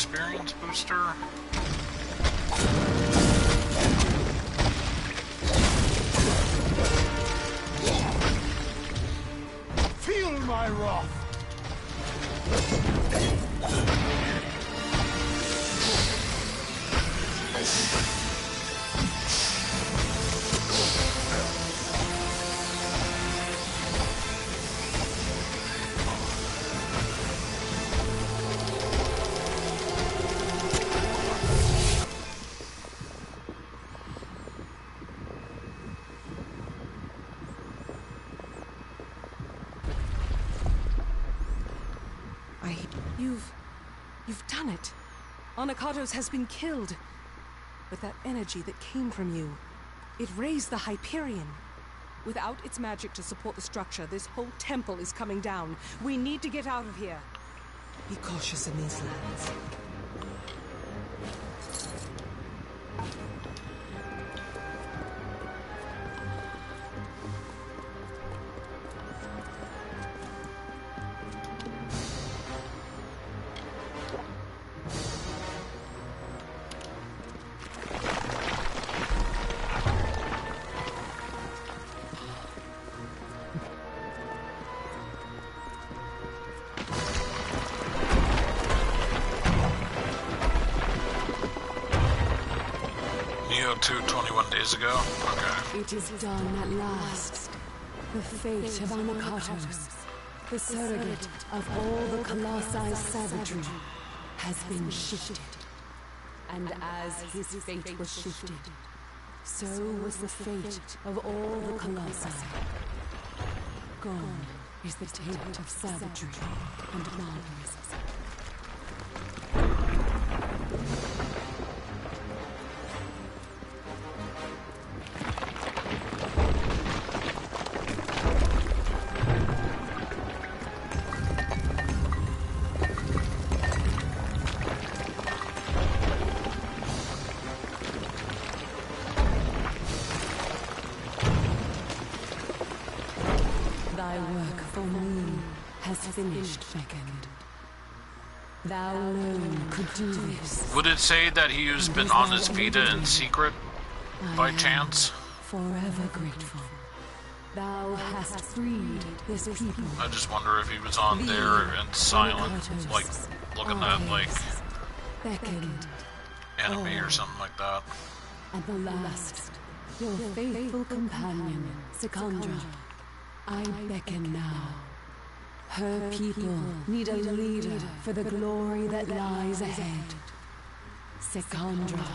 experience booster. Feel my wrath! You've done it. Anakatos has been killed. But that energy that came from you, it raised the Hyperion. Without its magic to support the structure, this whole temple is coming down. We need to get out of here. Be cautious in these lands. Neo 2 21 days ago? Okay. It is done at last. The fate of Anakatos, the surrogate of all the Colossi savagery, has been shifted. And as his fate was shifted, so was the fate of all the Colossi. Gone is the taint of savagery and barbarism. Thy work for me has finished, Beckoned. Thou alone could do this. Would it say that he has been on his Vita in secret, by chance? Forever grateful. Thou hast freed this people. I just wonder if he was on there and silent, like, looking at, like, Beckoned. anime or something like that. And the last, your faithful companion, Secondra. I beckon now. Her people need a leader for the glory that lies ahead. Secondra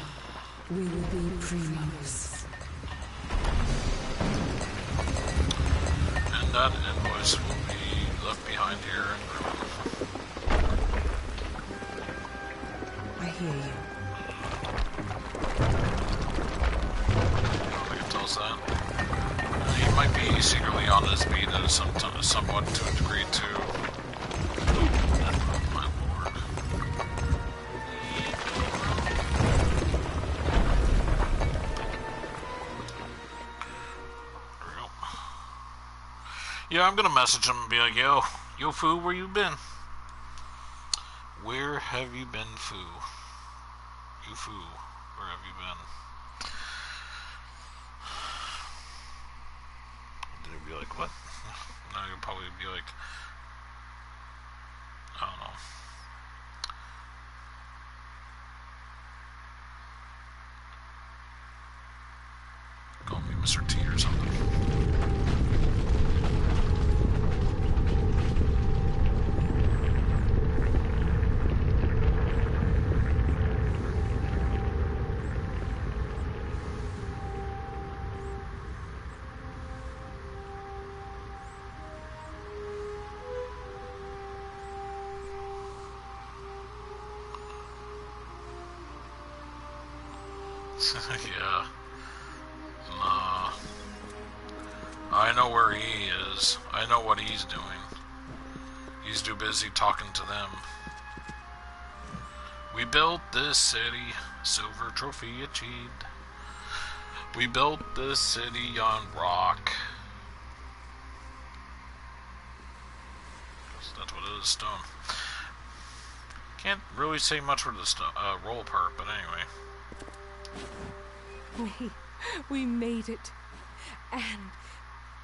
will be Primos. And that invoice will be left behind here. I hear you. I can tell us that. He might be secretly on his Vita somewhat to a degree too. Oh, my lord. There we go. Yeah, I'm gonna message him and be like, yo, Foo, where you been? Where have you been, Foo? You Foo, where have you been? Be like, what? No, you'll probably be like, I don't know. Call me Mr. T or something. Yeah. Nah. I know where he is. I know what he's doing. He's too busy talking to them. We built this city, silver trophy achieved. We built this city on rock. That's what it is, stone. Can't really say much for the roll part, but anyway. We made it.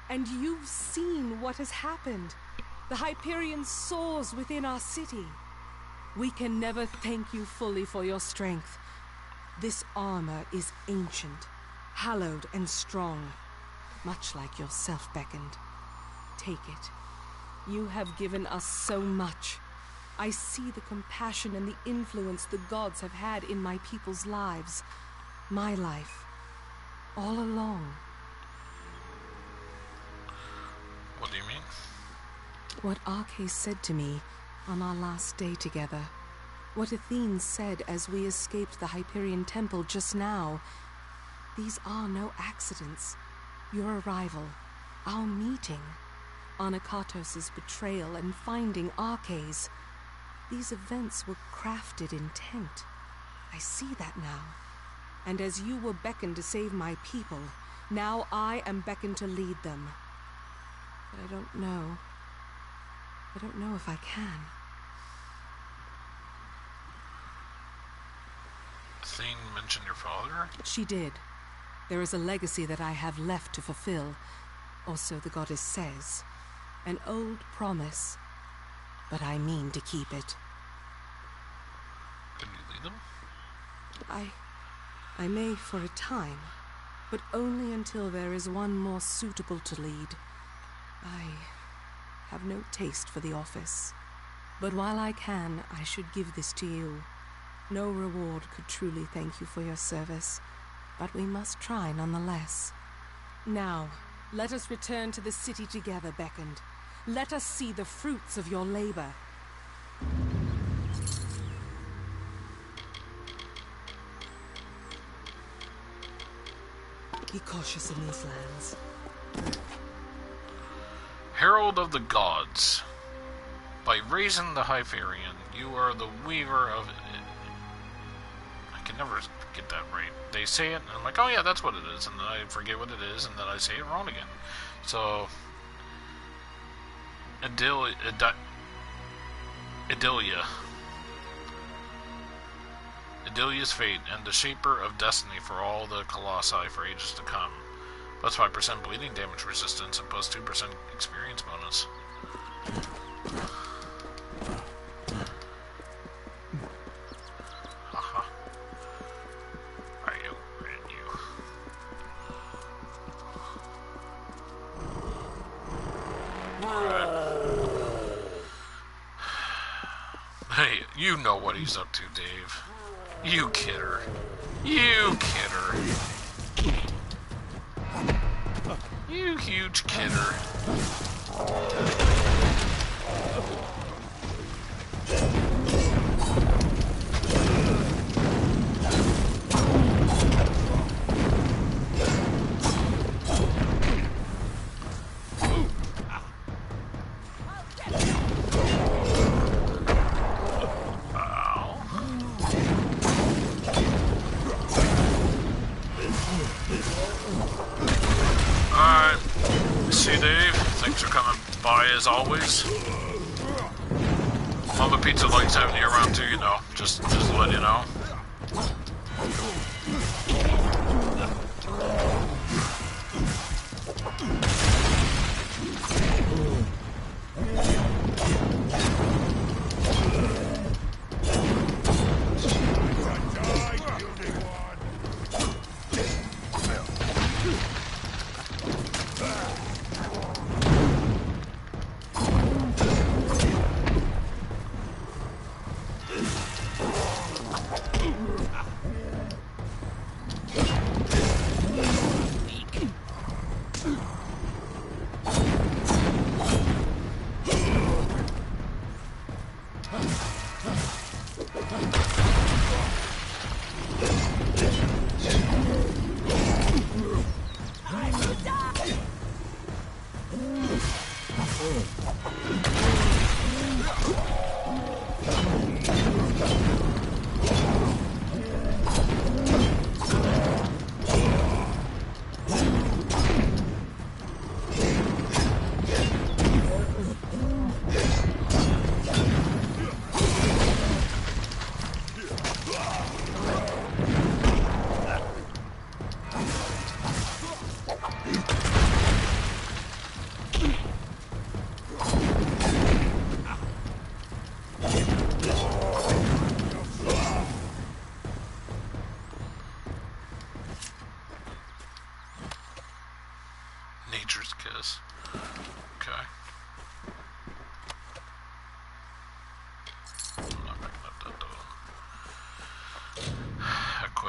And you've seen what has happened. The Hyperion soars within our city. We can never thank you fully for your strength. This armor is ancient, hallowed and strong, much like yourself, Beckoned. Take it. You have given us so much. I see the compassion and the influence the gods have had in my people's lives. My life. All along. What do you mean? What Arche said to me on our last day together. What Athene said as we escaped the Hyperion Temple just now. These are no accidents. Your arrival, our meeting, Anakatos' betrayal and finding Arches. These events were crafted intent. I see that now. And as you were beckoned to save my people, now I am beckoned to lead them. But I don't know. I don't know if I can. Athene mentioned your father? She did. There is a legacy that I have left to fulfill, or so the goddess says. An old promise, but I mean to keep it. Can you lead them? I may for a time, but only until there is one more suitable to lead. I have no taste for the office. But while I can, I should give this to you. No reward could truly thank you for your service, but we must try nonetheless. Now, let us return to the city together, Beckoned. Let us see the fruits of your labor. Be cautious in these lands. Herald of the Gods. By raising the Hyperion, you are the weaver of... I can never get that right. They say it, and I'm like, oh yeah, that's what it is, and then I forget what it is, and then I say it wrong again. So... Idilia's fate, and the shaper of destiny for all the Colossi for ages to come. Plus 5% bleeding damage resistance and plus 2% experience bonus. Haha. I outran you. Hey, you know what he's up to, Dave. You kidder. You kidder. You huge kidder. As always. Mama Pizza likes having you around too, you know. Just to let you know.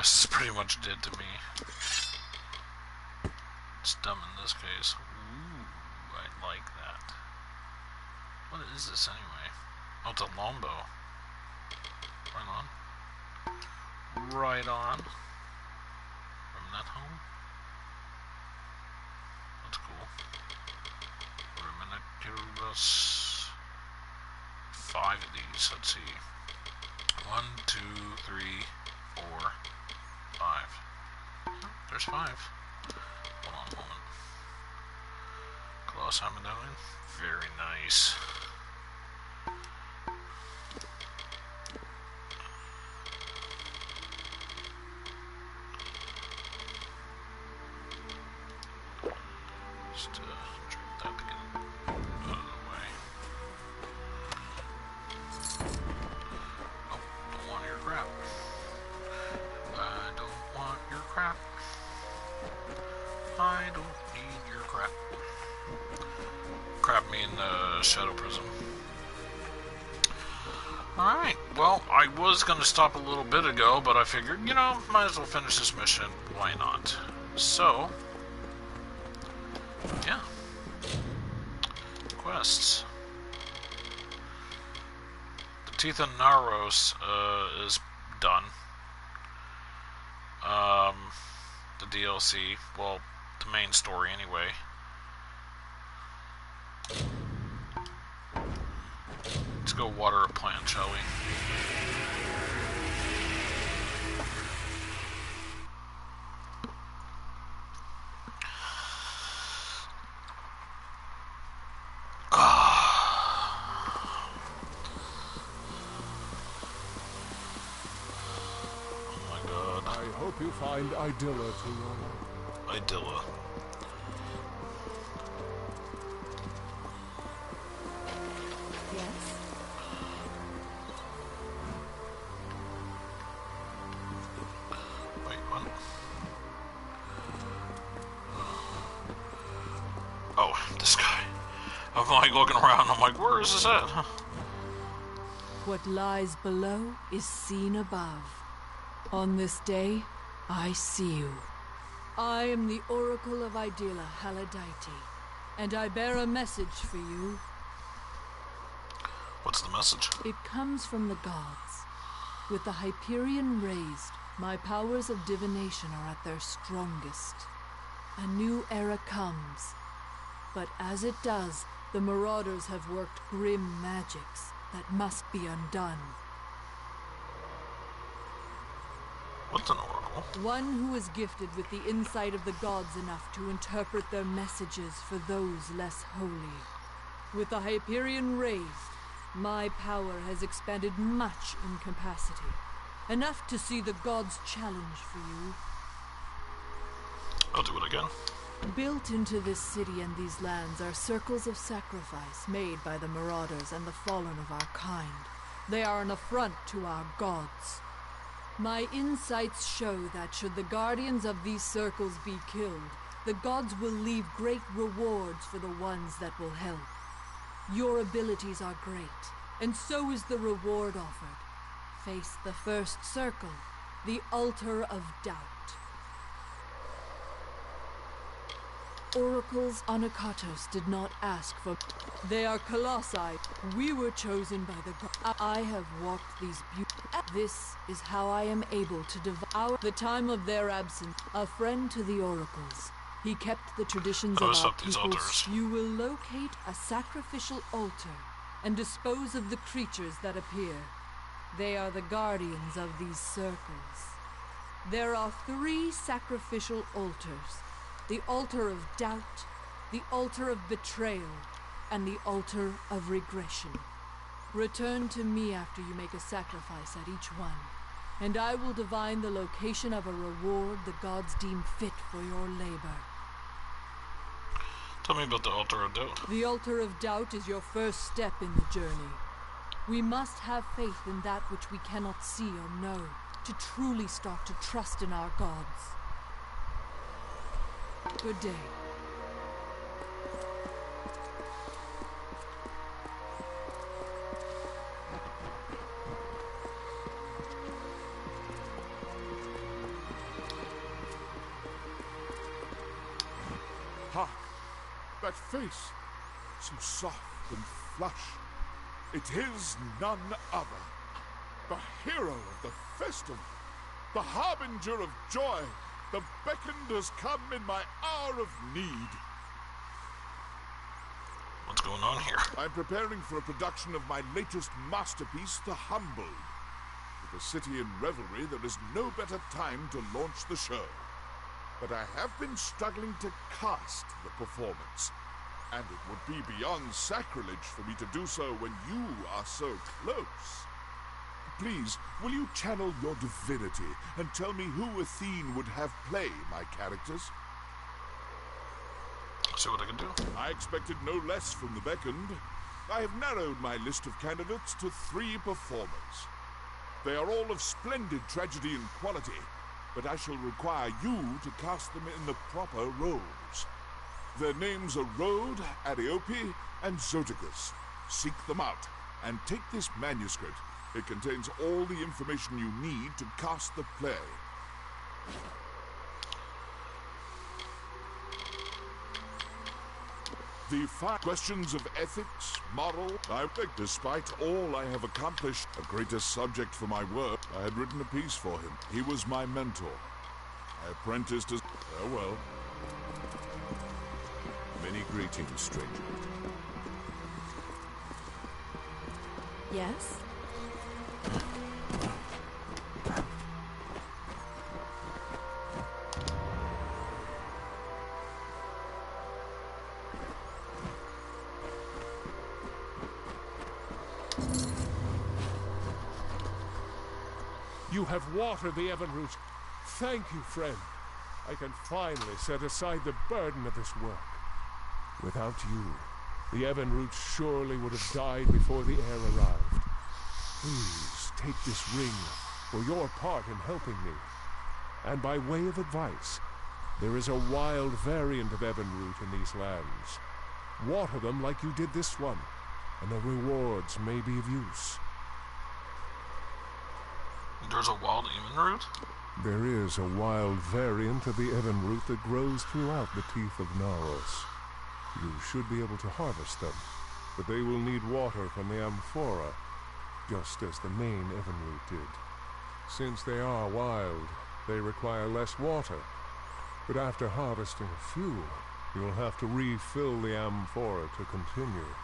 quest is pretty much dead to me. It's dumb in this case. Ooh, I like that. What is this anyway? Oh, it's a longbow. Right on. Right on. From that home. That's cool. Miniatures. 5 of these. Let's see. 1, 2, 3, 4, 5. Oh, there's 5. Hold on a moment. Colossi medallion. Very nice. Just drink that to get it out of the way. Oh, don't want your crap. I don't want your crap. I don't need your crap. Crap me in the Shadow Prism. Alright, well, I was going to stop a little bit ago, but I figured, you know, might as well finish this mission. Why not? So, yeah. Quests. The Teeth of Naros is done. The DLC, well, the main story anyway. Let's go water a plant, shall we? You find Idylla to your life. Idylla. Yes? Wait, what? Oh, this guy. I'm like looking around, I'm like, where is this at? Huh? What lies below is seen above. On this day, I see you. I am the Oracle of Idylla Haladite, and I bear a message for you. What's the message? It comes from the gods. With the Hyperion raised, my powers of divination are at their strongest. A new era comes. But as it does, the Marauders have worked grim magics that must be undone. What's an oracle? One who is gifted with the insight of the gods enough to interpret their messages for those less holy. With the Hyperion raised, my power has expanded much in capacity. Enough to see the gods' challenge for you. I'll do it again. Built into this city and these lands are circles of sacrifice made by the Marauders and the fallen of our kind. They are an affront to our gods. My insights show that should the guardians of these circles be killed, the gods will leave great rewards for the ones that will help. Your abilities are great, and so is the reward offered. Face the first circle, the altar of doubt. Oracles Anakatos did not ask for... They are colossi. We were chosen by the gods. I have walked these This is how I am able to devour the time of their absence. A friend to the oracles. He kept the traditions of our peoples. You will locate a sacrificial altar and dispose of the creatures that appear. They are the guardians of these circles. There are 3 sacrificial altars. The altar of doubt, the altar of betrayal, and the altar of regression. Return to me after you make a sacrifice at each one, and I will divine the location of a reward the gods deem fit for your labor. Tell me about the altar of doubt. The altar of doubt is your first step in the journey. We must have faith in that which we cannot see or know, to truly start to trust in our gods. Good day. That face, so soft and flush. It is none other. The hero of the festival. The harbinger of joy. The beckoned has come in my hour of need. What's going on here? I'm preparing for a production of my latest masterpiece, The Humbled. With the city in revelry, there is no better time to launch the show. But I have been struggling to cast the performance. And it would be beyond sacrilege for me to do so when you are so close. Please, will you channel your divinity and tell me who Athene would have play my characters? See what I can do. I expected no less from the beckoned. I have narrowed my list of candidates to 3 performers. They are all of splendid tragedy and quality, but I shall require you to cast them in the proper roles. Their names are Rhode, Ariope, and Zoticus. Seek them out, and take this manuscript. It contains all the information you need to cast the play. The 5 questions of ethics, moral, I think despite all I have accomplished, a greater subject for my work, I had written a piece for him. He was my mentor. I apprenticed as... Farewell. Many greetings, stranger. Yes? You have watered the Evanroot. Thank you, friend. I can finally set aside the burden of this work. Without you, the Evanroot surely would have died before the heir arrived. Please take this ring for your part in helping me. And by way of advice, there is a wild variant of Evanroot in these lands. Water them like you did this one, and the rewards may be of use. There's a wild Evanroot? There is a wild variant of the Evanroot that grows throughout the teeth of Naros. You should be able to harvest them, but they will need water from the amphora, just as the main Evanroot did. Since they are wild, they require less water, but after harvesting a few, you'll have to refill the amphora to continue.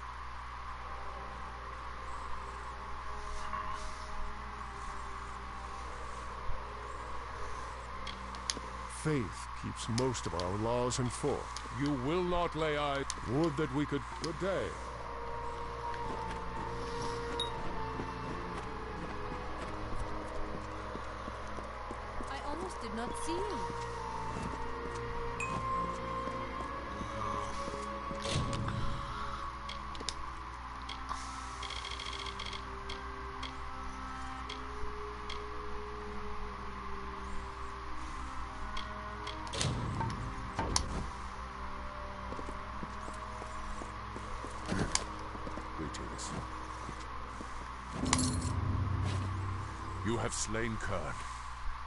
Faith keeps most of our laws in force. You will not lay eyes. Would that we could... Good day. I almost did not see you. You have slain Kern.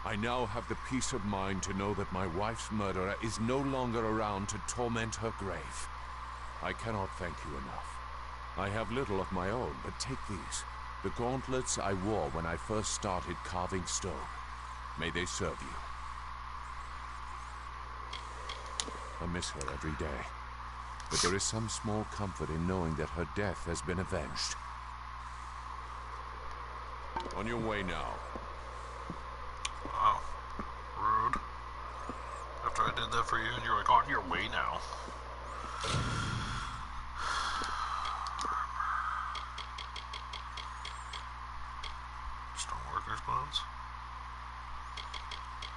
I now have the peace of mind to know that my wife's murderer is no longer around to torment her grave. I cannot thank you enough. I have little of my own, but take these. The gauntlets I wore when I first started carving stone. May they serve you. I miss her every day, but there is some small comfort in knowing that her death has been avenged. On your way now. Wow. Rude. After I did that for you and you're like, on your way now. Stoneworker's bones?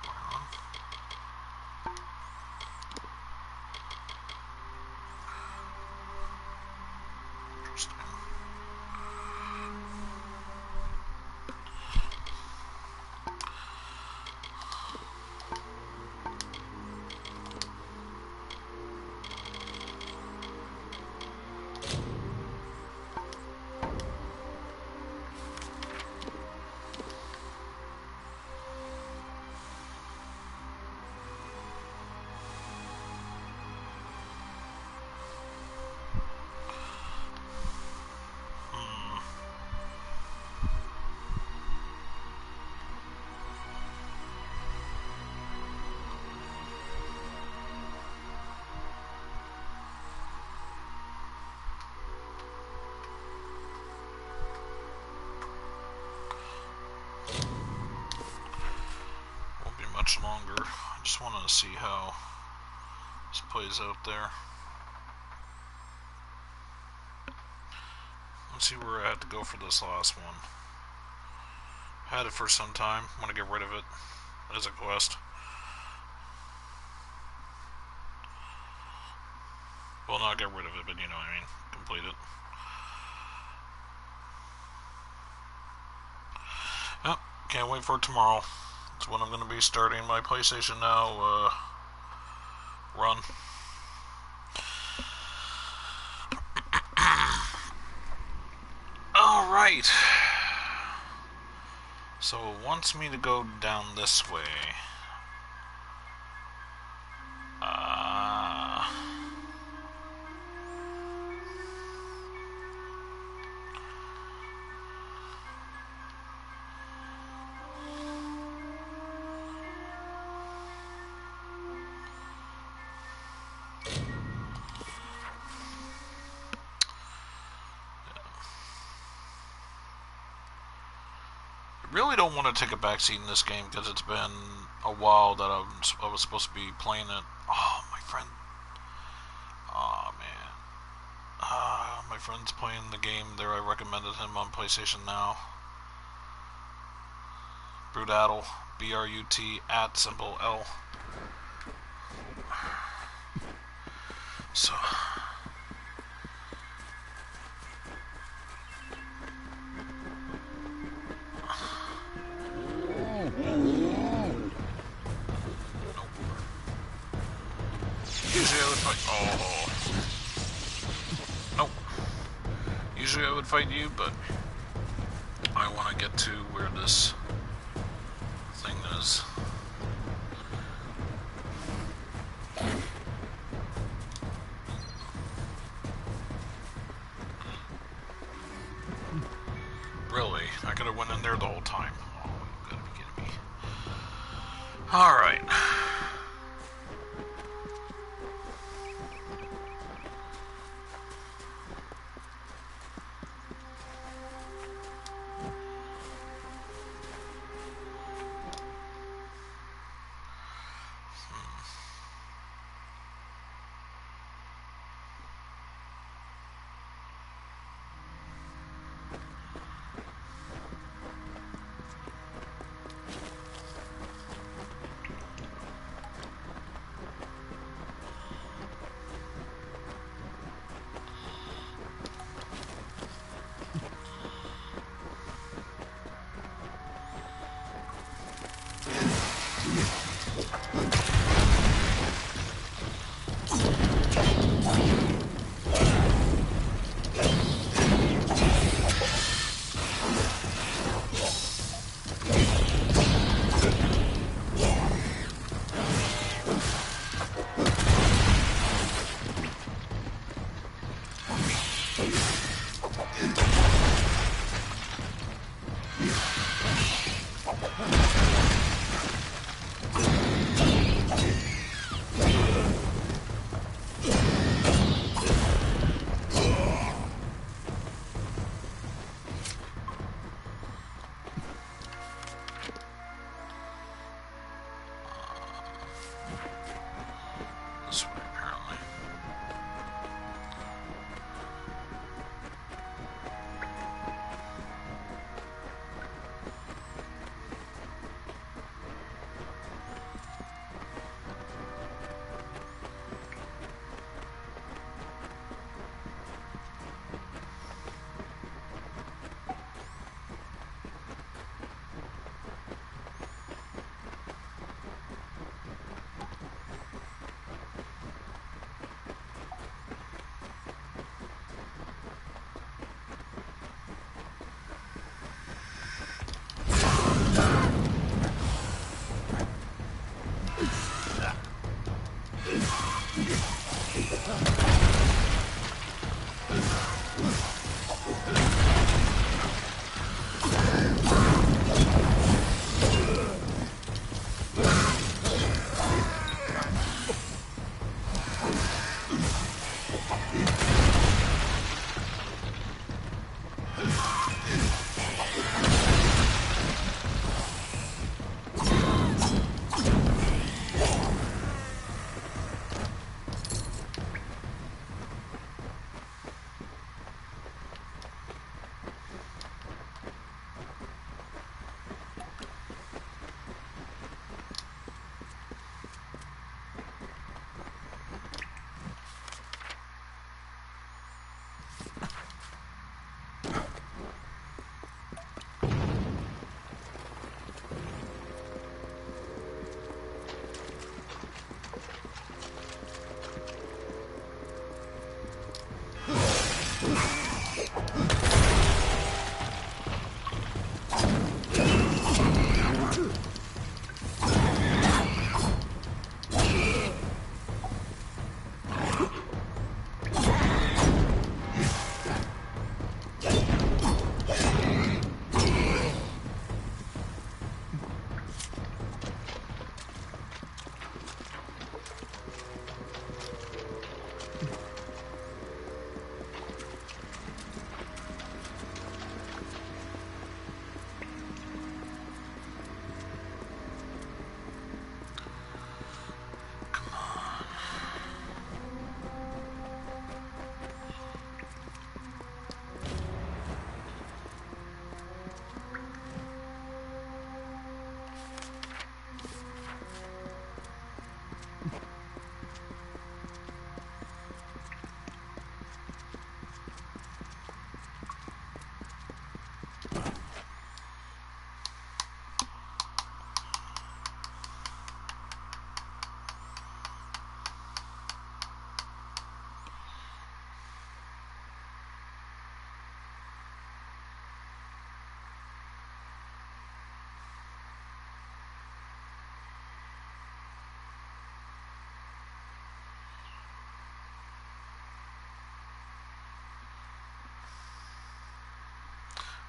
Wow. Interesting. to see how this plays out there. Let's see where I had to go for this last one. Had it for some time. Want to get rid of it as a quest. Well, not get rid of it, but you know what I mean. Complete it. Yep, can't wait for tomorrow. That's when I'm going to be starting my PlayStation Now run. Alright. So it wants me to go down this way. Really don't want to take a backseat in this game because it's been a while that I was supposed to be playing it. Oh, my friend. Oh, man. My friend's playing the game there. I recommended him on PlayStation Now. Brutal. B-R-U-T at symbol L. So... Usually I would fight... Oh. Nope. Usually I would fight you, but I want to get to where this thing is. Really? I could have went in there the whole time. Oh, you gotta be kidding me. Alright.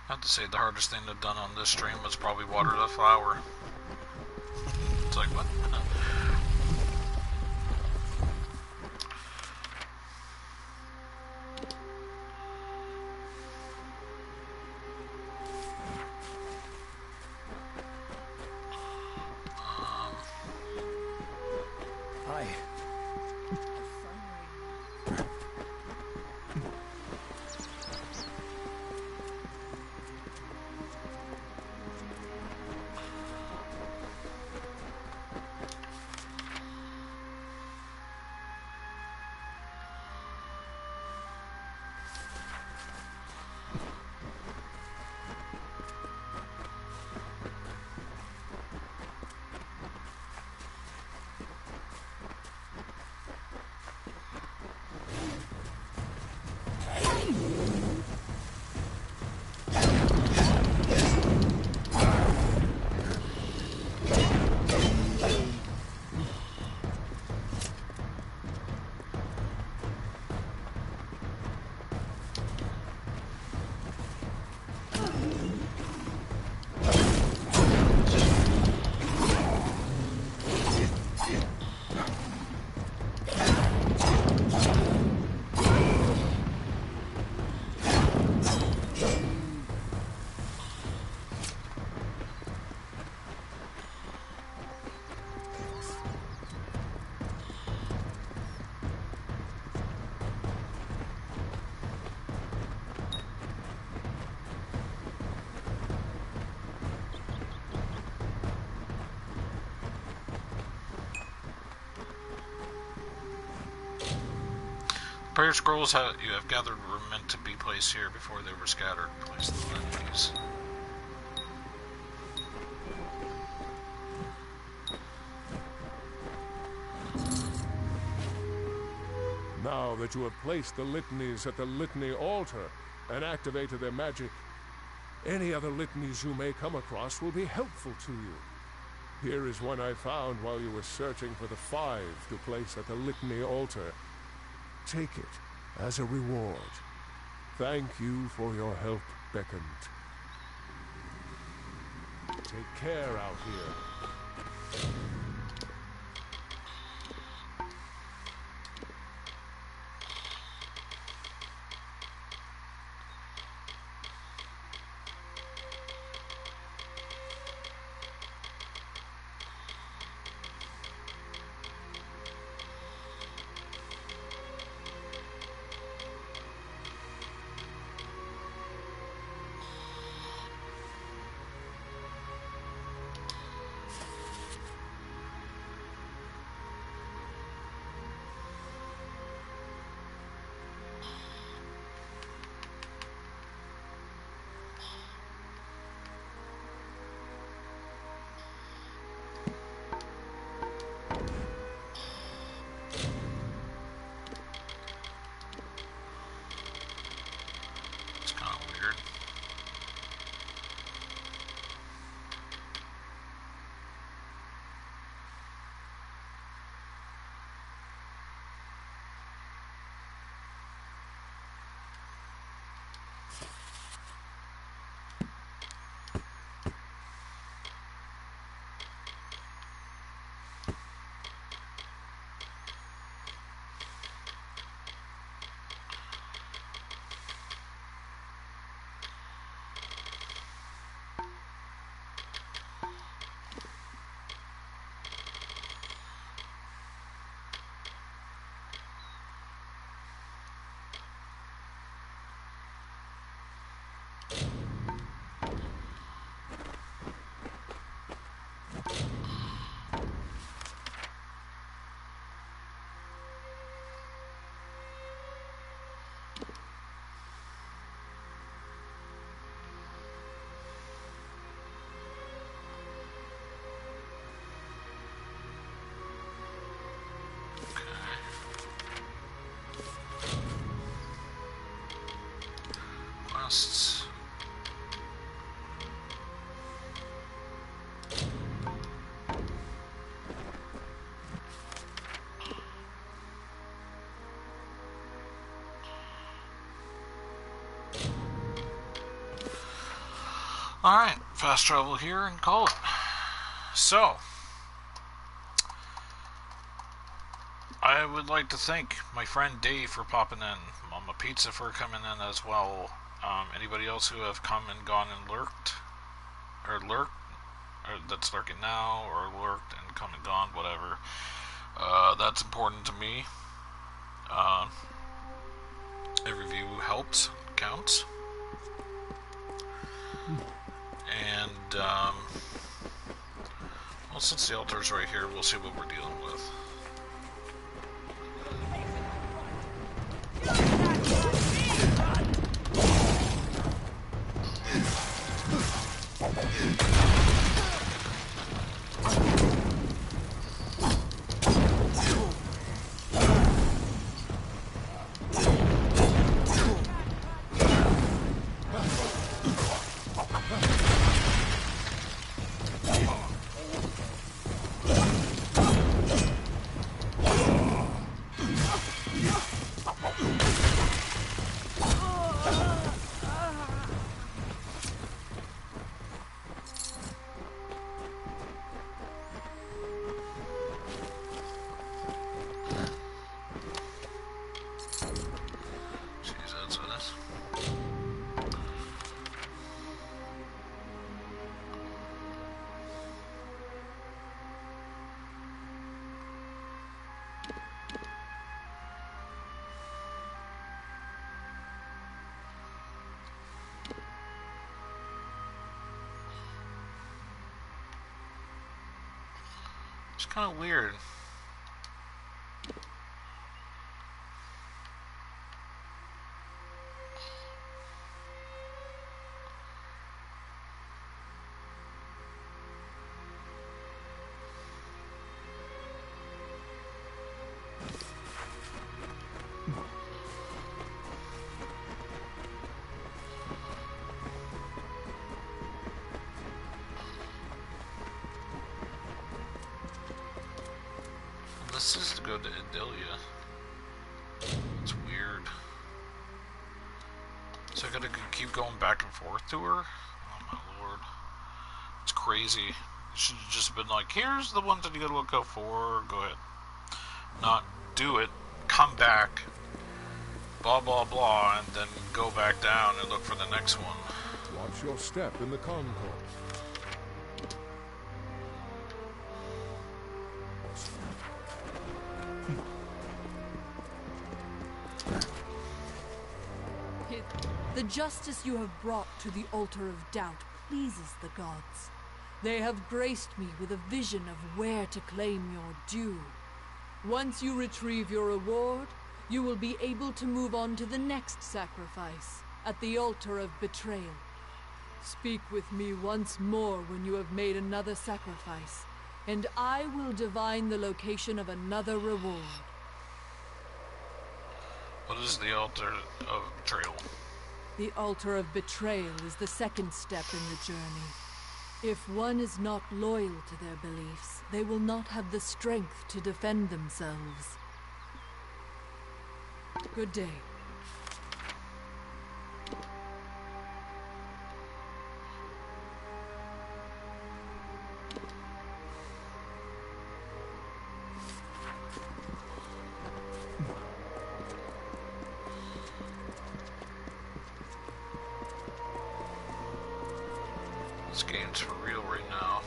I have to say the hardest thing they've done on this stream was probably water the flower. It's like, what? Hi. Prayer scrolls you have gathered were meant to be placed here before they were scattered. Place them in these. Now that you have placed the litanies at the litany altar and activated their magic, any other litanies you may come across will be helpful to you. Here is one I found while you were searching for the 5 to place at the litany altar. Take it as a reward. Thank you for your help, Beckant. Take care out here. Alright, fast travel here and call it. So, I would like to thank my friend Dave for popping in, Mama Pizza for coming in as well. Anybody else who have come and gone and lurked, or that's lurking now, or lurked and come and gone, whatever. That's important to me. Every view helps, counts. And, well, since the altar's right here, we'll see what we're dealing with. It's kind of weird. This is to go to Idilia. It's weird. So I gotta keep going back and forth to her? Oh my lord. It's crazy. You should have just been like, here's the ones that you gotta go for. Go ahead. Not do it, come back, blah blah blah, and then go back down and look for the next one. Watch your step in the concourse. The justice you have brought to the altar of doubt pleases the gods. They have graced me with a vision of where to claim your due. Once you retrieve your reward, you will be able to move on to the next sacrifice, at the altar of betrayal. Speak with me once more when you have made another sacrifice, and I will divine the location of another reward. What is the altar of betrayal? The altar of betrayal is the second step in the journey. If one is not loyal to their beliefs, they will not have the strength to defend themselves. Good day. This game's for real right now.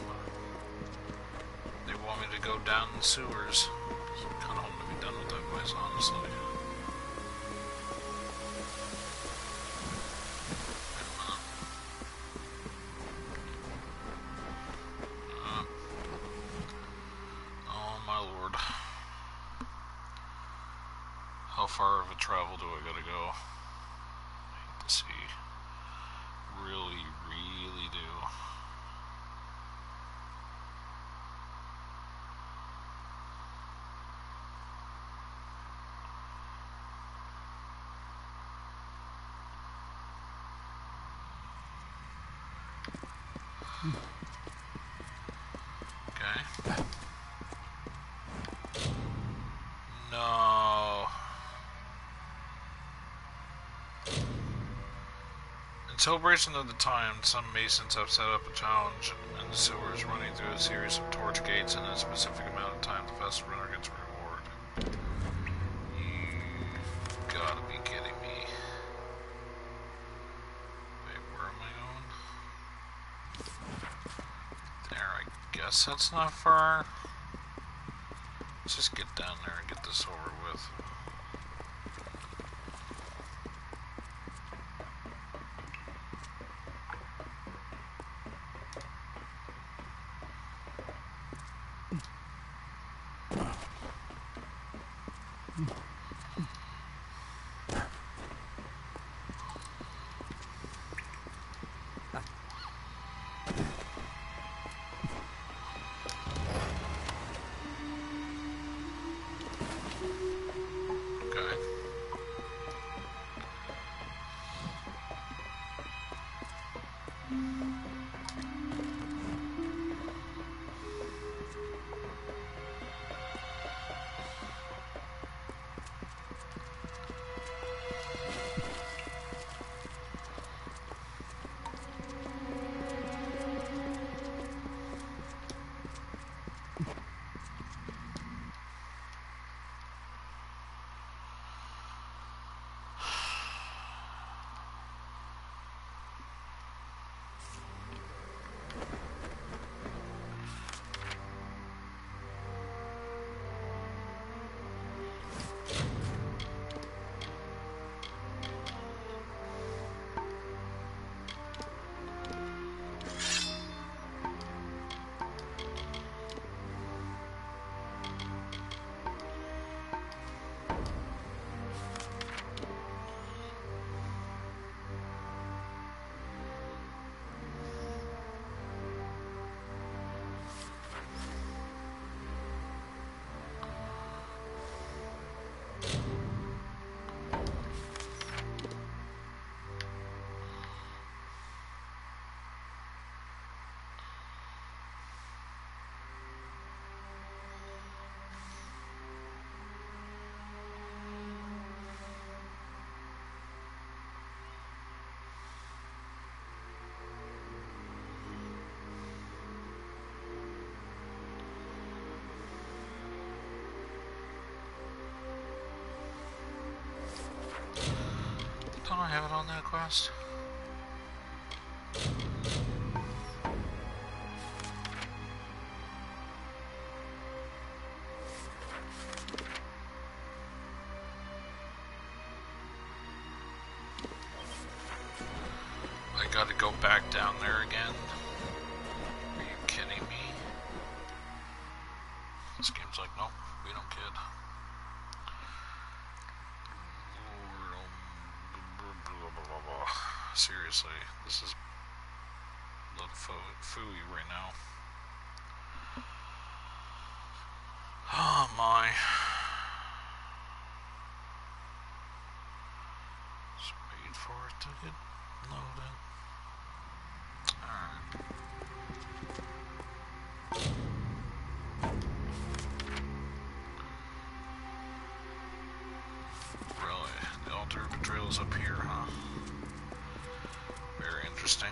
They want me to go down the sewers. I'm kind of hoping to be done with that place, honestly. Oh my lord. How far of a travel do I gotta go? I hate to see. Really, really do. Okay. No. celebration of the time, some Masons have set up a challenge in the sewers running through a series of torch gates in a specific amount of time. The fastest runner gets a reward. You've gotta be kidding me. Wait, where am I going? There, I guess that's not far. Let's just get down there and get this over with. Don't I have it on that quest? I gotta go back down there again? Are you kidding me? This game's like, nope, we don't kid. Seriously, this is a little fooey right now. Oh my. Just wait for it to get loaded. Alright. Really? The altar of betrayal is up here, huh? Very interesting.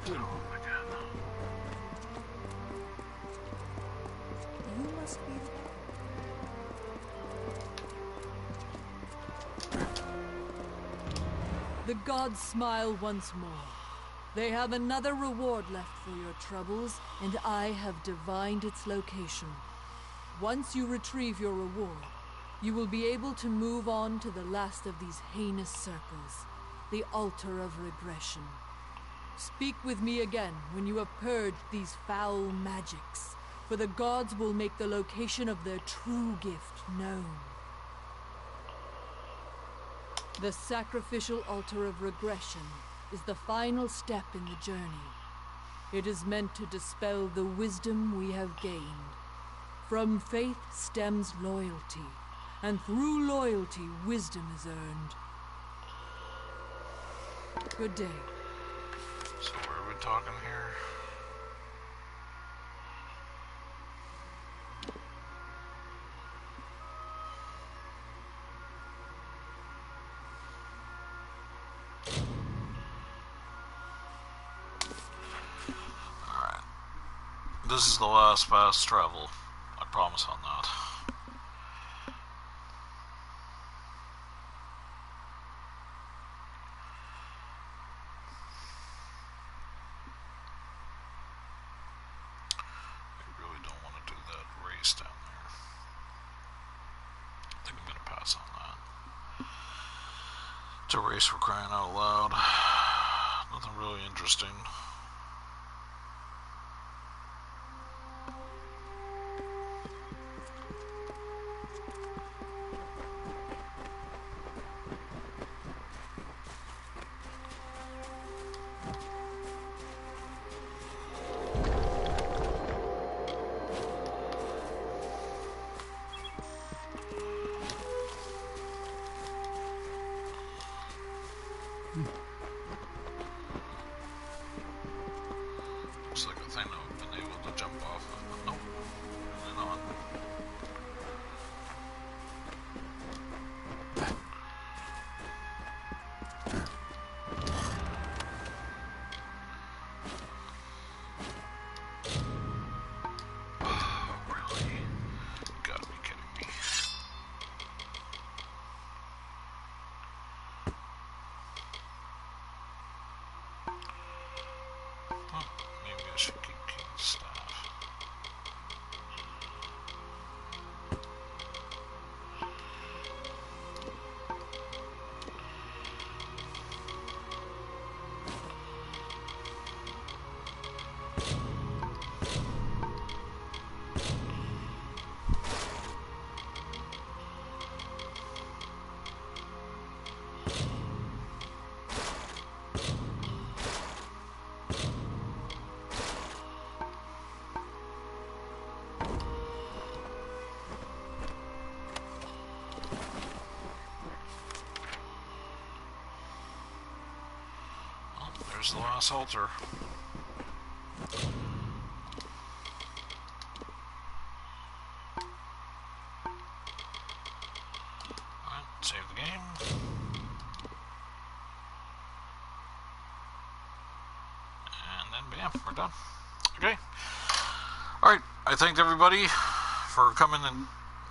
could. You must be The gods smile once more. They have another reward left for your troubles, and I have divined its location. Once you retrieve your reward, you will be able to move on to the last of these heinous circles, the altar of regression. Speak with me again when you have purged these foul magics, for the gods will make the location of their true gift known. The sacrificial altar of regression is the final step in the journey. It is meant to dispel the wisdom we have gained. From faith stems loyalty, and through loyalty, wisdom is earned. Good day. So where are we talking here? Alright. This is the last fast travel. I promise on that. I really don't want to do that race down there. I think I'm going to pass on that. It's a race for crying out loud. Nothing really interesting. Looks like a thing I've been able to jump off of, but nope, really not. Oh, really? You gotta be kidding me. Huh, maybe I should keep King's staff. Oh, there's the last altar. Alright, save the game. And then bam, we're done. Okay. Alright, I thanked everybody for coming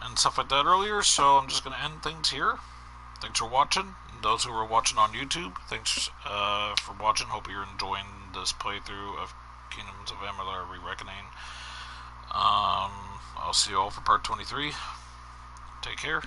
and stuff like that earlier, so I'm just going to end things here. Thanks for watching. And those who are watching on YouTube, thanks for watching. Hope you're enjoying this playthrough of Kingdoms of Amalur Re-Reckoning. I'll see you all for part 23. Take care.